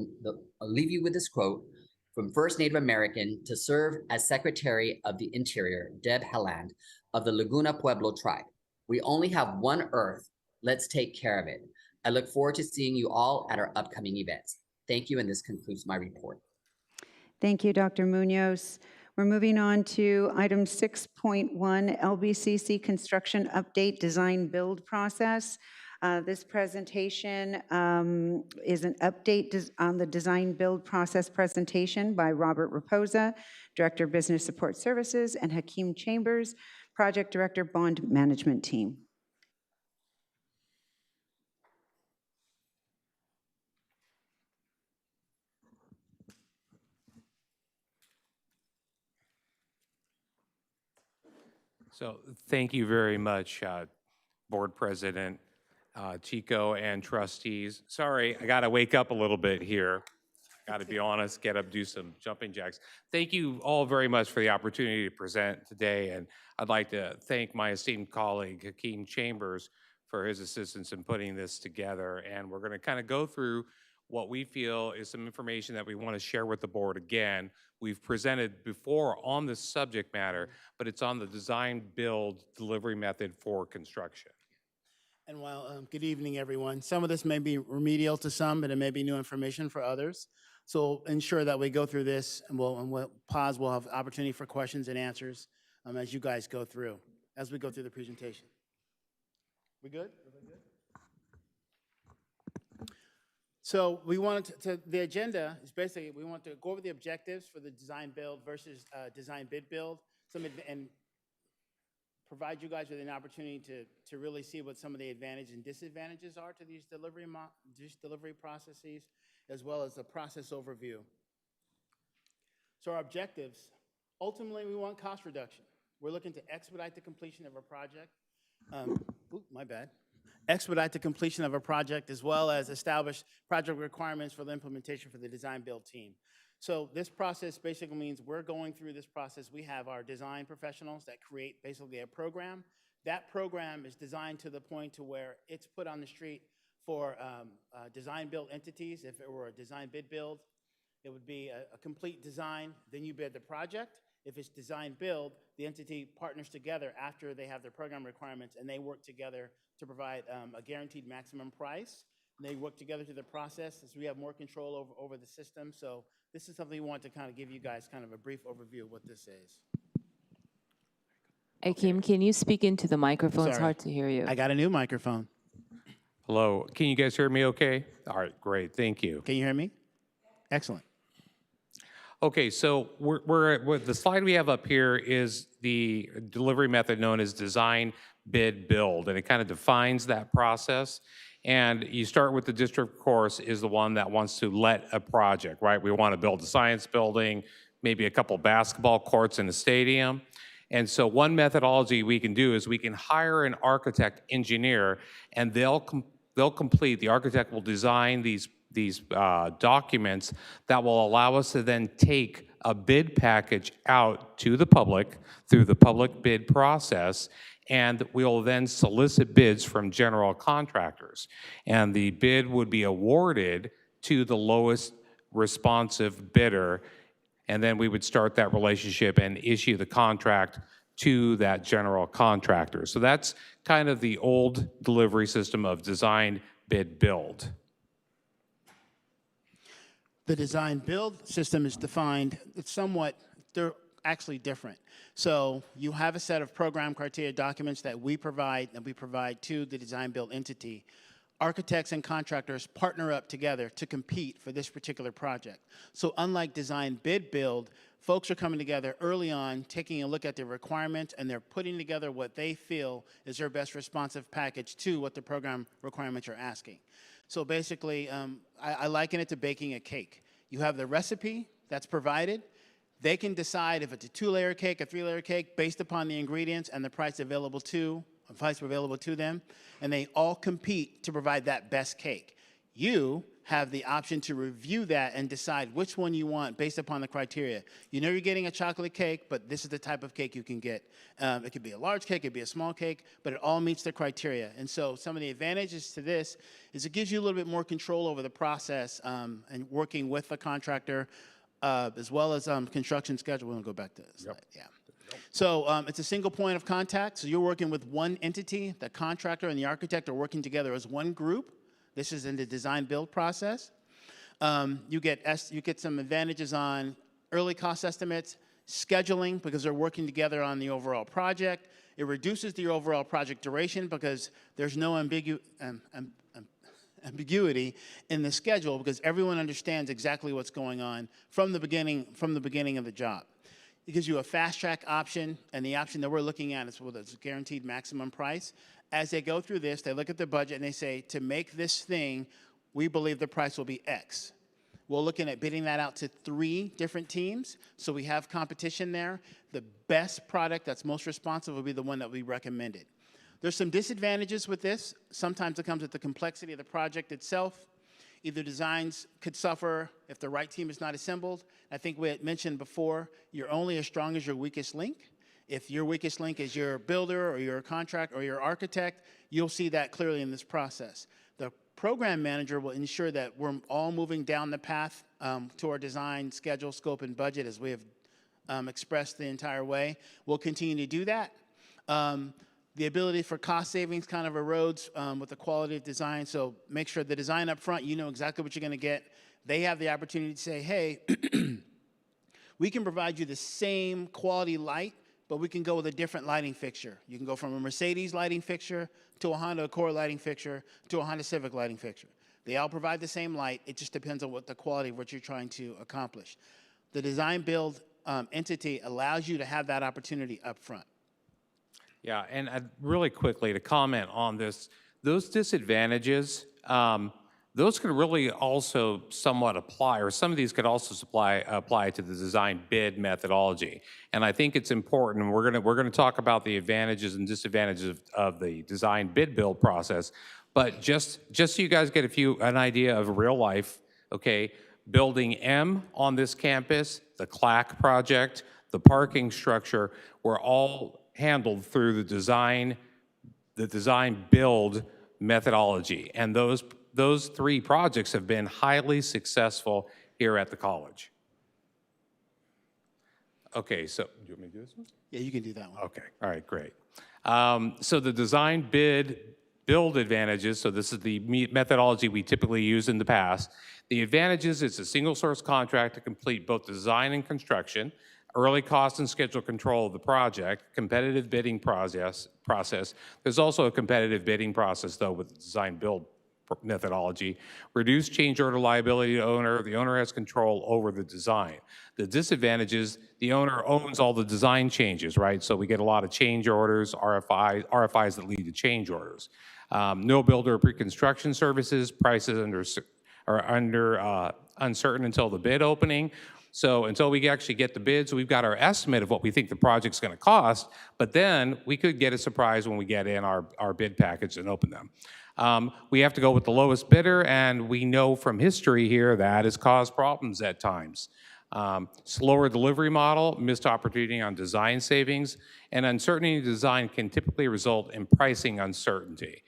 from First Native American to serve as Secretary of the Interior, Deb Helland, of the Laguna Pueblo tribe. We only have one Earth. Let's take care of it. I look forward to seeing you all at our upcoming events. Thank you, and this concludes my report. Thank you, Dr. Munoz. We're moving on to item 6.1, LBCC Construction Update Design Build Process. This presentation is an update on the design build process presentation by Robert Raposa, Director of Business Support Services, and Hakeem Chambers, Project Director, Bond Management Team. So thank you very much, Board President Chico and trustees. Sorry, I got to wake up a little bit here. Got to be honest, get up, do some jumping jacks. Thank you all very much for the opportunity to present today, and I'd like to thank my esteemed colleague, Hakeem Chambers, for his assistance in putting this together. And we're going to kind of go through what we feel is some information that we want to share with the board again. We've presented before on this subject matter, but it's on the design build delivery method for construction. And while, good evening, everyone. Some of this may be remedial to some, but it may be new information for others. So ensure that we go through this, and we'll pause. We'll have opportunity for questions and answers as you guys go through, as we go through the presentation. We good? So we wanted to the agenda is basically, we want to go over the objectives for the design build versus design bid build, and provide you guys with an opportunity to really see what some of the advantages and disadvantages are to these delivery processes, as well as the process overview. So our objectives, ultimately we want cost reduction. We're looking to expedite the completion of a project. Expedite the completion of a project, as well as establish project requirements for the implementation for the design build team. So this process basically means we're going through this process. We have our design professionals that create basically a program. That program is designed to the point to where it's put on the street for design build entities. If it were a design bid build, it would be a complete design, then you bid the project. If it's design build, the entity partners together after they have their program requirements, and they work together to provide a guaranteed maximum price. And they work together through the process as we have more control over the system. So this is something we want to kind of give you guys kind of a brief overview of what this is. Hakeem, can you speak into the microphone? It's Sorry. hard to hear you. I got a new microphone. Hello, can you guys hear me okay? All right, great, thank you. Can you hear me? Excellent. Okay, so the slide we have up here is the delivery method known as design, bid, build, and it kind of defines that process. And you start with the district, of course, is the one that wants to let a project, right? We want to build a science building, maybe a couple basketball courts in a stadium. And so one methodology we can do is we can hire an architect engineer, and they'll complete, the architect will design these documents that will allow us to then take a bid package out to the public through the public bid process, and we will then solicit bids from general contractors. And the bid would be awarded to the lowest responsive bidder, and then we would start that relationship and issue the contract to that general contractor. So that's kind of the old delivery system of design, bid, build. The design build system is defined, they're actually different. So you have a set of program criteria documents that we provide to the design build entity. Architects and contractors partner up together to compete for this particular project. So unlike design bid build, folks are coming together early on, taking a look at their requirements, and they're putting together what they feel is their best responsive package to what the program requirements are asking. So basically, I liken it to baking a cake. You have the recipe that's provided. They can decide if it's a 2-layer cake, a 3-layer cake, based upon the ingredients and the price available to them, and they all compete to provide that best cake. You have the option to review that and decide which one you want based upon the criteria. You know you're getting a chocolate cake, but this is the type of cake you can get. It could be a large cake, it could be a small cake, but it all meets the criteria. And so some of the advantages to this is it gives you a little bit more control over the process and working with the contractor, as well as construction schedule. We'll go back to this slide. Yeah. So it's a single point of contact. So you're working with one entity. The contractor and the architect are working together as one group. This is in the design build process. You get some advantages on early cost estimates, scheduling, because they're working together on the overall project. It reduces the overall project duration because there's no ambiguity in the schedule, because everyone understands exactly what's going on from the beginning of the job. It gives you a fast track option, and the option that we're looking at is with a guaranteed maximum price. As they go through this, they look at the budget and they say, to make this thing, we believe the price will be X. We're looking at bidding that out to 3 different teams, so we have competition there. The best product that's most responsive will be the one that we recommended. There's some disadvantages with this. Sometimes it comes with the complexity of the project itself. Either designs could suffer if the right team is not assembled. I think we had mentioned before, you're only as strong as your weakest link. If your weakest link is your builder or your contract or your architect, you'll see that clearly in this process. The program manager will ensure that we're all moving down the path to our design, schedule, scope, and budget as we have expressed the entire way. We'll continue to do that. The ability for cost savings kind of erodes with the quality of design, so make sure the design up front, you know exactly what you're going to get. They have the opportunity to say, hey, we can provide you the same quality light, but we can go with a different lighting fixture. You can go from a Mercedes lighting fixture to a Honda Accord lighting fixture to a Honda Civic lighting fixture. They all provide the same light. It just depends on what the quality of what you're trying to accomplish. The design build entity allows you to have that opportunity up front. Yeah, and really quickly to comment on this, those disadvantages, those could really also somewhat apply, or some of these could also apply to the design bid methodology. And I think it's important, and we're gonna talk about the advantages and disadvantages of the design bid build process. But just so you guys get an idea of real life, okay, Building M on this campus, the CLAC project, the parking structure, were all handled through the design build methodology. And those 3 projects have been highly successful here at the college. Okay, so, do you want me to do this one? Yeah, you can do that one. Okay, all right, great. So the design bid build advantages, so this is the methodology we typically used in the past. The advantages, it's a single source contract to complete both design and construction, early cost and schedule control of the project, competitive bidding process. There's also a competitive bidding process, though, with the design build methodology. Reduced change order liability to owner. The owner has control over the design. The disadvantages, the owner owns all the design changes, right? So we get a lot of change orders, RFIs that lead to change orders. No builder pre-construction services. Prices are uncertain until the bid opening. So until we actually get the bids, we've got our estimate of what we think the project's going to cost, but then we could get a surprise when we get in our bid package and open them. We have to go with the lowest bidder, and we know from history here that has caused problems at times. Slower delivery model, missed opportunity on design savings, and uncertainty in design can typically result in pricing uncertainty.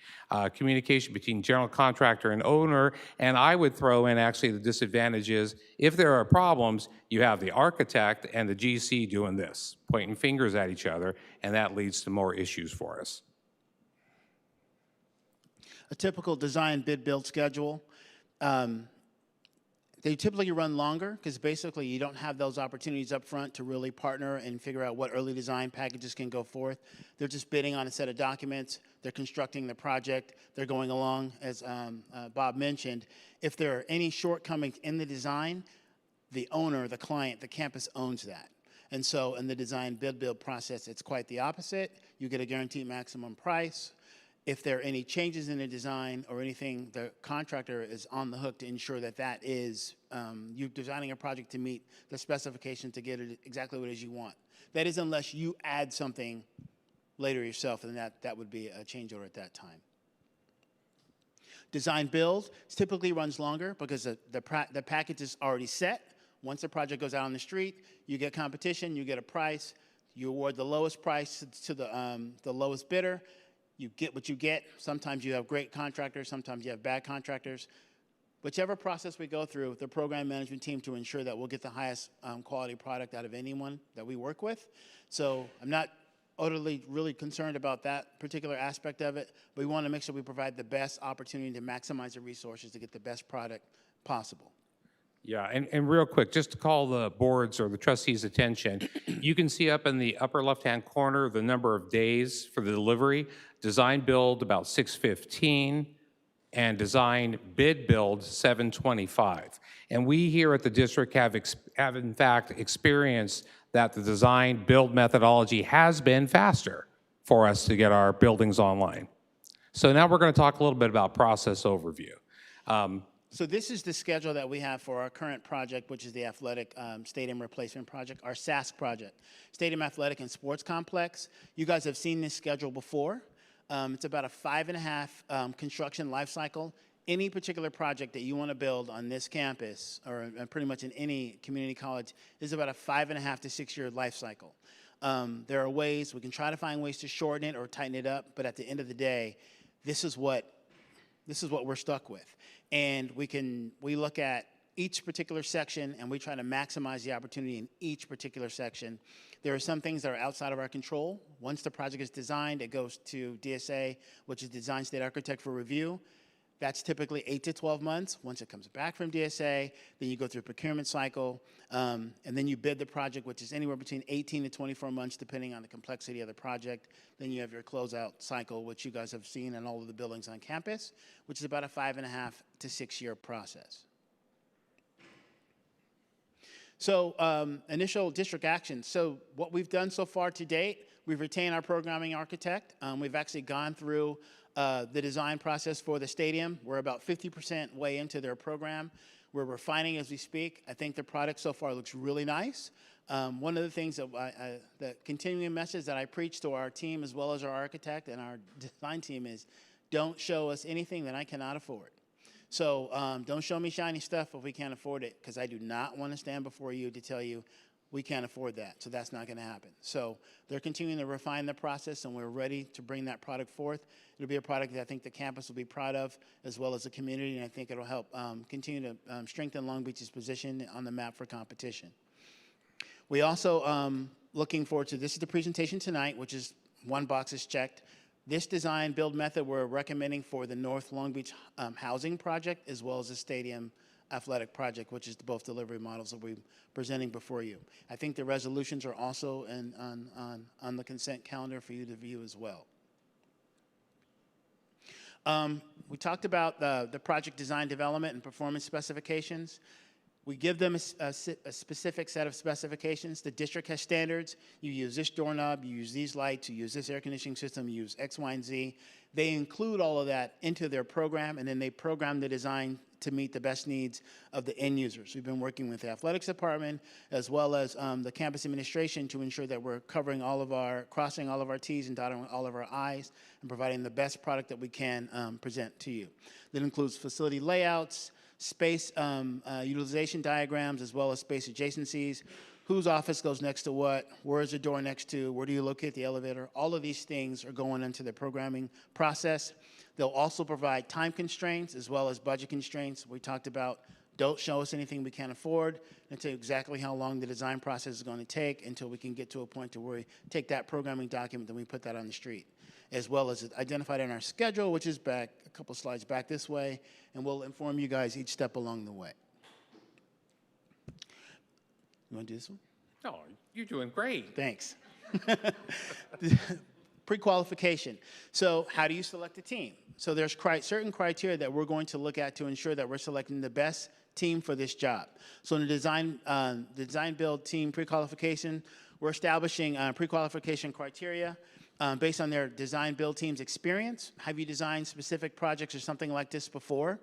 Communication between general contractor and owner, and I would throw in actually the disadvantages. If there are problems, you have the architect and the GC doing this, pointing fingers at each other, and that leads to more issues for us. A typical design bid build schedule, they typically run longer because basically you don't have those opportunities up front to really partner and figure out what early design packages can go forth. They're just bidding on a set of documents. They're constructing the project. They're going along, as Bob mentioned. If there are any shortcomings in the design, the owner, the client, the campus owns that. And so in the design bid build process, it's quite the opposite. You get a guaranteed maximum price. If there are any changes in the design or anything, the contractor is on the hook to ensure that that is, you're designing a project to meet the specifications to get it exactly what it is you want. That is unless you add something later yourself, and that would be a change order at that time. Design build typically runs longer because the package is already set. Once the project goes out on the street, you get competition, you get a price, you award the lowest price to the lowest bidder. You get what you get. Sometimes you have great contractors, sometimes you have bad contractors. Whichever process we go through, the program management team to ensure that we'll get the highest quality product out of anyone that we work with. So I'm not utterly really concerned about that particular aspect of it, but we want to make sure we provide the best opportunity to maximize the resources to get the best product possible. Yeah, and real quick, just to call the board's or the trustees' attention, you can see up in the upper left-hand corner the number of days for the delivery. Design build about 6:15, and design bid build 7:25. And we here at the district have in fact experienced that the design build methodology has been faster for us to get our buildings online. So now we're going to talk a little bit about process overview. So this is the schedule that we have for our current project, which is the Athletic Stadium Replacement Project, our SAS project, Stadium Athletic and Sports Complex. You guys have seen this schedule before. It's about a 5.5 construction life cycle. Any particular project that you want to build on this campus, or pretty much in any community college, is about a 5.5 to 6 year life cycle. There are ways, we can try to find ways to shorten it or tighten it up, but at the end of the day, this is what we're stuck with. And we look at each particular section and we try to maximize the opportunity in each particular section. There are some things that are outside of our control. Once the project is designed, it goes to DSA, which is Design State Architect for review. That's typically 8 to 12 months. Once it comes back from DSA, then you go through a procurement cycle, and then you bid the project, which is anywhere between 18 to 24 months, depending on the complexity of the project. Then you have your closeout cycle, which you guys have seen in all of the buildings on campus, which is about a 5.5 to 6 year process. So initial district action. So what we've done so far to date, we've retained our programming architect. We've actually gone through the design process for the stadium. We're about 50% way into their program. We're refining as we speak. I think the product so far looks really nice. One of the things that the continuing message that I preach to our team as well as our architect and our design team is, don't show us anything that I cannot afford. So don't show me shiny stuff if we can't afford it, because I do not want to stand before you to tell you we can't afford that. So that's not going to happen. So they're continuing to refine the process, and we're ready to bring that product forth. It'll be a product that I think the campus will be proud of, as well as the community, and I think it'll help continue to strengthen Long Beach's position on the map for competition. We also looking forward to, this is the presentation tonight, which is one box is checked. This design build method we're recommending for the North Long Beach housing project, as well as the stadium athletic project, which is both delivery models that we're presenting before you. I think the resolutions are also on the consent calendar for you to view as well. We talked about the project design development and performance specifications. We give them a specific set of specifications. The district has standards. You use this doorknob, you use these lights, you use this air conditioning system, you use X, Y, and Z. They include all of that into their program, and then they program the design to meet the best needs of the end users. We've been working with the athletics department as well as the campus administration to ensure that we're covering crossing all of our T's and dotting all of our I's and providing the best product that we can present to you. That includes facility layouts, space utilization diagrams, as well as space adjacencies, whose office goes next to what, where is the door next to, where do you locate the elevator. All of these things are going into the programming process. They'll also provide time constraints as well as budget constraints. We talked about, don't show us anything we can't afford, and tell you exactly how long the design process is going to take until we can get to a point to where we take that programming document and we put that on the street, as well as identified in our schedule, which is back a couple slides back this way, and we'll inform you guys each step along the way. You want to do this one? Oh, you're doing great. Thanks. Pre-qualification. So how do you select a team? So there's certain criteria that we're going to look at to ensure that we're selecting the best team for this job. So in the design build team pre-qualification, we're establishing pre-qualification criteria. based on their design build team's experience. Have you designed specific projects or something like this before?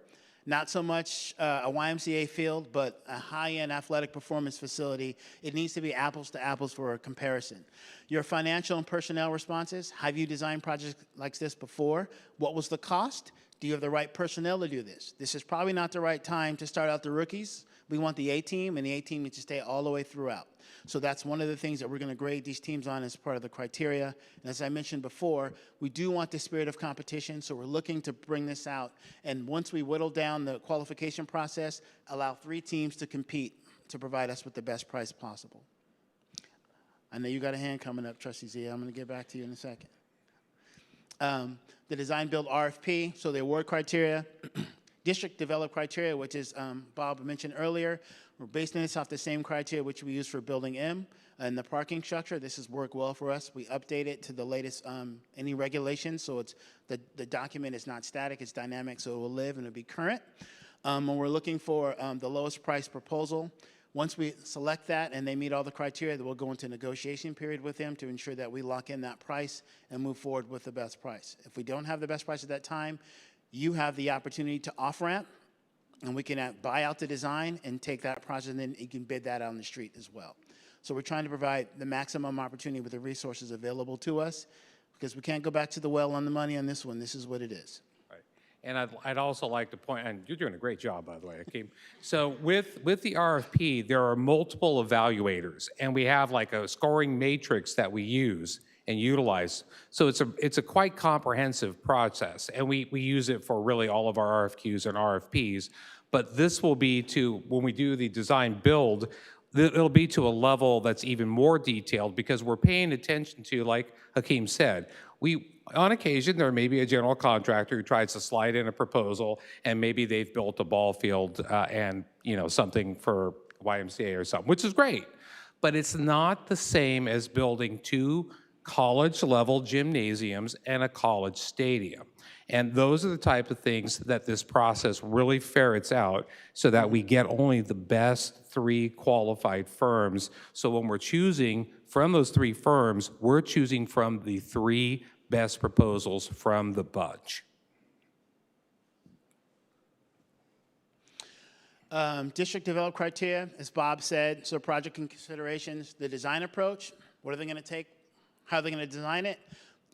Not so much a YMCA field, but a high-end athletic performance facility. It needs to be apples to apples for a comparison. Your financial and personnel responses. Have you designed projects like this before? What was the cost? Do you have the right personnel to do this? This is probably not the right time to start out the rookies. We want the A-team, and the A-team needs to stay all the way throughout. So that's one of the things that we're going to grade these teams on as part of the criteria. And as I mentioned before, we do want the spirit of competition, so we're looking to bring this out. And once we whittle down the qualification process, allow 3 teams to compete to provide us with the best price possible. I know you got a hand coming up, Trustee Zia. I'm going to get back to you in a second. The design build RFP, so the award criteria, district developed criteria, which is Bob mentioned earlier. We're basing this off the same criteria which we use for Building M and the parking structure. This has worked well for us. We update it to the latest any regulations, so it's the document is not static, it's dynamic, so it will live and it'll be current. And we're looking for the lowest price proposal. Once we select that and they meet all the criteria, then we'll go into a negotiation period with them to ensure that we lock in that price and move forward with the best price. If we don't have the best price at that time, you have the opportunity to off-ramp, and we can buy out the design and take that project, and then you can bid that out on the street as well. So we're trying to provide the maximum opportunity with the resources available to us, because we can't go back to the well on the money on this one. This is what it is. And I'd also like to point, and you're doing a great job, by the way, Akeem. So with the RFP, there are multiple evaluators, and we have like a scoring matrix that we use and utilize. So it's a quite comprehensive process, and we use it for really all of our RFQs and RFPs. But this will be to, when we do the design build, it'll be to a level that's even more detailed, because we're paying attention to, like Akeem said, on occasion, there may be a general contractor who tries to slide in a proposal, and maybe they've built a ball field and something for YMCA or something, which is great. But it's not the same as building 2 college-level gymnasiums and a college stadium. And those are the type of things that this process really ferrets out, so that we get only the best 3 qualified firms. So when we're choosing from those 3 firms, we're choosing from the 3 best proposals from the bunch. District developed criteria, as Bob said, so project considerations, the design approach, what are they going to take, how are they going to design it,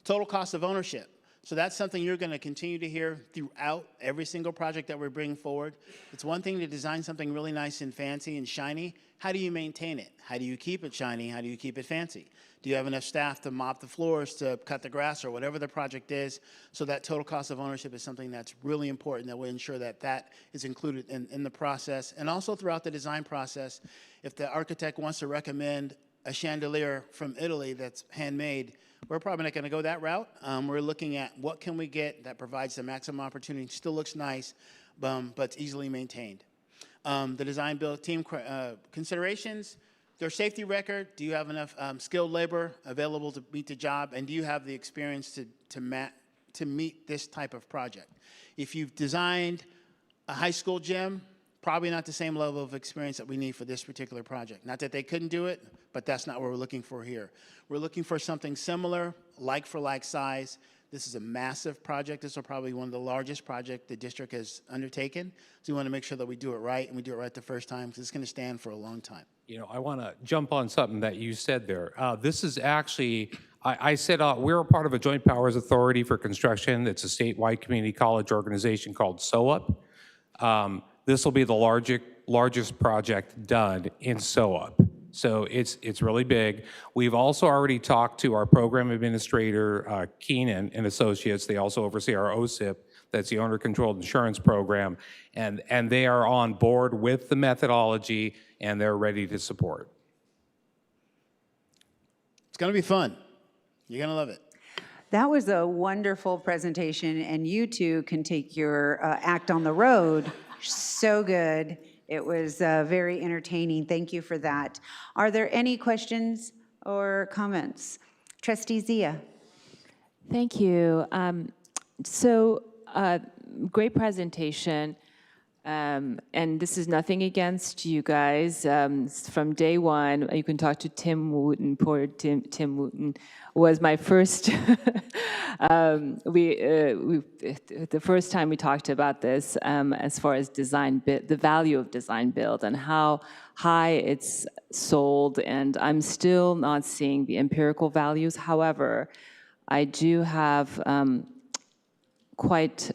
total cost of ownership. So that's something you're going to continue to hear throughout every single project that we're bringing forward. It's one thing to design something really nice and fancy and shiny. How do you maintain it? How do you keep it shiny? How do you keep it fancy? Do you have enough staff to mop the floors, to cut the grass, or whatever the project is? So that total cost of ownership is something that's really important, that we ensure that that is included in the process. And also throughout the design process, if the architect wants to recommend a chandelier from Italy that's handmade, we're probably not going to go that route. We're looking at what can we get that provides the maximum opportunity, still looks nice, but it's easily maintained. The design build team considerations, their safety record, do you have enough skilled labor available to meet the job, and do you have the experience to meet this type of project? If you've designed a high school gym, probably not the same level of experience that we need for this particular project. Not that they couldn't do it, but that's not what we're looking for here. We're looking for something similar, like for like size. This is a massive project. This is probably one of the largest projects the district has undertaken. So we want to make sure that we do it right, and we do it right the first time, because it's going to stand for a long time. I want to jump on something that you said there. This is actually, I said we're a part of a Joint Powers Authority for Construction. It's a statewide community college organization called SOUP. This will be the largest project done in SOUP. So it's really big. We've also already talked to our program administrator, Keenan and Associates. They also oversee our OSIP, that's the Owner-Controlled Insurance Program, and they are on board with the methodology, and they're ready to support. It's going to be fun. You're going to love it. That was a wonderful presentation, and you two can take your act on the road. So good. It was very entertaining. Thank you for that. Are there any questions or comments? Trustee Zia. Thank you. So great presentation. And this is nothing against you guys. From day one, you can talk to Tim Wooten. Poor Tim Wooten was my first. The first time we talked about this, as far as the value of design build and how high it's sold, and I'm still not seeing the empirical values. However, I do have quite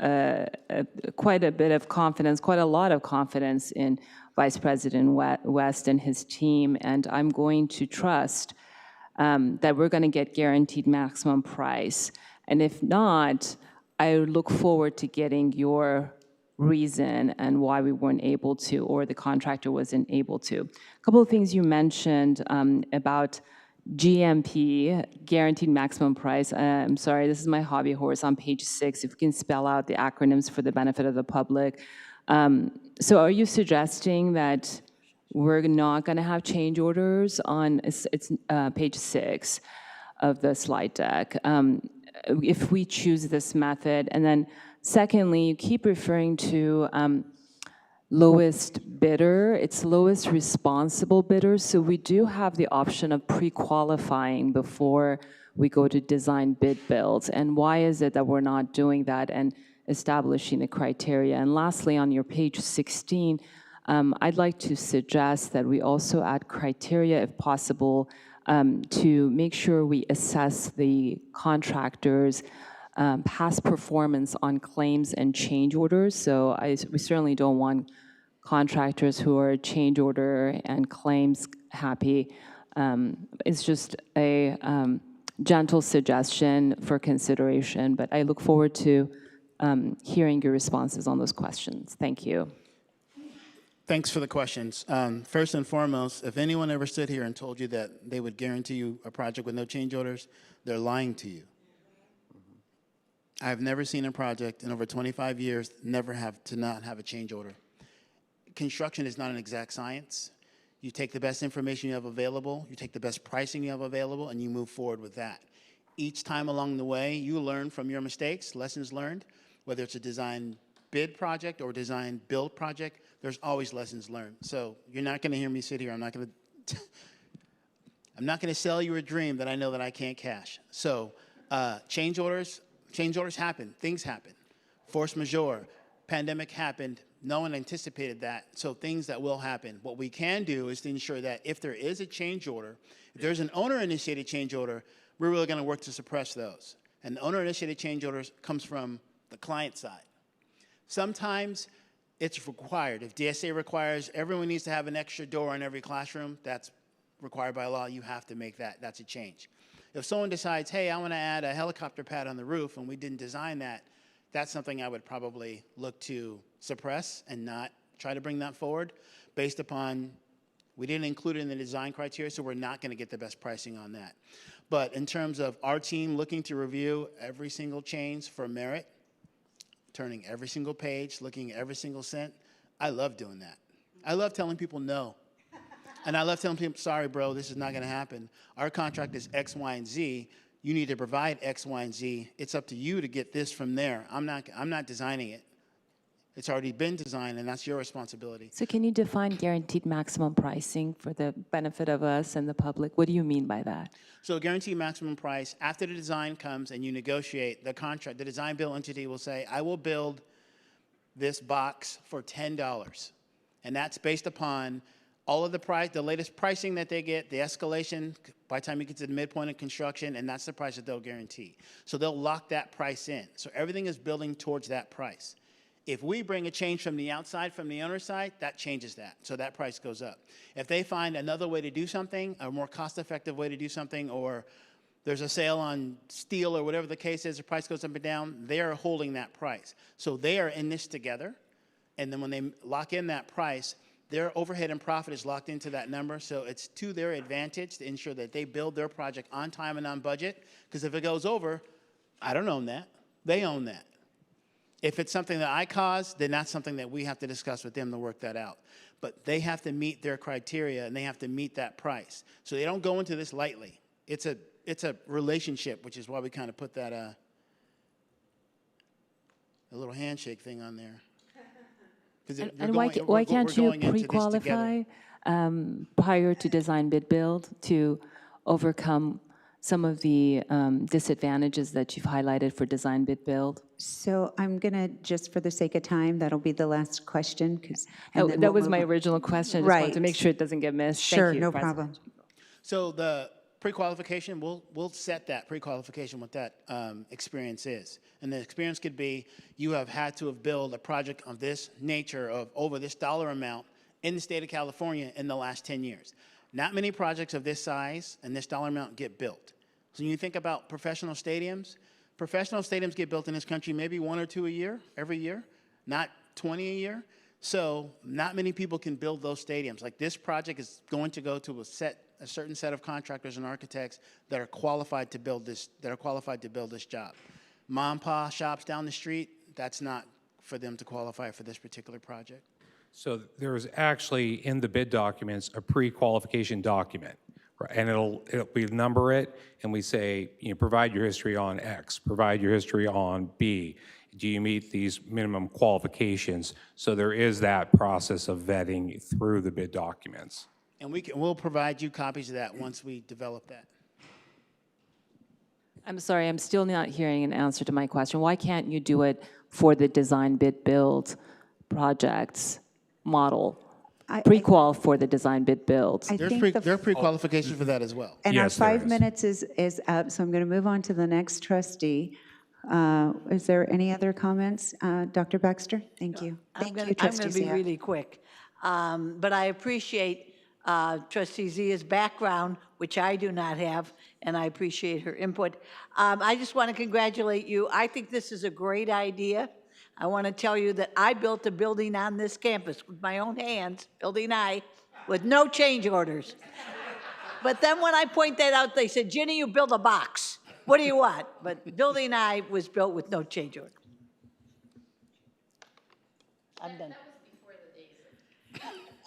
a bit of confidence, quite a lot of confidence in Vice President West and his team, and I'm going to trust that we're going to get guaranteed maximum price. And if not, I look forward to getting your reason and why we weren't able to, or the contractor wasn't able to. A couple of things you mentioned about GMP, guaranteed maximum price. I'm sorry, this is my hobby horse on page 6. If we can spell out the acronyms for the benefit of the public. So are you suggesting that we're not going to have change orders on, it's page 6 of the slide deck, if we choose this method? And then secondly, you keep referring to lowest bidder. It's lowest responsible bidder. So we do have the option of pre-qualifying before we go to design bid builds. And why is it that we're not doing that and establishing the criteria? And lastly, on your page 16, I'd like to suggest that we also add criteria, if possible, to make sure we assess the contractors' past performance on claims and change orders. So we certainly don't want contractors who are change order and claims happy. It's just a gentle suggestion for consideration, but I look forward to hearing your responses on those questions. Thank you. Thanks for the questions. First and foremost, if anyone ever stood here and told you that they would guarantee you a project with no change orders, they're lying to you. I've never seen a project in over 25 years not have a change order. Construction is not an exact science. You take the best information you have available, you take the best pricing you have available, and you move forward with that. Each time along the way, you learn from your mistakes, lessons learned, whether it's a design bid project or design build project, there's always lessons learned. So you're not going to hear me sit here. I'm not going to sell you a dream that I know that I can't cash. So change orders happen. Things happen. Force majeure. Pandemic happened. No one anticipated that. So things that will happen. What we can do is to ensure that if there is a change order, if there's an owner-initiated change order, we're really going to work to suppress those. And the owner-initiated change orders comes from the client side. Sometimes it's required. If DSA requires everyone needs to have an extra door in every classroom, that's required by law. You have to make that. That's a change. If someone decides, hey, I want to add a helicopter pad on the roof, and we didn't design that, that's something I would probably look to suppress and not try to bring that forward based upon we didn't include it in the design criteria, so we're not going to get the best pricing on that. But in terms of our team looking to review every single change for merit, turning every single page, looking at every single cent, I love doing that. I love telling people no. And I love telling people, sorry, bro, this is not going to happen. Our contract is X, Y, and Z. You need to provide X, Y, and Z. It's up to you to get this from there. I'm not designing it. It's already been designed, and that's your responsibility. So can you define guaranteed maximum pricing for the benefit of us and the public? What do you mean by that? So guaranteed maximum price, after the design comes and you negotiate the contract, the design build entity will say, I will build this box for $10. And that's based upon all of the latest pricing that they get, the escalation by the time you get to the midpoint of construction, and that's the price that they'll guarantee. So they'll lock that price in. So everything is building towards that price. If we bring a change from the outside, from the owner's side, that changes that. So that price goes up. If they find another way to do something, a more cost-effective way to do something, or there's a sale on steel or whatever the case is, the price goes up and down, they are holding that price. So they are in this together. And then when they lock in that price, their overhead and profit is locked into that number. So it's to their advantage to ensure that they build their project on time and on budget. Because if it goes over, I don't own that. They own that. If it's something that I caused, then that's something that we have to discuss with them to work that out. But they have to meet their criteria, and they have to meet that price. So they don't go into this lightly. It's a relationship, which is why we kind of put that a little handshake thing on there. Because And why can't you pre-qualify prior to design bid build to overcome some of the disadvantages that you've highlighted for design bid build? So I'm going to, just for the sake of time, that'll be the last question, because. That was my original question. I just wanted to make sure it doesn't get missed. Sure, Thank you, no President. problem. So the pre-qualification, we'll set that pre-qualification, what that experience is. And the experience could be, you have had to have built a project of this nature, of over this dollar amount in the state of California in the last 10 years. Not many projects of this size and this dollar amount get built. So when you think about professional stadiums get built in this country maybe 1 or 2 a year, every year, not 20 a year. So not many people can build those stadiums. Like, this project is going to go to a certain set of contractors and architects that are qualified to build this job. Mom and pop shops down the street, that's not for them to qualify for this particular project. So there is actually in the bid documents a pre-qualification document, right? And we number it and we say, provide your history on X, provide your history on B. Do you meet these minimum qualifications? So there is that process of vetting through the bid documents. And we'll provide you copies of that once we develop that. I'm sorry, I'm still not hearing an answer to my question. Why can't you do it for the design bid build projects model? Pre-qual for the design bid build. There's pre-qualification for that as well. And our 5 minutes is up, so I'm going to move on to the next trustee. Is there any other comments? Dr. Baxter? Thank you. Thank you, I'm Trustee going to be Zia. really quick. But I appreciate Trustee Zia's background, which I do not have, and I appreciate her input. I just want to congratulate you. I think this is a great idea. I want to tell you that I built a building on this campus with my own hands, Building I, with no change orders. But then when I point that out, they said, Ginny, you build a box. What do you want? But Building I was built with no change order. I'm done.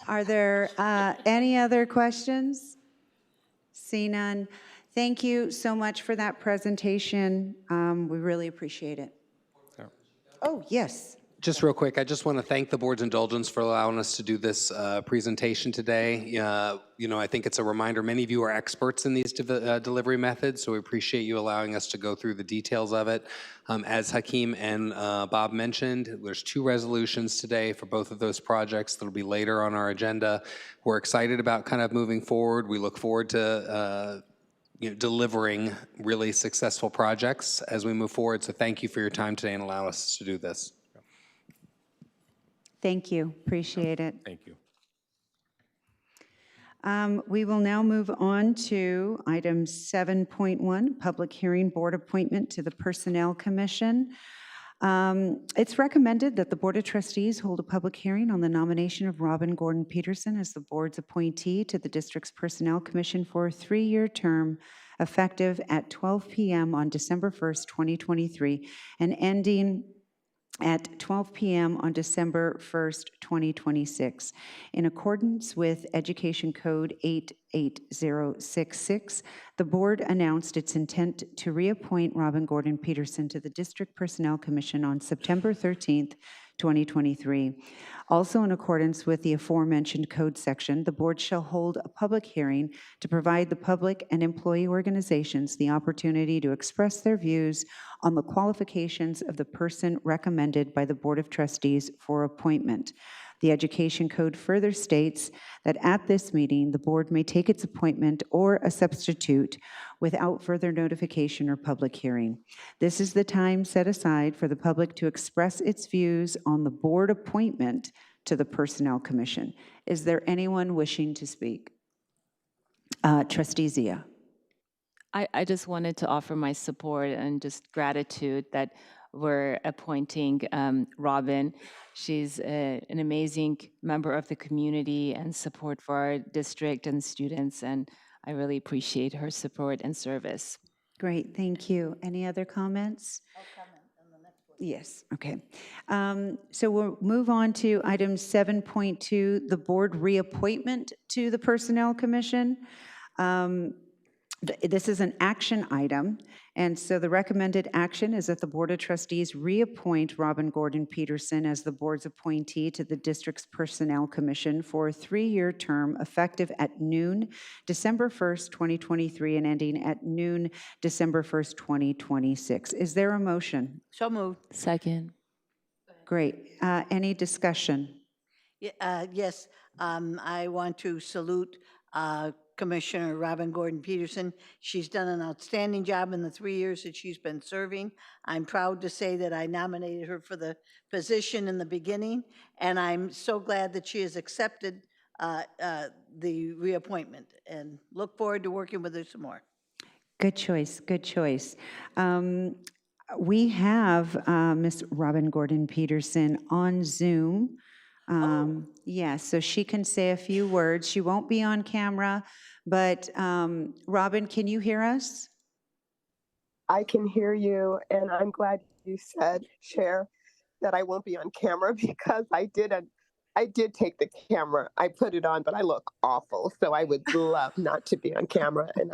Are there any other questions? See none. Thank you so much for that presentation. We really appreciate it. Oh, yes. Just real quick, I just want to thank the board's indulgence for allowing us to do this presentation today. I think it's a reminder, many of you are experts in these delivery methods, so we appreciate you allowing us to go through the details of it. As Hakeem and Bob mentioned, there's 2 resolutions today for both of those projects that'll be later on our agenda. We're excited about kind of moving forward. We look forward to delivering really successful projects as we move forward. So thank you for your time today and allowing us to do this. Thank you. Appreciate it. Thank you. We will now move on to item 7.1, public hearing board appointment to the Personnel Commission. It's recommended that the Board of Trustees hold a public hearing on the nomination of Robin Gordon Peterson as the board's appointee to the district's Personnel Commission for a 3-year term effective at 12 p.m. on December 1st, 2023, and ending at 12 p.m. on December 1st, 2026. In accordance with Education Code 88066, the board announced its intent to reappoint Robin Gordon Peterson to the District Personnel Commission on September 13th, 2023. Also in accordance with the aforementioned code section, the board shall hold a public hearing to provide the public and employee organizations the opportunity to express their views on the qualifications of the person recommended by the Board of Trustees for appointment. The Education Code further states that at this meeting, the board may take its appointment or a substitute without further notification or public hearing. This is the time set aside for the public to express its views on the board appointment to the Personnel Commission. Is there anyone wishing to speak? Trustee Zia. I just wanted to offer my support and just gratitude that we're appointing Robin. She's an amazing member of the community and support for our district and students, and I really appreciate her support and service. Great, thank you. Any other comments? I'll comment on the next one. Yes, okay. So we'll move on to item 7.2, the board reappointment to the Personnel Commission. This is an action item, and so the recommended action is that the Board of Trustees reappoint Robin Gordon Peterson as the board's appointee to the district's Personnel Commission for a 3-year term effective at noon, December 1st, 2023, and ending at noon, December 1st, 2026. Is there a motion? So moved. Second. Great. Any discussion? Yes, I want to salute Commissioner Robin Gordon Peterson. She's done an outstanding job in the 3 years that she's been serving. I'm proud to say that I nominated her for the position in the beginning, and I'm so glad that she has accepted the reappointment, and look forward to working with her some more. Good choice, good choice. We have Ms. Robin Gordon Peterson on Zoom. Yes, so she can say a few words. She won't be on camera, but Robin, can you hear us? I can hear you, and I'm glad you said, Chair, that I won't be on camera because I did take the camera. I put it on, but I look awful, so I would love not to be on camera. And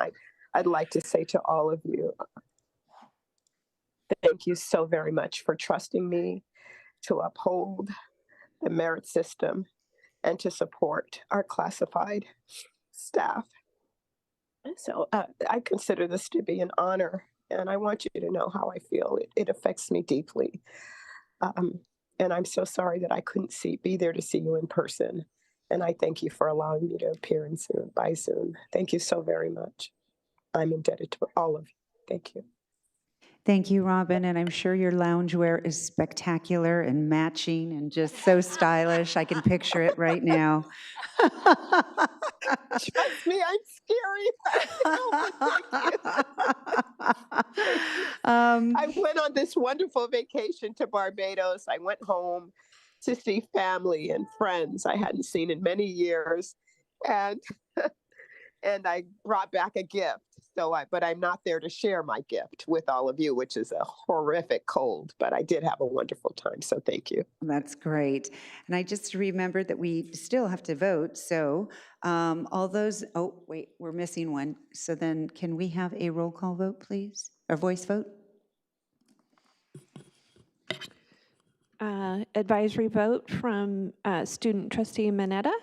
I'd like to say to all of you, thank you so very much for trusting me to uphold the merit system and to support our classified staff. So I consider this to be an honor, and I want you to know how I feel. It affects me deeply. And I'm so sorry that I couldn't be there to see you in person. And I thank you for allowing me to appear in Zoom, by Zoom. Thank you so very much. I'm indebted to all of you. Thank you. Thank you, Robin, and I'm sure your loungewear is spectacular and matching and just so stylish. I can picture it right now. Trust me, I'm scary. I went on this wonderful vacation to Barbados. I went home to see family and friends I hadn't seen in many years, and I brought back a gift. But I'm not there to share my gift with all of you, which is a horrific cold, but I did have a wonderful time, so thank you. That's great. And I just remembered that we still have to vote, so all those, oh, wait, we're missing one. So then can we have a roll call vote, please? Or voice vote? Advisory vote from student trustee Mineta.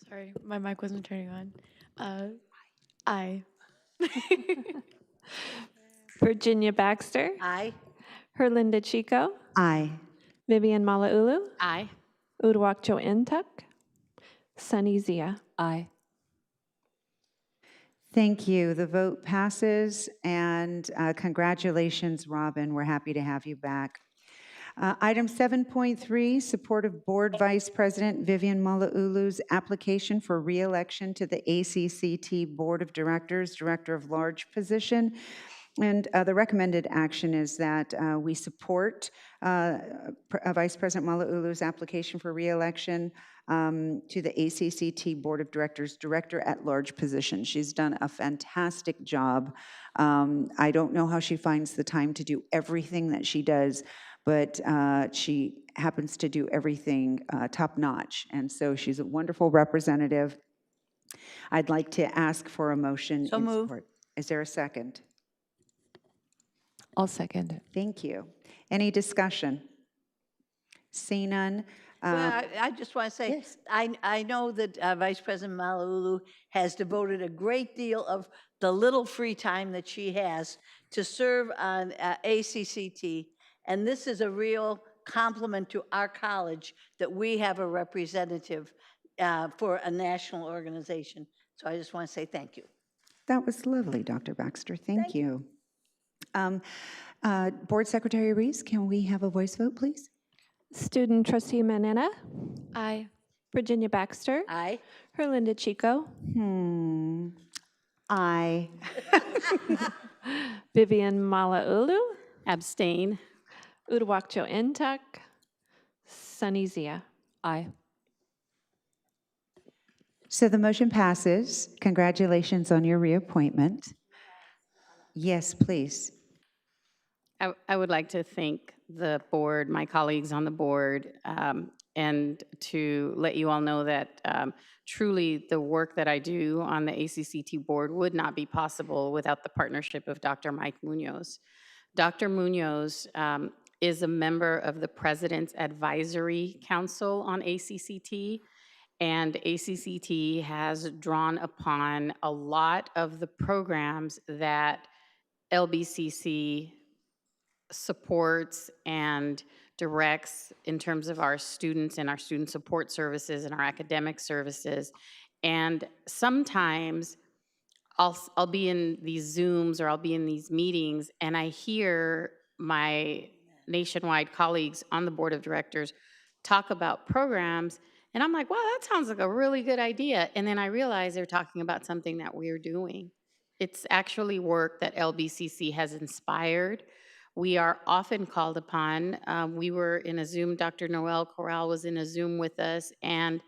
Sorry, my mic wasn't turning on. Aye. Virginia Baxter. Aye. Herlinda Chico. Aye. Vivian Malauulu. Aye. Uduak-Joe Ntuk. Sunny Zia. Aye. Thank you. The vote passes, and congratulations, Robin. We're happy to have you back. Item 7.3, support of Board Vice President Vivian Malauulu's application for re-election to the ACCT Board of Directors, Director of Large position. And the recommended action is that we support Vice President Malauulu's application for re-election to the ACCT Board of Directors, Director at Large position. She's done a fantastic job. I don't know how she finds the time to do everything that she does, but she happens to do everything top-notch, and so she's a wonderful representative. I'd like to ask for a motion in support. Is there a second? I'll second it. Thank you. Any discussion? See none. Well, I just want to say, yes. I know that Vice President Malauulu has devoted a great deal of the little free time that she has to serve on ACCT. And this is a real compliment to our college that we have a representative for a national organization. So I just want to say thank you. That was lovely, Dr. Baxter. Thank you. Board Secretary Reese, can we have a voice vote, please? Student trustee Manetta. Aye. Virginia Baxter. Aye. Herlinda Chico. Aye. Vivian Malauulu. Abstain. Uduak-Joe Ntuk. Sunny Zia. Aye. So the motion passes. Congratulations on your reappointment. Yes, please. I would like to thank the board, my colleagues on the board, and to let you all know that truly the work that I do on the ACCT board would not be possible without the partnership of Dr. Mike Munoz. Dr. Munoz is a member of the President's Advisory Council on ACCT, and ACCT has drawn upon a lot of the programs that LBCC supports and directs in terms of our students and our student support services and our academic services. And sometimes I'll be in these Zooms or I'll be in these meetings and I hear my nationwide colleagues on the board of directors talk about programs, and I'm like, wow, that sounds like a really good idea. And then I realize they're talking about something that we're doing. It's actually work that LBCC has inspired. We are often called upon. We were in a Zoom, Dr. Noel Corral was in a Zoom with us, and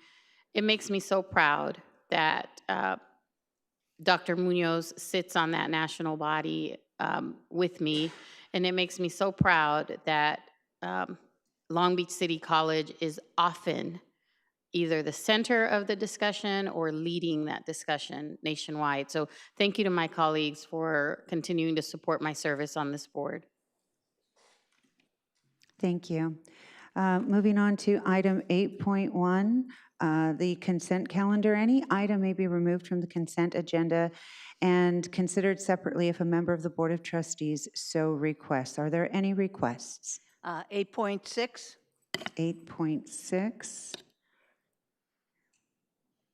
it makes me so proud that Dr. Munoz sits on that national body with me, and it makes me so proud that Long Beach City College is often either the center of the discussion or leading that discussion nationwide. So thank you to my colleagues for continuing to support my service on this board. Thank you. Moving on to item 8.1, the consent calendar. Any item may be removed from the consent agenda and considered separately if a member of the Board of Trustees so requests. Are there any requests? 8.6. 8.6.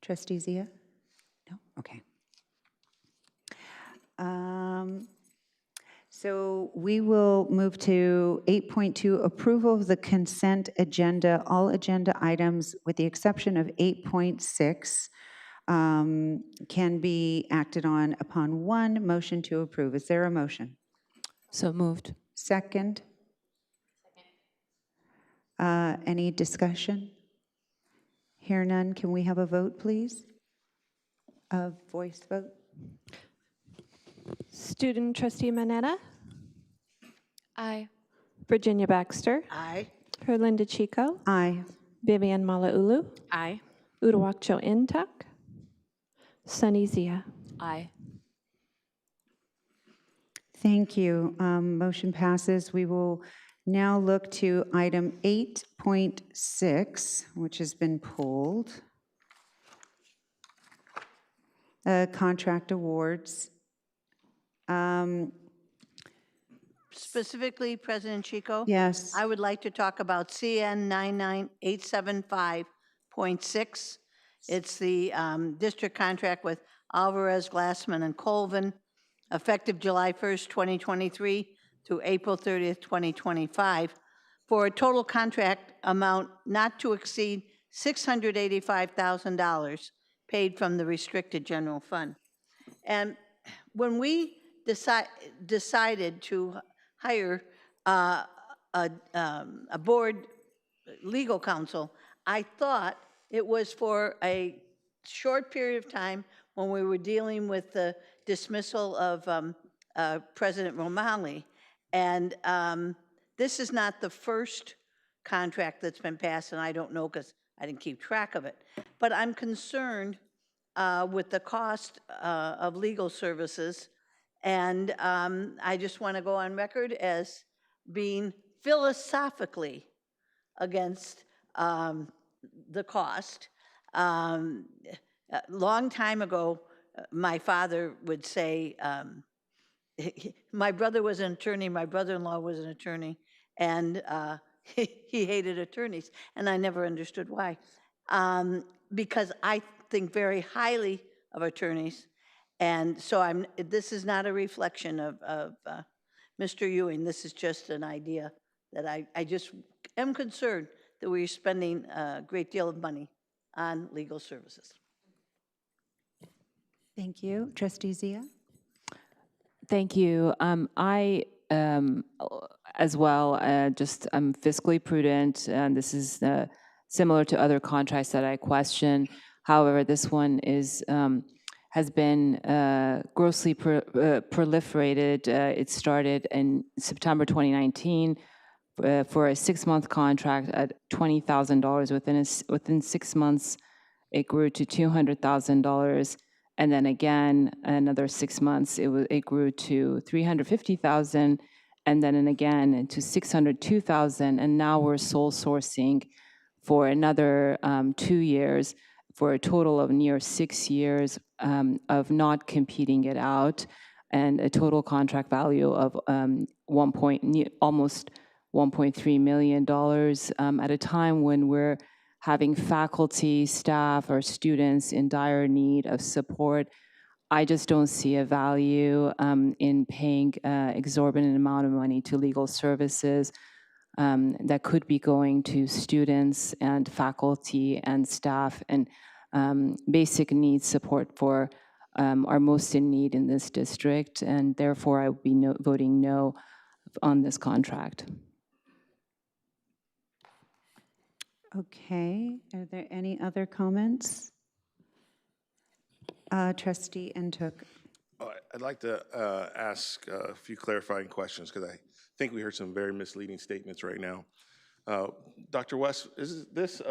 Trustee Zia? No? Okay. So we will move to 8.2, approval of the consent agenda. All agenda items, with the exception of 8.6, can be acted on upon one motion to approve. Is there a motion? So moved. Second? Any discussion? Hear none, can we have a vote, please? A voice vote? Student trustee Manetta, Aye. Virginia Baxter, Aye. Herlinda Chico, Aye. Vivian Malauulu, Aye. Uduak-Joe Ntuk, Sunny Zia. Aye. Thank you. Motion passes. We will now look to item 8.6, which has been pulled. Contract awards. Specifically, President Chico? Yes. I would like to talk about CN 99875.6. It's the district contract with Alvarez, Glassman, and Colvin, effective July 1st, 2023 through April 30th, 2025, for a total contract amount not to exceed $685,000 paid from the restricted general fund. And when we decided to hire a board legal counsel, I thought it was for a short period of time when we were dealing with the dismissal of President Romali. And this is not the first contract that's been passed, and I don't know because I didn't keep track of it. But I'm concerned with the cost of legal services, and I just want to go on record as being philosophically against the cost. A long time ago, my father would say, my brother was an attorney, my brother-in-law was an attorney, and he hated attorneys, and I never understood why. Because I think very highly of attorneys, and so this is not a reflection of Mr. Ewing. This is just an idea that I just am concerned that we're spending a great deal of money on legal services. Thank you. Trustee Zia? Thank you. I, as well, I'm fiscally prudent, and this is similar to other contracts that I question. However, this one has been grossly proliferated. It started in September 2019 for a 6-month contract at $20,000. Within 6 months, it grew to $200,000. And then again, another 6 months, it grew to $350,000, and then again to $602,000. And now we're sole sourcing for another 2 years, for a total of near 6 years of not competing it out, and a total contract value of almost $1.3 million at a time when we're having faculty, staff, or students in dire need of support. I just don't see a value in paying exorbitant amount of money to legal services that could be going to students and faculty and staff and basic needs support for are most in need in this district, and therefore I will be voting no on this contract. Okay, are there any other comments? Trustee Ntuk. I'd like to ask a few clarifying questions because I think we heard some very misleading statements right now. Dr. West, is this,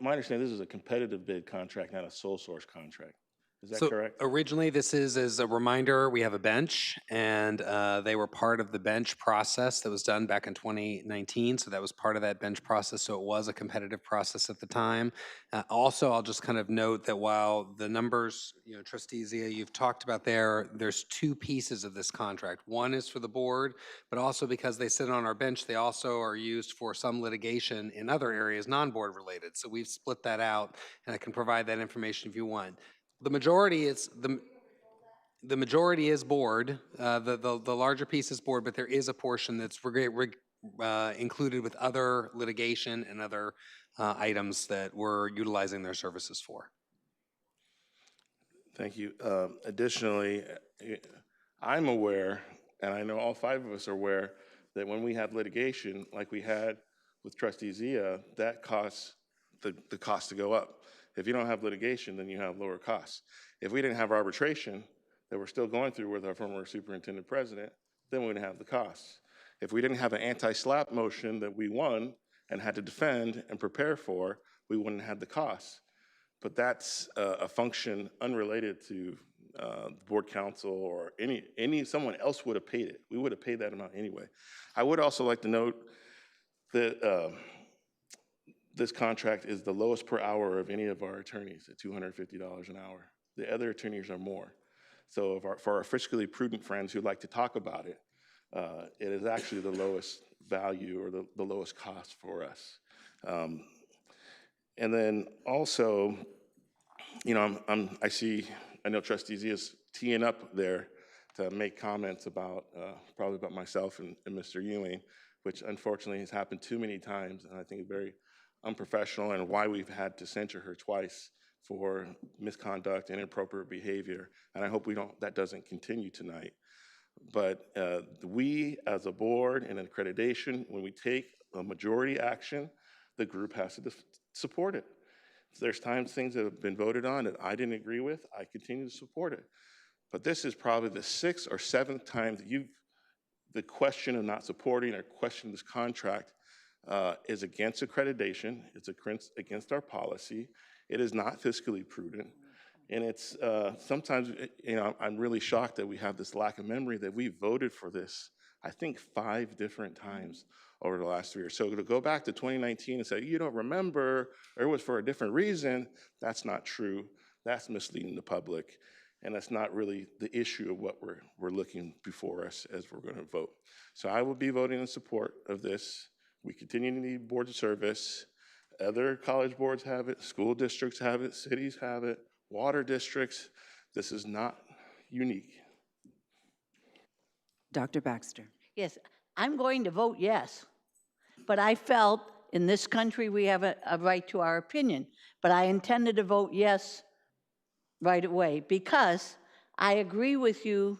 my understanding, this is a competitive bid contract, not a sole source contract. Is that correct? Originally, this is, as a reminder, we have a bench, and they were part of the bench process that was done back in 2019. So that was part of that bench process. So it was a competitive process at the time. Also, I'll just kind of note that while the numbers, Trustee Zia, you've talked about there's 2 pieces of this contract. One is for the board, but also because they sit on our bench, they also are used for some litigation in other areas, non-board related. So we've split that out, and I can provide that information if you want. The majority is the majority is board. The larger piece is board, but there is a portion that's included with other litigation and other items that we're utilizing their services for. Thank you. Additionally, I'm aware, and I know all 5 of us are aware, that when we have litigation like we had with Trustee Zia, that causes the cost to go up. If you don't have litigation, then you have lower costs. If we didn't have arbitration that we're still going through with our former superintendent president, then we wouldn't have the costs. If we didn't have an anti-SLAPP motion that we won and had to defend and prepare for, we wouldn't have the costs. But that's a function unrelated to the board council or someone else would have paid it. We would have paid that amount anyway. I would also like to note that this contract is the lowest per hour of any of our attorneys at $250 an hour. The other attorneys are more. So for our fiscally prudent friends who like to talk about it, it is actually the lowest value or the lowest cost for us. And then also, I know Trustee Z is teeing up there to make comments about, probably about myself and Mr. Ewing, which unfortunately has happened too many times, and I think very unprofessional, and why we've had to censure her twice for misconduct and inappropriate behavior. And I hope that doesn't continue tonight. But we as a board and accreditation, when we take a majority action, the group has to support it. There's times things that have been voted on that I didn't agree with, I continue to support it. But this is probably the 6th or 7th time that the question of not supporting or questioning this contract is against accreditation, it's against our policy, it is not fiscally prudent, and it's sometimes, I'm really shocked that we have this lack of memory that we voted for this, I think 5 different times over the last 3 years. So to go back to 2019 and say, you don't remember, or it was for a different reason, that's not true, that's misleading the public, and that's not really the issue of what we're looking before us as we're gonna vote. So I will be voting in support of this. We continue to need board of service. Other college boards have it, school districts have it, cities have it, water districts. This is not unique. Dr. Baxter. Yes, I'm going to vote yes, but I felt in this country we have a right to our opinion, but I intended to vote yes right away because I agree with you,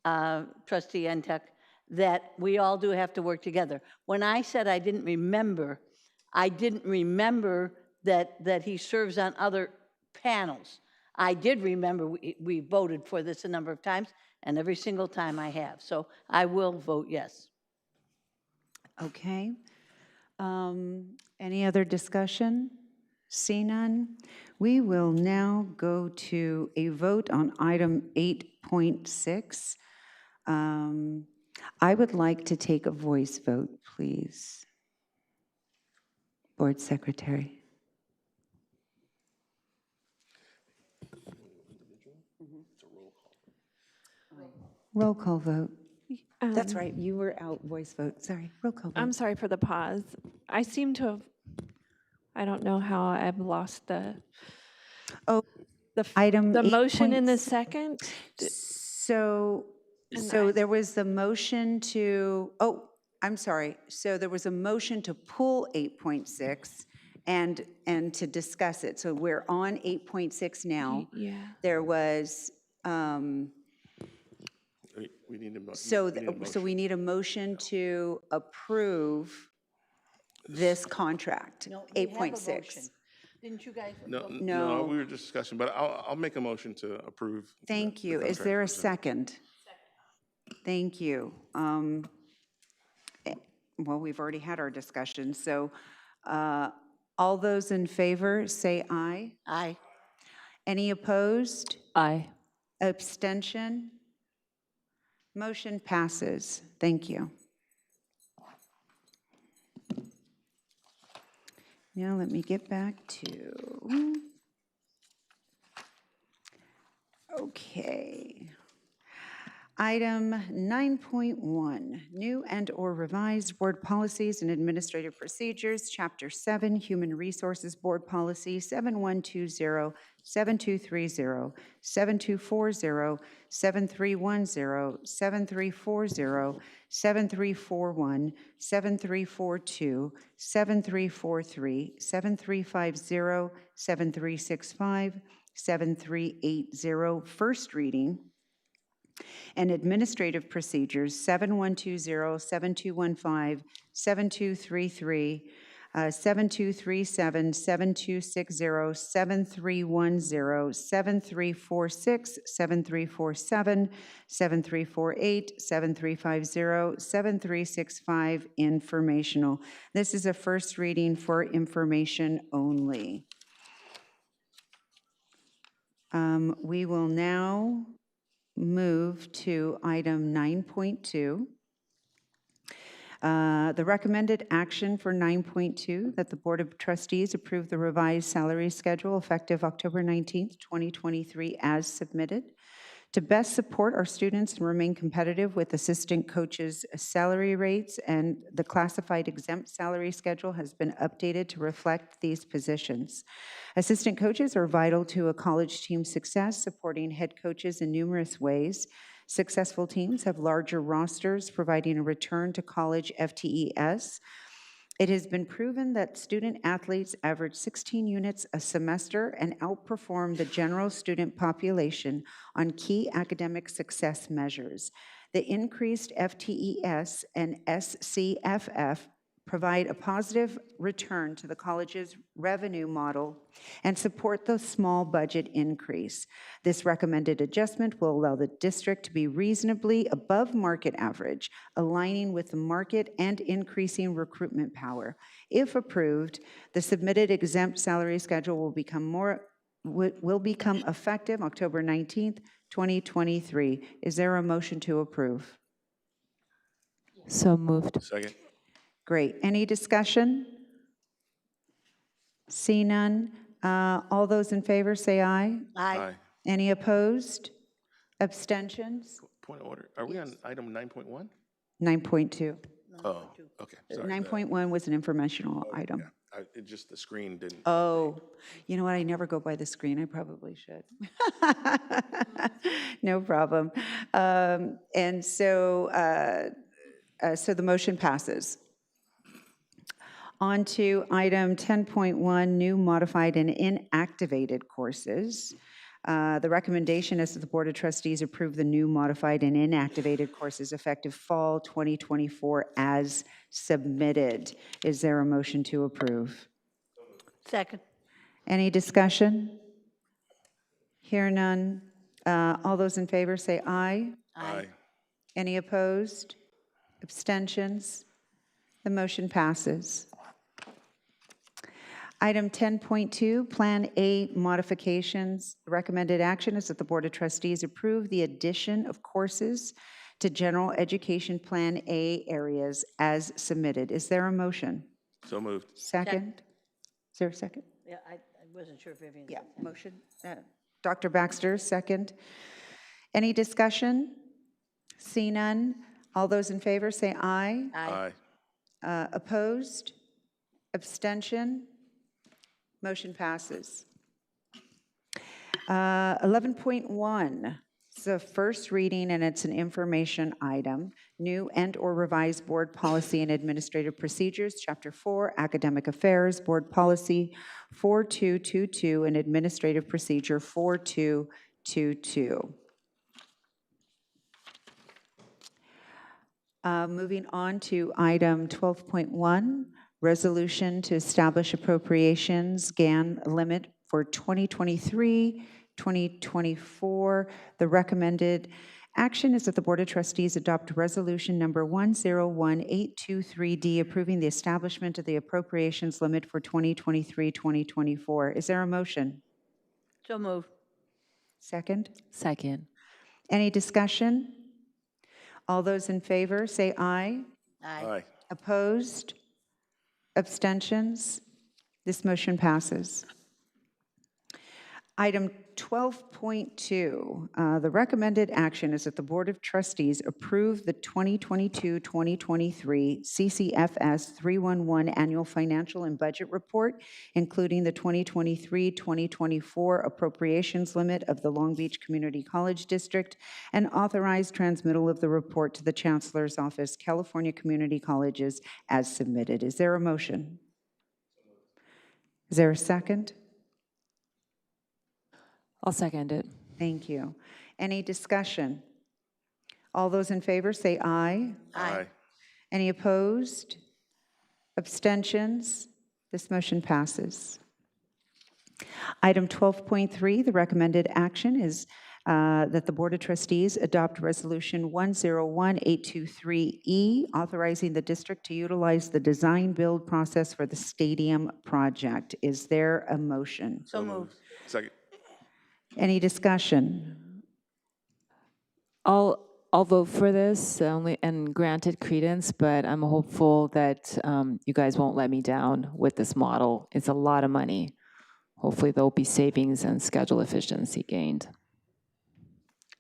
Trustee Ntuk, that we all do have to work together. When I said I didn't remember that he serves on other panels. I did remember we voted for this a number of times, and every single time I have. So I will vote yes. Okay. Any other discussion? See none? We will now go to a vote on item 8.6. I would like to take a voice vote, please. Board Secretary. Roll call vote. That's right, you were out, voice vote, sorry, roll call vote. I'm sorry for the pause. I seem to have, I don't know how I've lost the Item the motion in the 8.6. second. So And there was the motion to, I'm sorry. So there was a motion to pull 8.6 and to discuss it. So we're on 8.6 now. Yeah. There was, We need a mo- so we need a motion. we need a motion to approve this contract, 8.6. Didn't you guys? No, No. we were just discussing, but I'll make a motion to approve. Thank the you. Is contract there a presented. second? Thank you. Well, we've already had our discussion, so all those in favor, say aye. Aye. Any opposed? Aye. Abstention? Motion passes. Thank you. Now let me get back to, okay. Item 9.1, new and/or revised board policies and administrative procedures, Chapter 7, Human Resources Board Policy 7120, 7230, 7240, 7310, 7340, 7341, 7342, 7343, 7350, 7365, 7380, first reading, and administrative procedures 7120, 7215, 7233, 7237, 7260, 7310, 7346, 7347, 7348, 7350, 7365, informational. This is a first reading for information only. We will now move to item 9.2. The recommended action for 9.2, that the Board of Trustees approve the revised salary schedule effective October 19th, 2023 as submitted. To best support our students and remain competitive with assistant coaches' salary rates, and the classified exempt salary schedule has been updated to reflect these positions. Assistant coaches are vital to a college team's success, supporting head coaches in numerous ways. Successful teams have larger rosters, providing a return to college FTES. It has been proven that student athletes average 16 units a semester and outperform the general student population on key academic success measures. The increased FTES and SCFF provide a positive return to the college's revenue model and support the small budget increase. This recommended adjustment will allow the district to be reasonably above market average, aligning with the market and increasing recruitment power. If approved, the submitted exempt salary schedule will become effective October 19th, 2023. Is there a motion to approve? So moved. Second. Great. Any discussion? See none. All those in favor say aye. Aye. Any opposed? Abstentions? Point of order. Are we on item 9.1? 9.2. Oh, okay. Sorry. 9.1 was an informational item. It just, the screen didn't. Oh, you know what? I never go by the screen. I probably should. No problem. And so the motion passes. On to item 10.1, new, modified, and inactivated courses. The recommendation is that the Board of Trustees approve the new, modified, and inactivated courses effective fall 2024 as submitted. Is there a motion to approve? Second. Any discussion? Hear none. All those in favor say aye. Aye. Any opposed? Abstentions? The motion passes. Item 10.2, Plan A modifications. Recommended action is that the Board of Trustees approve the addition of courses to General Education Plan A areas as submitted. Is there a motion? So moved. Second? Is there a second? Yeah, I wasn't sure if Vivian. Yeah, motion. Dr. Baxter, second. Any discussion? See none. All those in favor say aye. Aye. Opposed? Abstention? Motion passes. 11.1, it's the first reading and it's an information item. New and/or revised board policy and administrative procedures, Chapter 4, Academic Affairs, Board Policy 4222 and Administrative Procedure 4222. Moving on to item 12.1, resolution to establish appropriations GAN limit for 2023, 2024. The recommended action is that the Board of Trustees adopt resolution number 101823D approving the establishment of the appropriations limit for 2023, 2024. Is there a motion? So moved. Second? Second. Any discussion? All those in favor say aye. Aye. Opposed? Abstentions? This motion passes. Item 12.2, the recommended action is that the Board of Trustees approve the 2022-2023 CCFS 311 Annual Financial and Budget Report, including the 2023-2024 appropriations limit of the Long Beach Community College District, and authorize transmittal of the report to the Chancellor's Office, California Community Colleges, as submitted. Is there a motion? Is there a second? I'll second it. Thank you. Any discussion? All those in favor say aye. Aye. Any opposed? Abstentions? This motion passes. Item 12.3, the recommended action is that the Board of Trustees adopt Resolution 101823E, authorizing the district to utilize the design-build process for the stadium project. Is there a motion? So moved. Second. Any discussion? I'll vote for this only and granted credence, but I'm hopeful that you guys won't let me down with this model. It's a lot of money. Hopefully there'll be savings and schedule efficiency gained.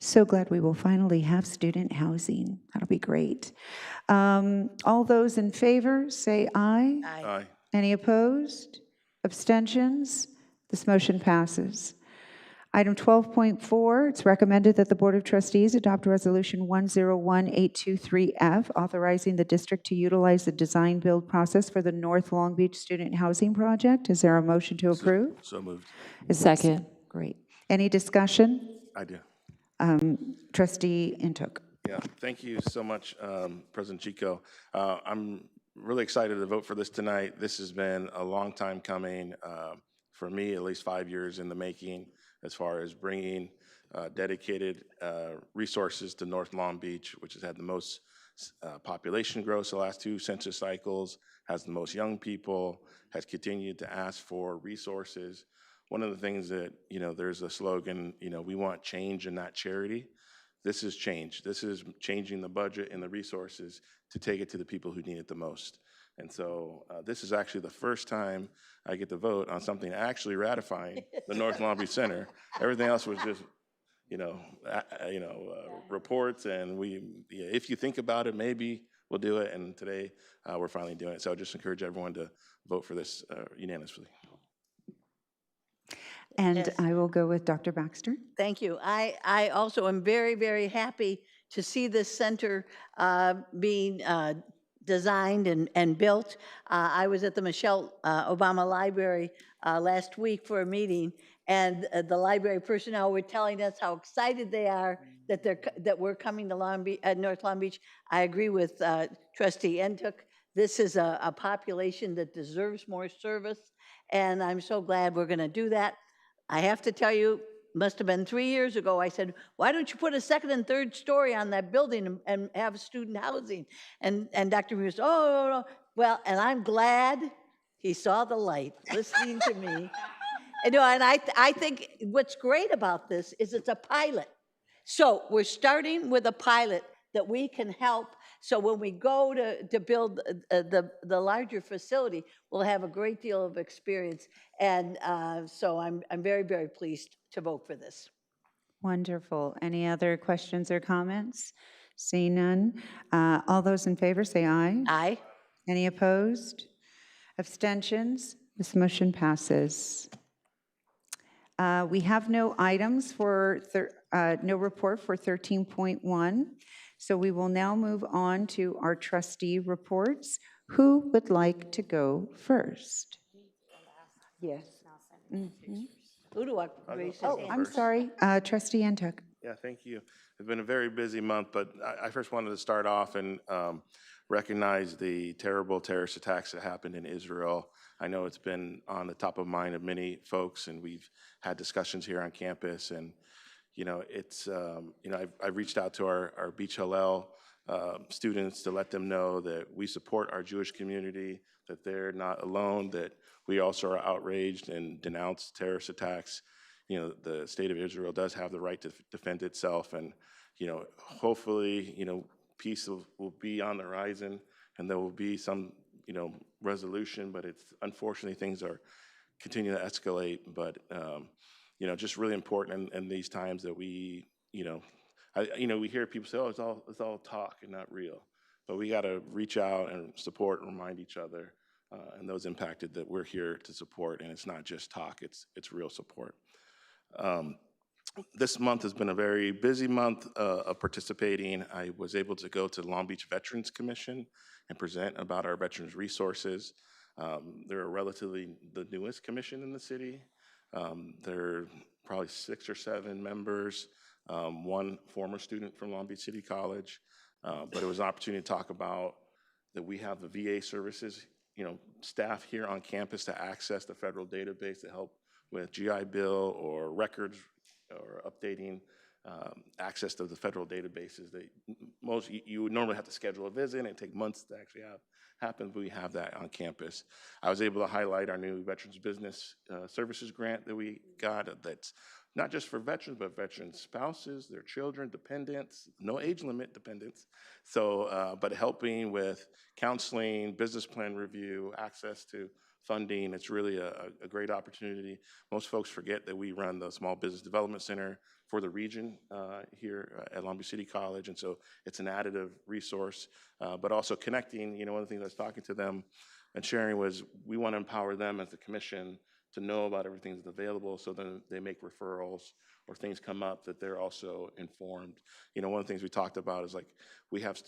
So glad we will finally have student housing. That'll be great. All those in favor say aye. Aye. Any opposed? Abstentions? This motion passes. Item 12.4, it's recommended that the Board of Trustees adopt Resolution 101823F, authorizing the district to utilize the design-build process for the North Long Beach Student Housing Project. Is there a motion to approve? So moved. Second. Great. Any discussion? I do. Trustee Intuk. Yeah, thank you so much, President Chico. I'm really excited to vote for this tonight. This has been a long time coming, for me, at least 5 years in the making, as far as bringing dedicated resources to North Long Beach, which has had the most population growth the last 2 census cycles, has the most young people, has continued to ask for resources. One of the things that, there's a slogan, we want change and not charity. This is change. This is changing the budget and the resources to take it to the people who need it the most. And so this is actually the first time I get to vote on something actually ratifying the North Long Beach Center. Everything else was just, reports, and if you think about it, maybe we'll do it. And today we're finally doing it. So I just encourage everyone to vote for this unanimously. And Yes. I will go with Dr. Baxter. Thank you. I also am very, very happy to see this center being designed and built. I was at the Michelle Obama Library last week for a meeting, and the library personnel were telling us how excited they are that we're coming to North Long Beach. I agree with Trustee Entuk. This is a population that deserves more service, and I'm so glad we're going to do that. I have to tell you, must have been 3 years ago, I said, why don't you put a second and third story on that building and have student housing? And Dr. Muse, oh, no. Well, and I'm glad he saw the light, listening to me. And I think what's great about this is it's a pilot. So we're starting with a pilot that we can help. So when we go to build the larger facility, we'll have a great deal of experience. And so I'm very, very pleased to vote for this. Wonderful. Any other questions or comments? Seeing none. All those in favor say aye. Aye. Any opposed? Abstentions? This motion passes. We have no items for, no report for 13.1. So we will now move on to our trustee reports. Who would like to go first? Yes. Who do I raise his Oh, hand? I'm sorry, Trustee Ntuk. Yeah, thank you. It's been a very busy month, but I first wanted to start off and recognize the terrible terrorist attacks that happened in Israel. I know it's been on the top of mind of many folks, and we've had discussions here on campus. And it's I've reached out to our Beach Hillel students to let them know that we support our Jewish community, that they're not alone, that we also are outraged and denounce terrorist attacks. The state of Israel does have the right to defend itself, and hopefully peace will be on the horizon, and there will be some resolution. But it's unfortunately things are continuing to escalate. But just really important in these times that we we hear people say, oh, it's all talk and not real. But we got to reach out and support and remind each other and those impacted that we're here to support, and it's not just talk, it's real support. This month has been a very busy month of participating. I was able to go to the Long Beach Veterans Commission and present about our veterans resources. They're relatively the newest commission in the city. There are probably 6 or 7 members, one former student from Long Beach City College, but it was an opportunity to talk about that we have the VA services, staff here on campus to access the federal database to help with GI Bill or records or updating access to the federal databases. You would normally have to schedule a visit and it'd take months to actually happen, but we have that on campus. I was able to highlight our new Veterans Business Services grant that we got that's not just for veterans, but veterans' spouses, their children, dependents, no age limit dependents. So, but helping with counseling, business plan review, access to funding, it's really a great opportunity. Most folks forget that we run the Small Business Development Center for the region here at Long Beach City College, and so it's an additive resource, but also connecting, one of the things I was talking to them and sharing was we want to empower them as the commission to know about everything that's available, so then they make referrals or things come up that they're also informed. One of the things we talked about is like we have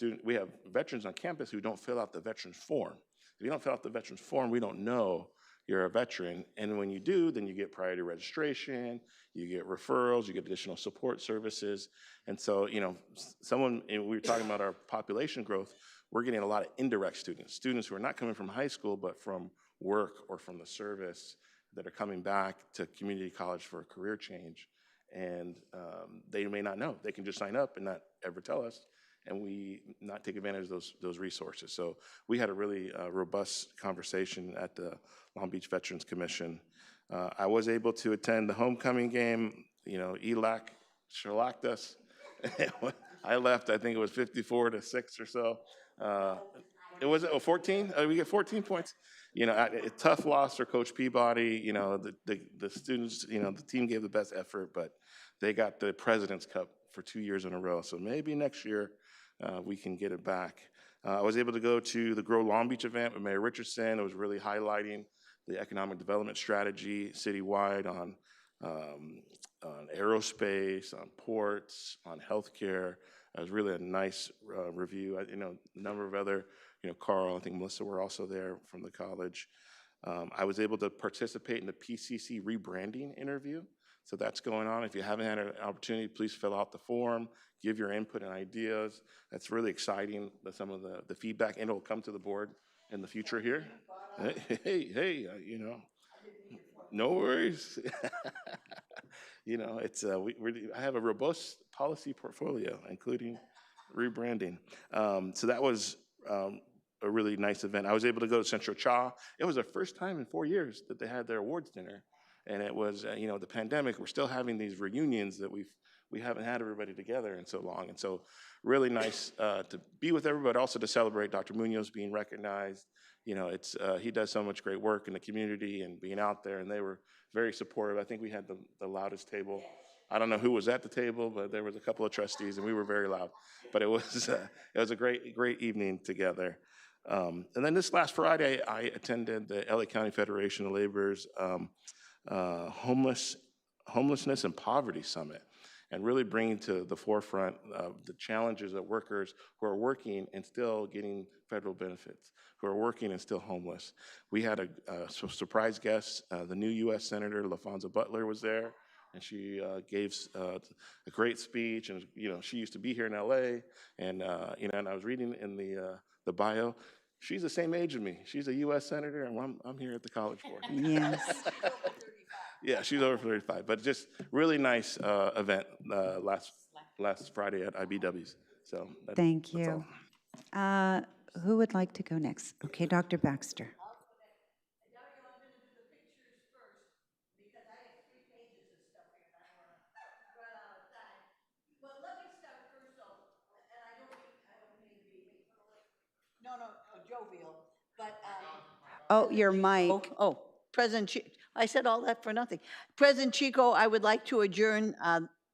veterans on campus who don't fill out the veterans form. If you don't fill out the veterans form, we don't know you're a veteran. And when you do, then you get priority registration, you get referrals, you get additional support services. And so, we were talking about our population growth, we're getting a lot of indirect students who are not coming from high school, but from work or from the service that are coming back to community college for a career change. And they may not know. They can just sign up and not ever tell us, and we not take advantage of those resources. So we had a really robust conversation at the Long Beach Veterans Commission. I was able to attend the homecoming game. ELAC shellacked us. I left, I think it was 54-6 or so. It was 14? We get 14 points. A tough loss for Coach Peabody. The students, the team gave the best effort, but they got the President's Cup for 2 years in a row. So maybe next year we can get it back. I was able to go to the Grow Long Beach event with Mayor Richardson. It was really highlighting the economic development strategy citywide on aerospace, on ports, on healthcare. It was really a nice review. A number of other, Carl, I think Melissa were also there from the college. I was able to participate in the PCC rebranding interview. So that's going on. If you haven't had an opportunity, please fill out the form, give your input and ideas. That's really exciting, some of the feedback, and it'll come to the board in the future here. Hey, no worries. You know, it's I have a robust policy portfolio, including rebranding. So that was a really nice event. I was able to go to Central Cha. It was the first time in 4 years that they had their awards dinner, and it was the pandemic. We're still having these reunions that we haven't had everybody together in so long, and so really nice to be with everybody, also to celebrate Dr. Munoz being recognized. You know, he does so much great work in the community and being out there, and they were very supportive. I think we had the loudest table. I don't know who was at the table, but there was a couple of trustees, and we were very loud. But it was a great evening together. And then this last Friday, I attended the LA County Federation of Labor's Homelessness and Poverty Summit, and really bringing to the forefront the challenges of workers who are working and still getting federal benefits, who are working and still homeless. We had a surprise guest. The new U.S. Senator LaFonza Butler was there, and she gave a great speech. And she used to be here in L.A. And and I was reading in the bio. She's the same age as me. She's a U.S. Senator, and I'm here at the College Board. Yes. Yeah, she's over 35, but just really nice event last Friday at IBW's. So Thank you. Who would like to go next? Okay, Dr. Baxter. Jovial, but. Oh, your mic. Oh, President Chico, I said all that for nothing. President Chico, I would like to adjourn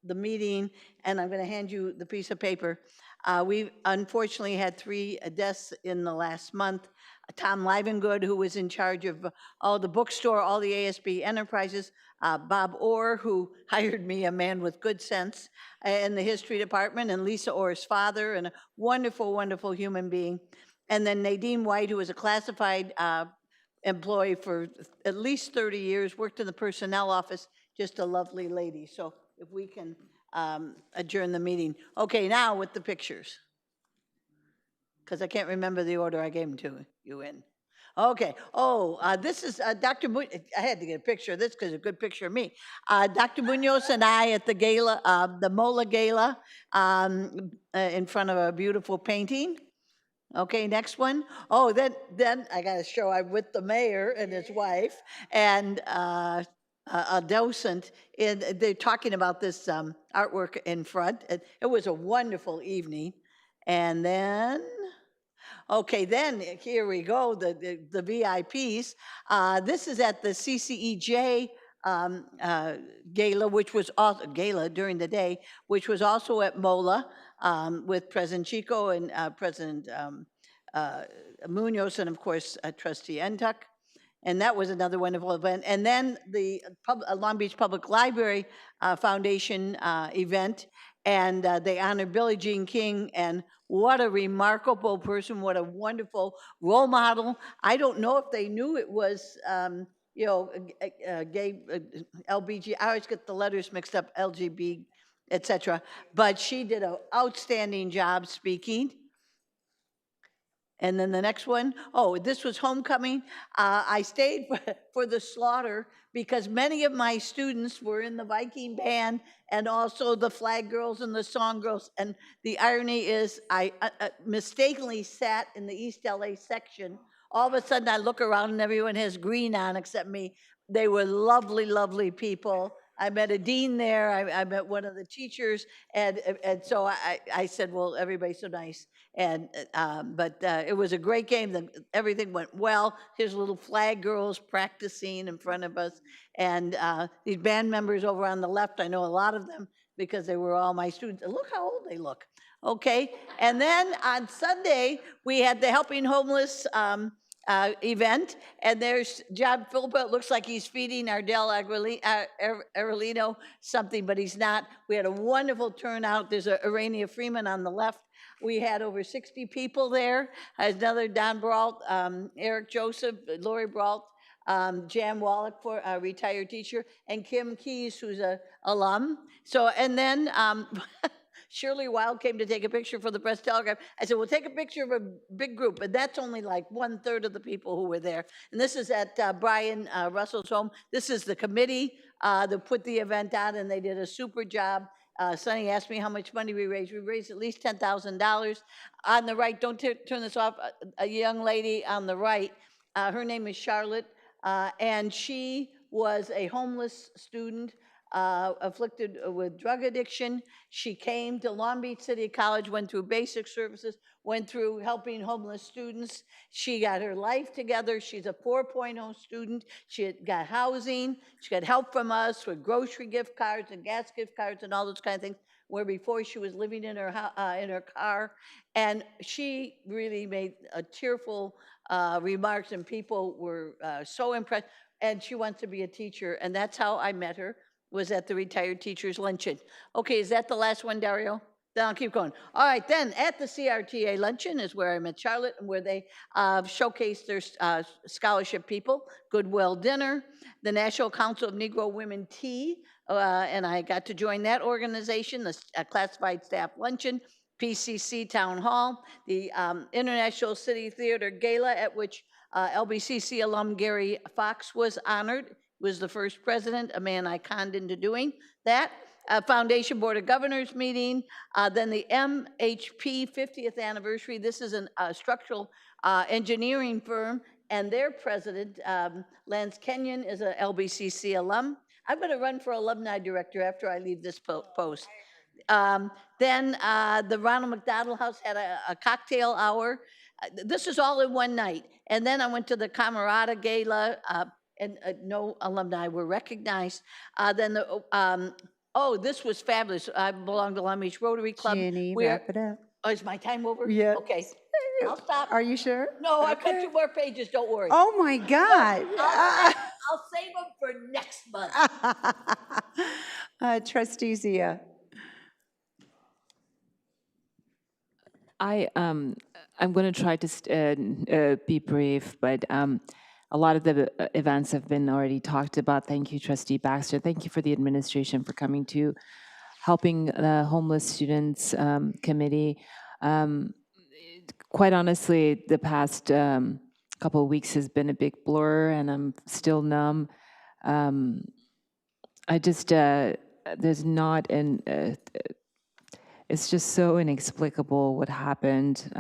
the meeting, and I'm going to hand you the piece of paper. We unfortunately had 3 deaths in the last month. Tom Livengood, who was in charge of all the bookstore, all the ASB enterprises. Bob Orr, who hired me, a man with good sense, in the history department, and Lisa Orr's father, and a wonderful, wonderful human being. And then Nadine White, who was a classified employee for at least 30 years, worked in the personnel office, just a lovely lady. So if we can adjourn the meeting. Okay, now with the pictures, because I can't remember the order I gave them to you in. Okay, this is Dr. Munoz. I had to get a picture of this because it's a good picture of me. Dr. Munoz and I at the gala, the MOLA Gala, in front of a beautiful painting. Okay, next one. Oh, then I got to show I'm with the mayor and his wife and a docent. And they're talking about this artwork in front. It was a wonderful evening. And then, okay, then here we go, the VIPs. This is at the CCEJ gala, which was also gala during the day, which was also at MOLA. With President Chico and President Munoz, and of course, Trustee Entuck. And that was another wonderful event. And then the Long Beach Public Library Foundation event, and they honored Billie Jean King, and what a remarkable person, what a wonderful role model. I don't know if they knew it was, gay, LBG, I always get the letters mixed up, LGB, etc. But she did an outstanding job speaking. And then the next one, this was homecoming. I stayed for the slaughter because many of my students were in the Viking band and also the flag girls and the song girls. And the irony is I mistakenly sat in the East LA section. All of a sudden I look around and everyone has green on except me. They were lovely, lovely people. I met a dean there, I met one of the teachers, and so I said, well, everybody's so nice. And but it was a great game. Everything went well. Here's little flag girls practicing in front of us. And these band members over on the left, I know a lot of them because they were all my students. And look how old they look. Okay, and then on Sunday, we had the Helping Homeless event, and there's John Philippa. It looks like he's feeding Ardell Arellino something, but he's not. We had a wonderful turnout. There's Arania Freeman on the left. We had over 60 people there. There's another Don Brault, Eric Joseph, Lori Brault, Jan Wallach, for a retired teacher, and Kim Keys, who's an alum. So, and then Shirley Wild came to take a picture for the Press Telegram. I said, we'll take a picture of a big group, but that's only like 1/3 of the people who were there. And this is at Brian Russell's home. This is the committee that put the event on, and they did a super job. Sonny asked me how much money we raised. We raised at least $10,000. On the right, don't turn this off, a young lady on the right, her name is Charlotte, and she was a homeless student afflicted with drug addiction. She came to Long Beach City College, went through basic services, went through helping homeless students. She got her life together. She's a 4.0 student. She got housing. She got help from us with grocery gift cards and gas gift cards and all those kind of things, where before she was living in her car. And she really made a tearful remarks, and people were so impressed. And she wants to be a teacher, and that's how I met her, was at the Retired Teachers Luncheon. Okay, is that the last one, Dario? Then I'll keep going. All right, then at the CRTA Luncheon is where I met Charlotte, and where they showcased their scholarship people. Goodwill Dinner, the National Council of Negro Women Tea, and I got to join that organization, the Classified Staff Luncheon, PCC Town Hall, the International City Theater Gala, at which LBCC alum Gary Fox was honored, was the first president, a man I conned into doing that. Foundation Board of Governors meeting, then the MHP 50th anniversary. This is a structural engineering firm, and their president, Lance Kenyon, is a LBCC alum. I'm going to run for alumni director after I leave this post. Then the Ronald McDonald House had a cocktail hour. This is all in one night. And then I went to the Camarada Gala, and no alumni were recognized. Then this was fabulous. I belong to Long Beach Rotary Club. Jenny, wrap it up. Oh, is my time over? Yeah. Okay, I'll stop. Are you sure? No, I've got 2 more pages, don't worry. Oh, my God. I'll save them for next month. Trustee Zia. I'm going to try to be brief, but a lot of the events have been already talked about. Thank you, Trustee Baxter. Thank you for the administration for coming to helping the Homeless Students Committee. Quite honestly, the past couple of weeks has been a big blur, and I'm still numb. There's not an... it's just so inexplicable what happened.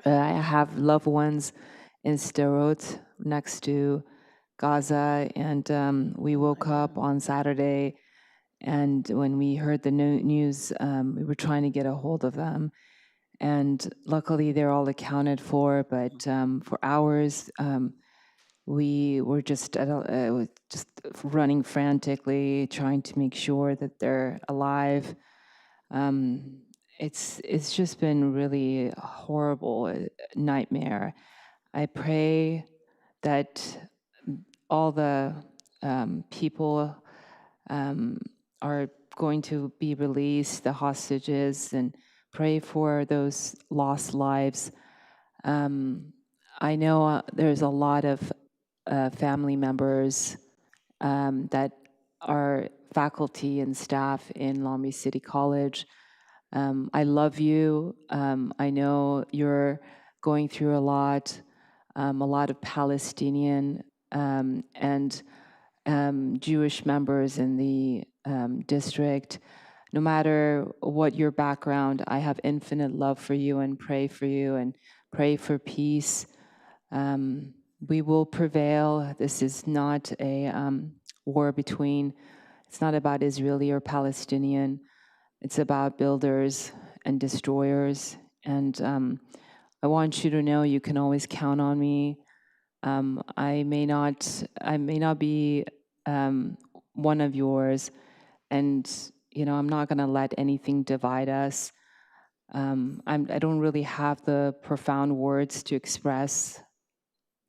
I have loved ones in Sderot next to Gaza, and we woke up on Saturday, and when we heard the news, we were trying to get a hold of them. And luckily, they're all accounted for, but for hours, we were just running frantically, trying to make sure that they're alive. It's just been really a horrible nightmare. I pray that all the people are going to be released, the hostages, and pray for those lost lives. I know there's a lot of family members that are faculty and staff in Long Beach City College. I love you. I know you're going through a lot of Palestinian and Jewish members in the district. No matter what your background, I have infinite love for you and pray for peace. We will prevail. This is not a war it's not about Israeli or Palestinian. It's about builders and destroyers. And I want you to know you can always count on me. I may not be one of yours, and I'm not going to let anything divide us. I don't really have the profound words to express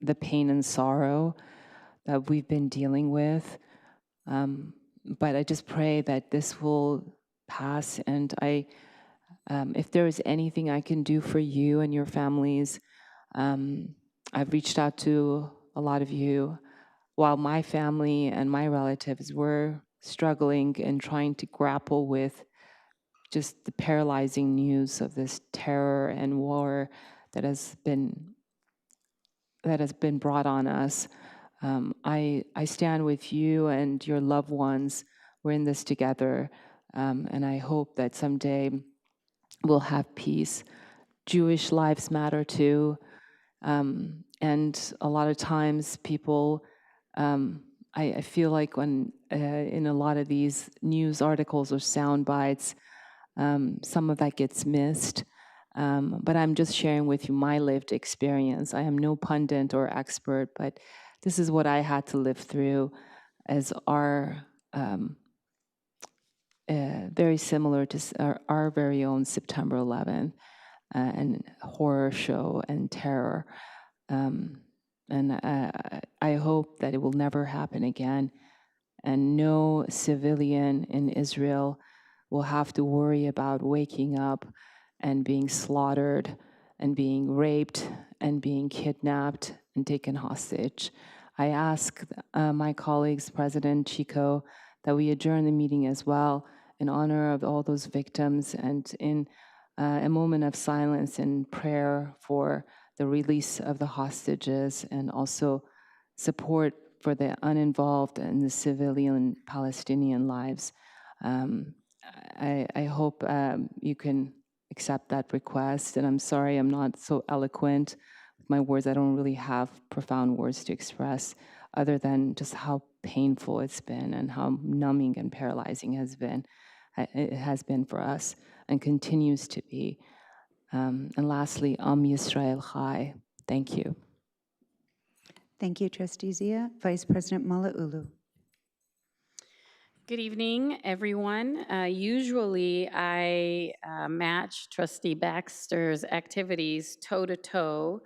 the pain and sorrow that we've been dealing with. But I just pray that this will pass, and if there is anything I can do for you and your families, I've reached out to a lot of you while my family and my relatives were struggling and trying to grapple with just the paralyzing news of this terror and war that has been brought on us. I stand with you and your loved ones. We're in this together, and I hope that someday we'll have peace. Jewish lives matter too, and a lot of times people, I feel like when in a lot of these news articles or sound bites, some of that gets missed. But I'm just sharing with you my lived experience. I am no pundit or expert, but this is what I had to live through as our, very similar to our very own September 11th and horror show and terror. And I hope that it will never happen again. And no civilian in Israel will have to worry about waking up and being slaughtered and being raped and being kidnapped and taken hostage. I ask my colleagues, President Chico, that we adjourn the meeting as well in honor of all those victims and in a moment of silence and prayer for the release of the hostages and also support for the uninvolved and the civilian Palestinian lives. I hope you can accept that request, and I'm sorry I'm not so eloquent with my words. I don't really have profound words to express other than just how painful it's been and how numbing and paralyzing it has been for us and continues to be. And lastly, Am Yisrael Chai. Thank you. Thank you, Trustee Zia. Vice President Malauulu. Good evening, everyone. Usually I match Trustee Baxter's activities toe-to-toe.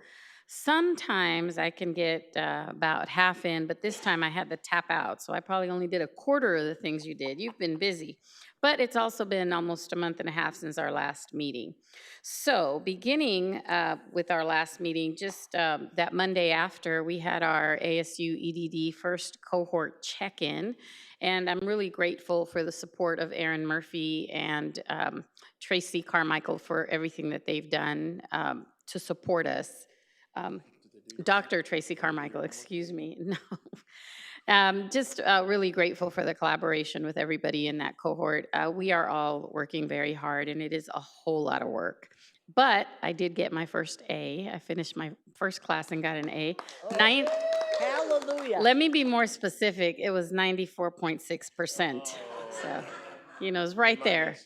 Sometimes I can get about half in, but this time I had to tap out, so I probably only did a quarter of the things you did. You've been busy. But it's also been almost a month and a half since our last meeting. So beginning with our last meeting, just that Monday after, we had our ASU EDD first cohort check-in. And I'm really grateful for the support of Erin Murphy and Tracy Carmichael for everything that they've done to support us. Dr. Tracy Carmichael, excuse me, no. Just really grateful for the collaboration with everybody in that cohort. We are all working very hard, and it is a whole lot of work. But I did get my first A. I finished my first class and got an A. Hallelujah. Let me be more specific. It was 94.6%. So, you know, it's right there.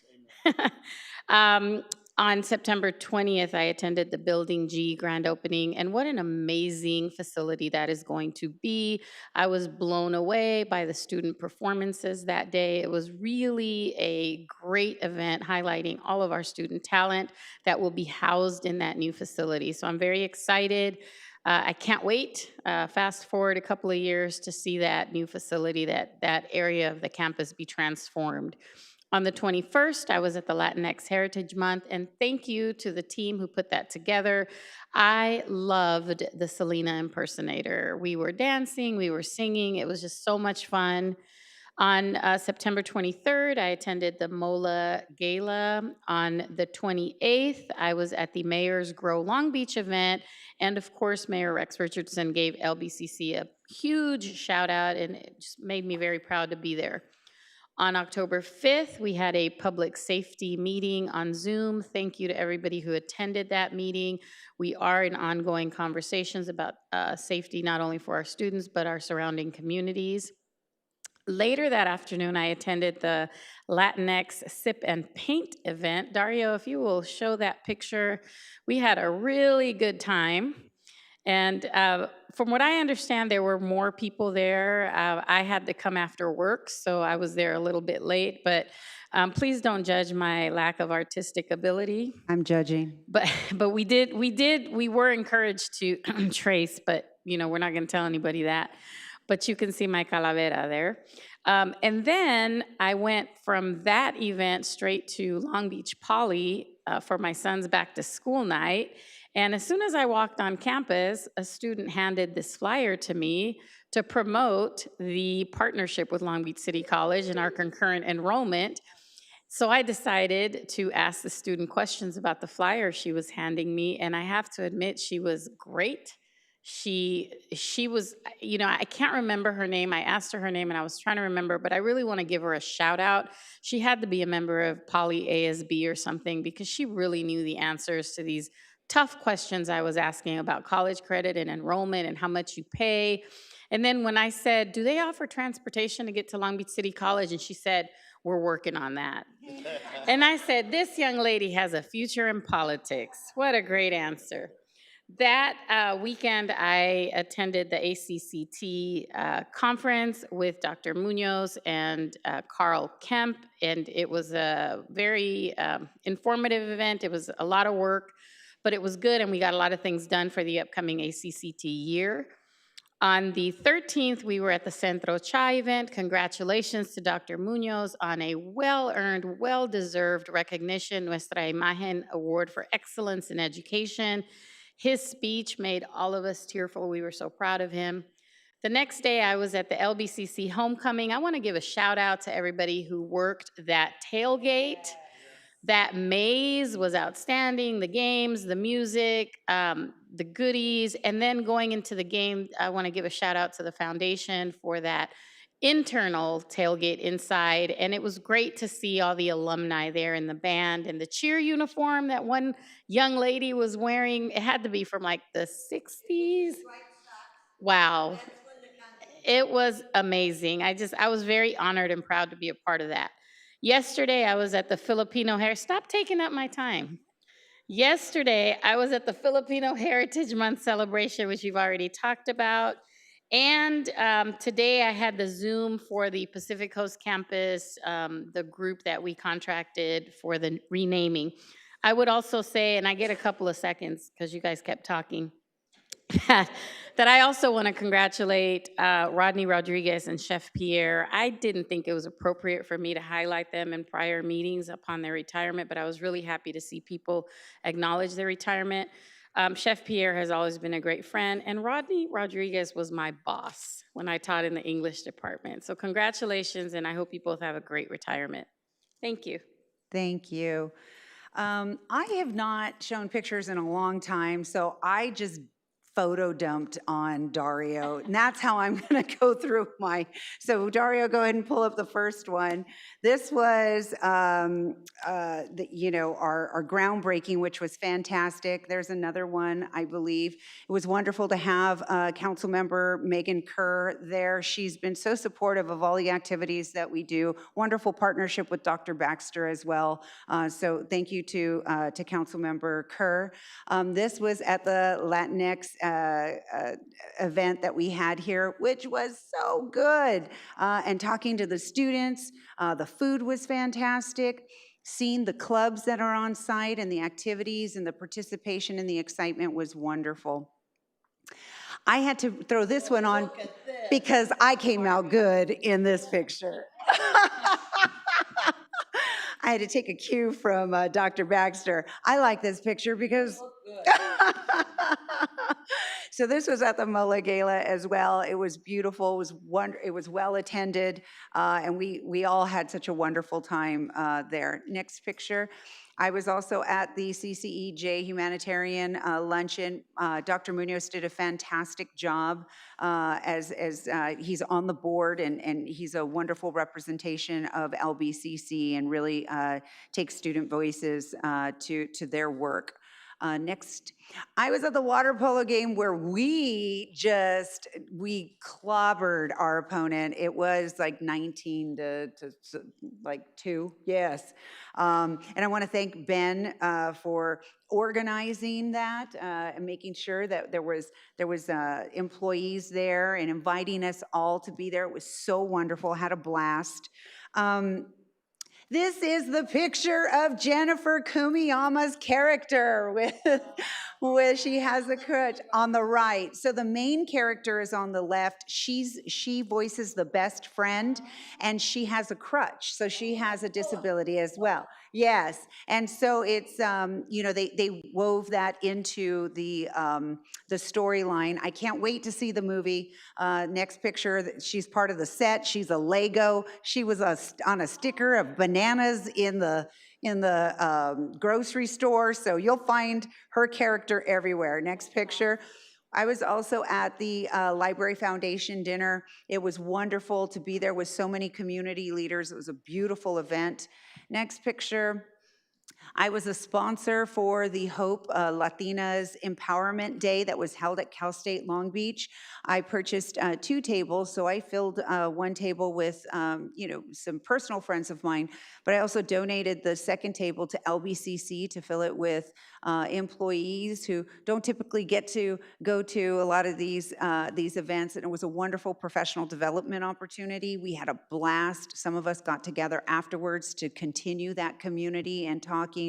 On September 20th, I attended the Building G grand opening, and what an amazing facility that is going to be. I was blown away by the student performances that day. It was really a great event highlighting all of our student talent that will be housed in that new facility. So I'm very excited. I can't wait, fast forward a couple of years to see that new facility, that area of the campus be transformed. On the 21st, I was at the Latinx Heritage Month, and thank you to the team who put that together. I loved the Selena impersonator. We were dancing, we were singing, it was just so much fun. On September 23rd, I attended the MOLA Gala. On the 28th, I was at the Mayor's Grow Long Beach event, and of course, Mayor Rex Richardson gave LBCC a huge shout out, and it just made me very proud to be there. On October 5th, we had a public safety meeting on Zoom. Thank you to everybody who attended that meeting. We are in ongoing conversations about safety, not only for our students, but our surrounding communities. Later that afternoon, I attended the Latinx Sip and Paint event. Dario, if you will show that picture, we had a really good time. And from what I understand, there were more people there. I had to come after work, so I was there a little bit late, but please don't judge my lack of artistic ability. I'm judging. But we were encouraged to trace, but you know, we're not gonna tell anybody that. But you can see my calavera there. And then I went from that event straight to Long Beach Poly for my son's back to school night. And as soon as I walked on campus, a student handed this flyer to me to promote the partnership with Long Beach City College and our concurrent enrollment. So I decided to ask the student questions about the flyer she was handing me, and I have to admit she was great. She was, you know, I can't remember her name. I asked her name and I was trying to remember, but I really want to give her a shout out. She had to be a member of Poly ASB or something because she really knew the answers to these tough questions I was asking about college credit and enrollment and how much you pay. And then when I said, do they offer transportation to get to Long Beach City College? And she said, we're working on that. And I said, this young lady has a future in politics. What a great answer. That weekend, I attended the ACCT conference with Dr. Munoz and Carl Kemp, and it was a very informative event. It was a lot of work, but it was good, and we got a lot of things done for the upcoming ACCT year. On the 13th, we were at the Centro Chai event. Congratulations to Dr. Munoz on a well-earned, well-deserved recognition, Nuestra Imagen Award for Excellence in Education. His speech made all of us tearful. We were so proud of him. The next day, I was at the LBCC homecoming. I want to give a shout out to everybody who worked that tailgate. That maze was outstanding, the games, the music, the goodies, and then going into the game, I want to give a shout out to the foundation for that internal tailgate inside, and it was great to see all the alumni there in the band and the cheer uniform that one young lady was wearing. It had to be from like the 60s. Wow. It was amazing. I was very honored and proud to be a part of that. Yesterday, I was at the Filipino Stop taking up my time. Yesterday, I was at the Filipino Heritage Month celebration, which you've already talked about. And today I had the Zoom for the Pacific Coast campus, the group that we contracted for the renaming. I would also say, and I get a couple of seconds because you guys kept talking, that I also want to congratulate Rodney Rodriguez and Chef Pierre. I didn't think it was appropriate for me to highlight them in prior meetings upon their retirement, but I was really happy to see people acknowledge their retirement. Chef Pierre has always been a great friend, and Rodney Rodriguez was my boss when I taught in the English department. So congratulations, and I hope you both have a great retirement. Thank you. Thank you. I have not shown pictures in a long time, so I just photo dumped on Dario. And that's how I'm going to go through so Dario, go ahead and pull up the first one. This was, our groundbreaking, which was fantastic. There's another one, I believe. It was wonderful to have Councilmember Megan Kerr there. She's been so supportive of all the activities that we do. Wonderful partnership with Dr. Baxter as well. So thank you to Councilmember Kerr. This was at the Latinx event that we had here, which was so good. And talking to the students, the food was fantastic. Seeing the clubs that are on site and the activities and the participation and the excitement was wonderful. I had to throw this one on because I came out good in this picture. I had to take a cue from Dr. Baxter. I like this picture because so this was at the MOLA Gala as well. It was beautiful. It was well attended, and we all had such a wonderful time there. Next picture. I was also at the CCEJ humanitarian luncheon. Dr. Munoz did a fantastic job as he's on the board, and he's a wonderful representation of LBCC and really takes student voices to their work. Next, I was at the water polo game where we clobbered our opponent. It was like 19 to 2, yes. And I want to thank Ben for organizing that and making sure that there was employees there and inviting us all to be there. It was so wonderful. Had a blast. This is the picture of Jennifer Kumiyama's character with she has a crutch on the right. So the main character is on the left. She voices the best friend, and she has a crutch, so she has a disability as well. Yes, and so it's they wove that into the storyline. I can't wait to see the movie. Next picture, she's part of the set. She's a Lego. She was on a sticker of banana bananas in the grocery store. So you'll find her character everywhere. Next picture. I was also at the Library Foundation dinner. It was wonderful to be there with so many community leaders. It was a beautiful event. Next picture. I was a sponsor for the Hope Latinas Empowerment Day that was held at Cal State Long Beach. I purchased 2 tables, so I filled one table with some personal friends of mine, but I also donated the second table to LBCC to fill it with employees who don't typically get to go to a lot of these events, and it was a wonderful professional development opportunity. We had a blast. Some of us got together afterwards to continue that community and talking.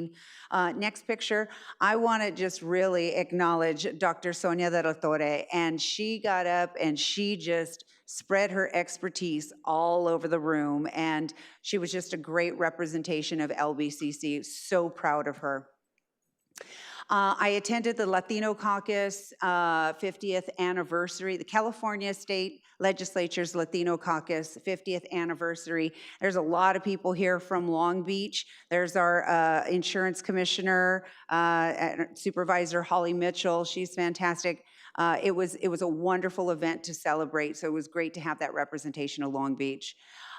Next picture, I want to just really acknowledge Dr. Sonia de la Torre, and she got up and she just spread her expertise all over the room, and she was just a great representation of LBCC. So proud of her. I attended the Latino Caucus 50th anniversary, the California State Legislature's Latino Caucus 50th anniversary. There's a lot of people here from Long Beach. There's our insurance commissioner, Supervisor Holly Mitchell. She's fantastic. It was a wonderful event to celebrate, so it was great to have that representation of Long Beach.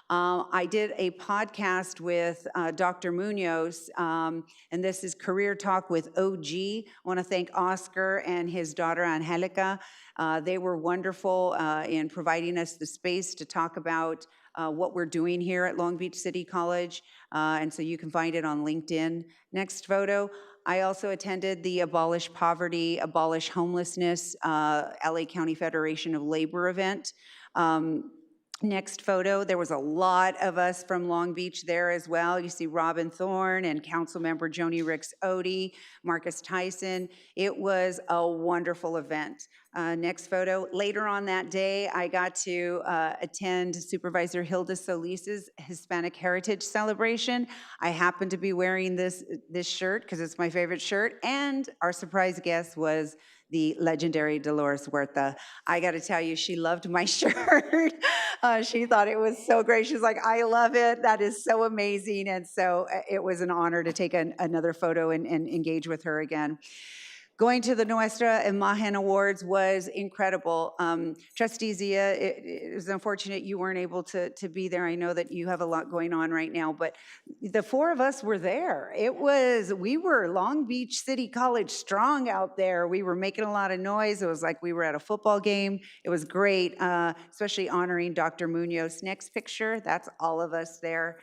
I did a podcast with Dr. Munoz, and this is Career Talk with OG. I want to thank Oscar and his daughter Angelica. They were wonderful in providing us the space to talk about what we're doing here at Long Beach City College, and so you can find it on LinkedIn. Next photo. I also attended the Abolish Poverty, Abolish Homelessness, LA County Federation of Labor event. Next photo, there was a lot of us from Long Beach there as well. You see Robin Thorne and Councilmember Joni Ricks Odie, Marcus Tyson. It was a wonderful event. Next photo, later on that day, I got to attend Supervisor Hilda Solis's Hispanic Heritage Celebration. I happened to be wearing this shirt because it's my favorite shirt, and our surprise guest was the legendary Dolores Huerta. I got to tell you, she loved my shirt. She thought it was so great. She's like, I love it. That is so amazing. And so it was an honor to take another photo and engage with her again. Going to the Nuestra Imagen Awards was incredible. Trustee Zia, it was unfortunate you weren't able to be there. I know that you have a lot going on right now, but the 4 of us were there. We were Long Beach City College strong out there. We were making a lot of noise. It was like we were at a football game. It was great, especially honoring Dr. Munoz. Next picture, that's all of us there.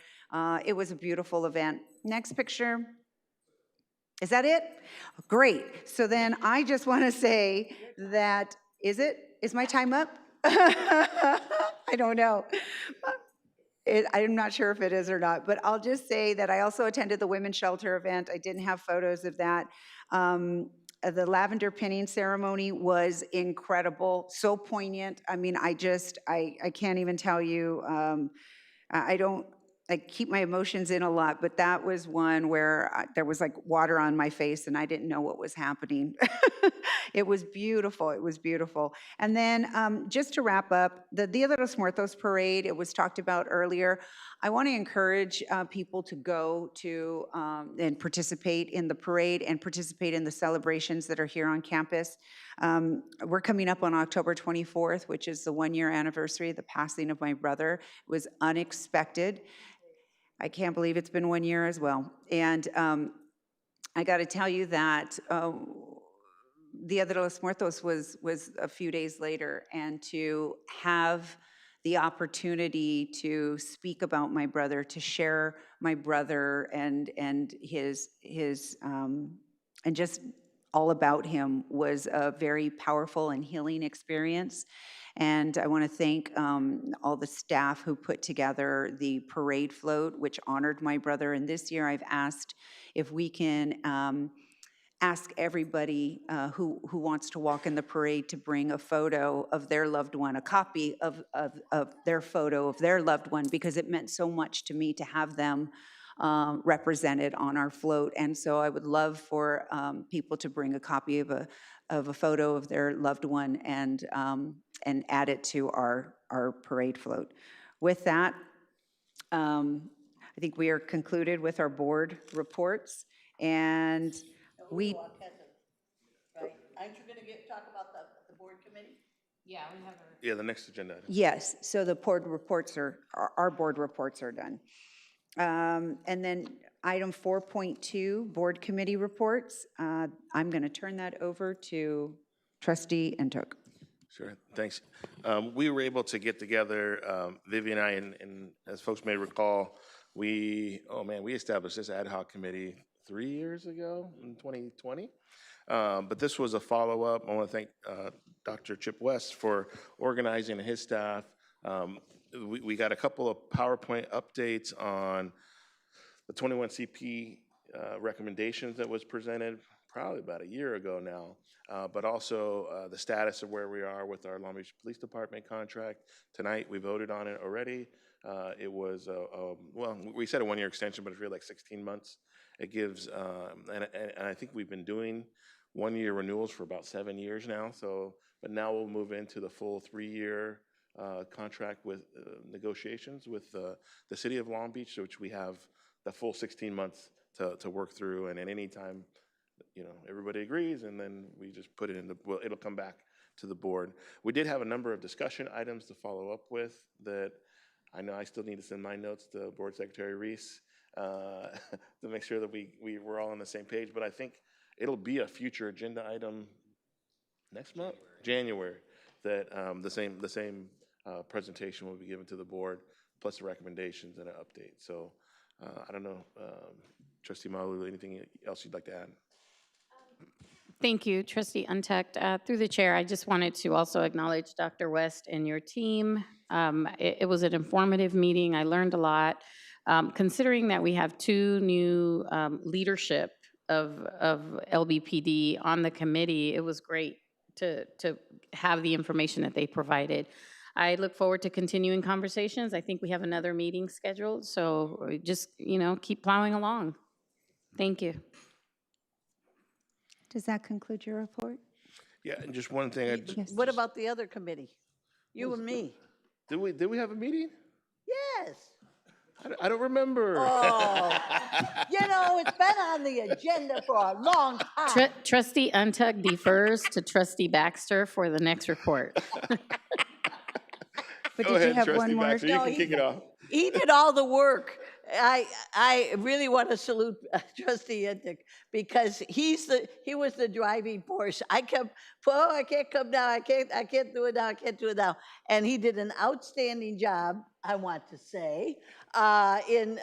It was a beautiful event. Next picture. Is that it? Great. So then I just want to say that, is my time up? I don't know. I'm not sure if it is or not, but I'll just say that I also attended the Women's Shelter event. I didn't have photos of that. The lavender pinning ceremony was incredible, so poignant. I mean, I can't even tell you, I keep my emotions in a lot, but that was one where there was like water on my face and I didn't know what was happening. It was beautiful. It was beautiful. And then just to wrap up, the Dia de los Muertos parade, it was talked about earlier. I want to encourage people to go to and participate in the parade and participate in the celebrations that are here on campus. We're coming up on October 24th, which is the 1-year anniversary of the passing of my brother. It was unexpected. I can't believe it's been 1 year as well. And I got to tell you that Dia de los Muertos was a few days later, and to have the opportunity to speak about my brother, to share my brother and his and just all about him was a very powerful and healing experience. And I want to thank all the staff who put together the parade float, which honored my brother. And this year I've asked if we can ask everybody who wants to walk in the parade to bring a photo of their loved one, a copy of their photo of their loved one, because it meant so much to me to have them represented on our float. And so I would love for people to bring a copy of a photo of their loved one and add it to our parade float. With that, I think we are concluded with our board reports, and we, Right? Aren't you going to talk about the board committee? Yeah, we have Yeah, the next agenda item. yes, so the board reports are, our board reports are done. And then item 4.2, board committee reports. I'm going to turn that over to trustee Ntuk. Sure, thanks. We were able to get together, Vivian and I, and as folks may recall, we established this ad hoc committee 3 years ago in 2020. But this was a follow-up. I want to thank Dr. Chip West for organizing and his staff. We got a couple of PowerPoint updates on the 21 CP recommendations that was presented probably about a year ago now, but also the status of where we are with our Long Beach Police Department contract. Tonight, we voted on it already. It was, well, we said a one-year extension, but it's really like 16 months. It gives, and I think we've been doing one-year renewals for about 7 years now. So, but now we'll move into the full 3-year contract with negotiations with the city of Long Beach, which we have the full 16 months to work through. And at any time, you know, everybody agrees, and then we just put it in the, well, it'll come back to the board. We did have a number of discussion items to follow up with that I know I still need to send my notes to Board Secretary Reese to make sure that we're all on the same page. But I think it'll be a future agenda item next month, January, that the same presentation will be given to the board, plus the recommendations and an update. So I don't know, Trustee Malu, anything else you'd like to add? Thank you, Trustee Ntuk. Through the chair, I just wanted to also acknowledge Dr. West and your team. It was an informative meeting. I learned a lot. Considering that we have 2 new leadership of LBPD on the committee, it was great to have the information that they provided. I look forward to continuing conversations. I think we have another meeting scheduled, so just, you know, keep plowing along. Thank you. Does that conclude your report? Yeah, and just one thing. What about the other committee? You and me. Did we have a meeting? Yes. I don't remember. Oh, you know, it's been on the agenda for a long time. Trustee Ntuk defers to Trustee Baxter for the next report. But Go did you ahead, have Trustee one more? Baxter, you can kick it off. He did all the work. I really want to salute Trustee Ntuk because he was the driving force. I kept, oh, I can't come down. I can't do it now. I can't do it now. And he did an outstanding job, I want to say, in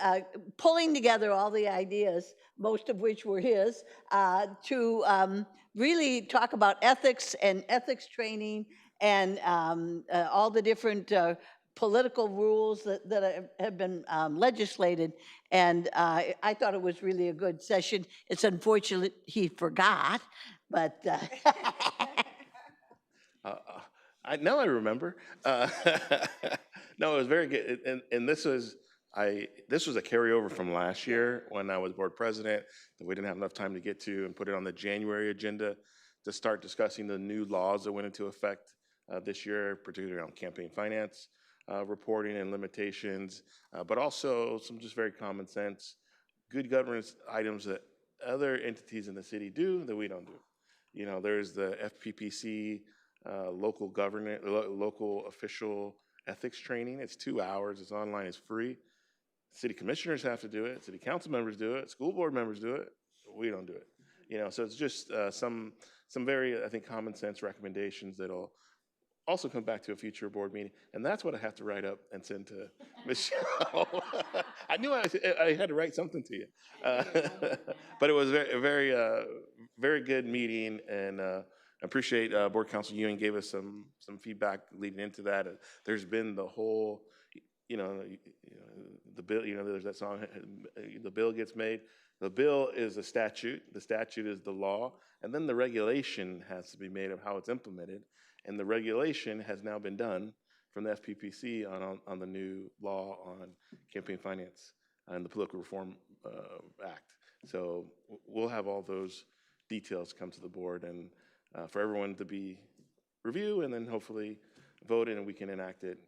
pulling together all the ideas, most of which were his, to really talk about ethics and ethics training and all the different political rules that have been legislated. And I thought it was really a good session. It's unfortunate he forgot, but. Now I remember. No, it was very good. And this was a carryover from last year when I was board president that we didn't have enough time to get to and put it on the January agenda to start discussing the new laws that went into effect this year, particularly on campaign finance reporting and limitations, but also some just very common sense, good governance items that other entities in the city do that we don't do. You know, there's the FPPC local official ethics training. It's 2 hours, it's online, it's free. City commissioners have to do it, city council members do it, school board members do it, we don't do it. You know, so it's just some very, I think, common sense recommendations that'll also come back to a future board meeting. And that's what I have to write up and send to Michelle. I knew I had to write something to you. But it was a very good meeting, and I appreciate Board Council Ewing gave us some feedback leading into that. There's been the whole, the bill, there's that song, the bill gets made. The bill is a statute, the statute is the law, and then the regulation has to be made of how it's implemented. And the regulation has now been done from the FPPC on the new law on campaign finance and the Political Reform Act. So we'll have all those details come to the board and for everyone to be review and then hopefully vote in, and we can enact it,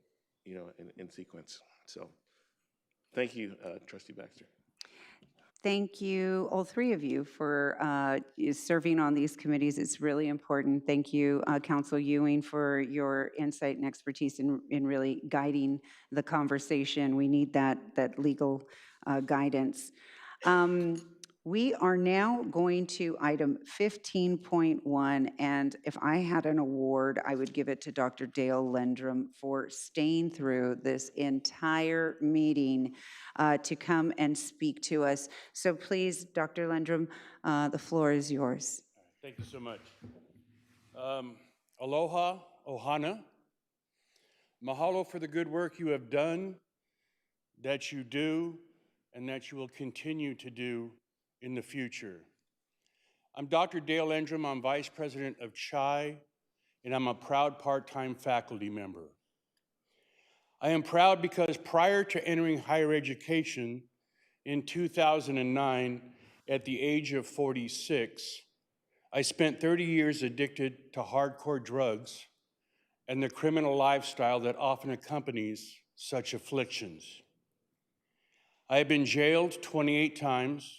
in sequence. So Thank you, Trustee Baxter. Thank you, all three of you, for serving on these committees. It's really important. Thank you, Council Ewing, for your insight and expertise in really guiding the conversation. We need that legal guidance. We are now going to item 15.1, and if I had an award, I would give it to Dr. Dale Lendrum for staying through this entire meeting to come and speak to us. So please, Dr. Lendrum, the floor is yours. Thank you so much. Aloha, ohana. Mahalo for the good work you have done, that you do, and that you will continue to do in the future. I'm Dr. Dale Lendrum. I'm Vice President of CHI, and I'm a proud part-time faculty member. I am proud because prior to entering higher education in 2009, at the age of 46, I spent 30 years addicted to hardcore drugs and the criminal lifestyle that often accompanies such afflictions. I have been jailed 28 times.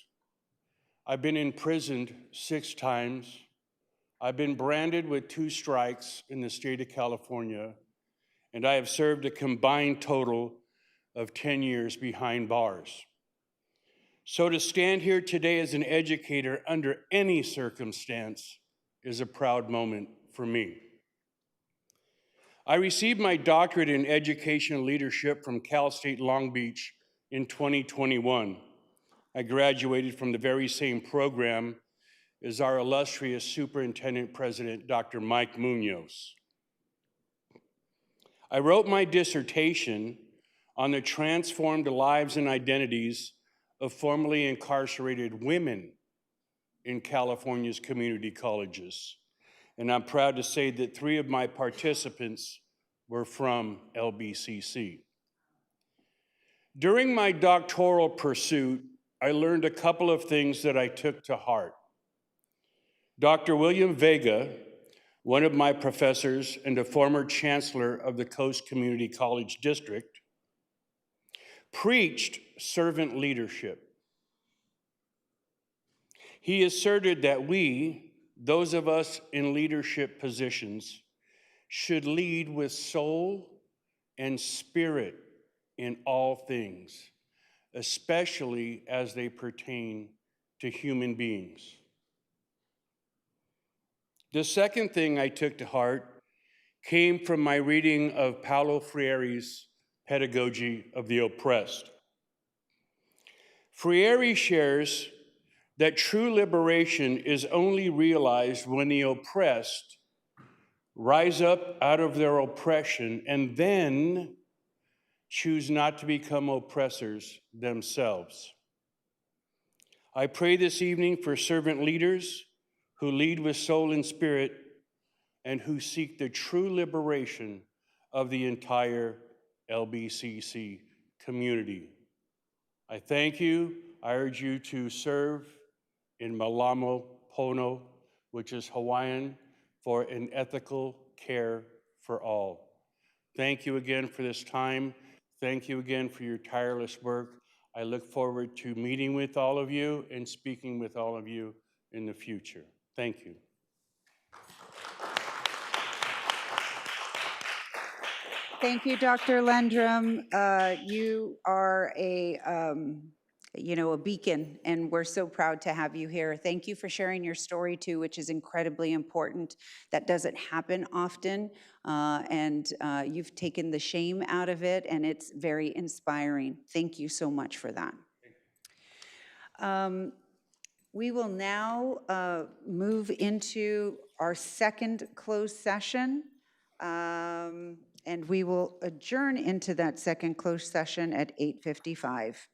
I've been imprisoned 6 times. I've been branded with 2 strikes in the state of California, and I have served a combined total of 10 years behind bars. So to stand here today as an educator under any circumstance is a proud moment for me. I received my doctorate in education leadership from Cal State Long Beach in 2021. I graduated from the very same program as our illustrious Superintendent President, Dr. Mike Munoz. I wrote my dissertation on the transformed lives and identities of formerly incarcerated women in California's community colleges. And I'm proud to say that 3 of my participants were from LBCC. During my doctoral pursuit, I learned a couple of things that I took to heart. Dr. William Vega, one of my professors and a former chancellor of the Coast Community College District, preached servant leadership. He asserted that we, those of us in leadership positions, should lead with soul and spirit in all things, especially as they pertain to human beings. The second thing I took to heart came from my reading of Paulo Freire's Pedagogy of the Oppressed. Freire shares that true liberation is only realized when the oppressed rise up out of their oppression and then choose not to become oppressors themselves. I pray this evening for servant leaders who lead with soul and spirit and who seek the true liberation of the entire LBCC community. I thank you. I urge you to serve in Malamo Pono, which is Hawaiian for an ethical care for all. Thank you again for this time. Thank you again for your tireless work. I look forward to meeting with all of you and speaking with all of you in the future. Thank you. Thank you, Dr. Lendrum. You are a beacon, and we're so proud to have you here. Thank you for sharing your story too, which is incredibly important. That doesn't happen often, and you've taken the shame out of it, and it's very inspiring. Thank you so much for that. We will now move into our second closed session. And we will adjourn into that second closed session at 8:55.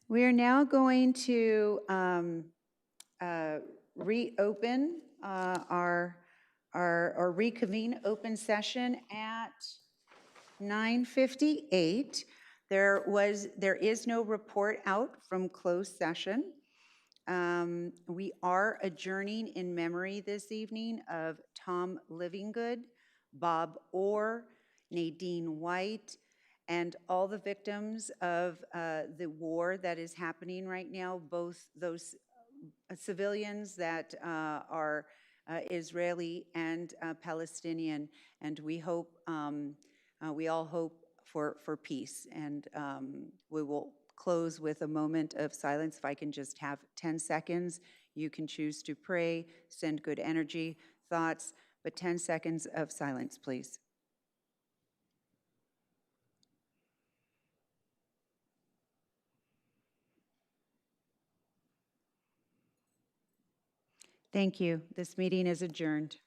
We are now going to reopen or reconvene open session at 9:58. There is no report out from closed session. We are adjourning in memory this evening of Tom Livingood, Bob Orr, Nadine White, and all the victims of the war that is happening right now, both those civilians that are Israeli and Palestinian. And we hope, we all hope for peace. And we will close with a moment of silence. If I can just have 10 seconds, you can choose to pray, send good energy, thoughts, but 10 seconds of silence, please. Thank you. This meeting is adjourned.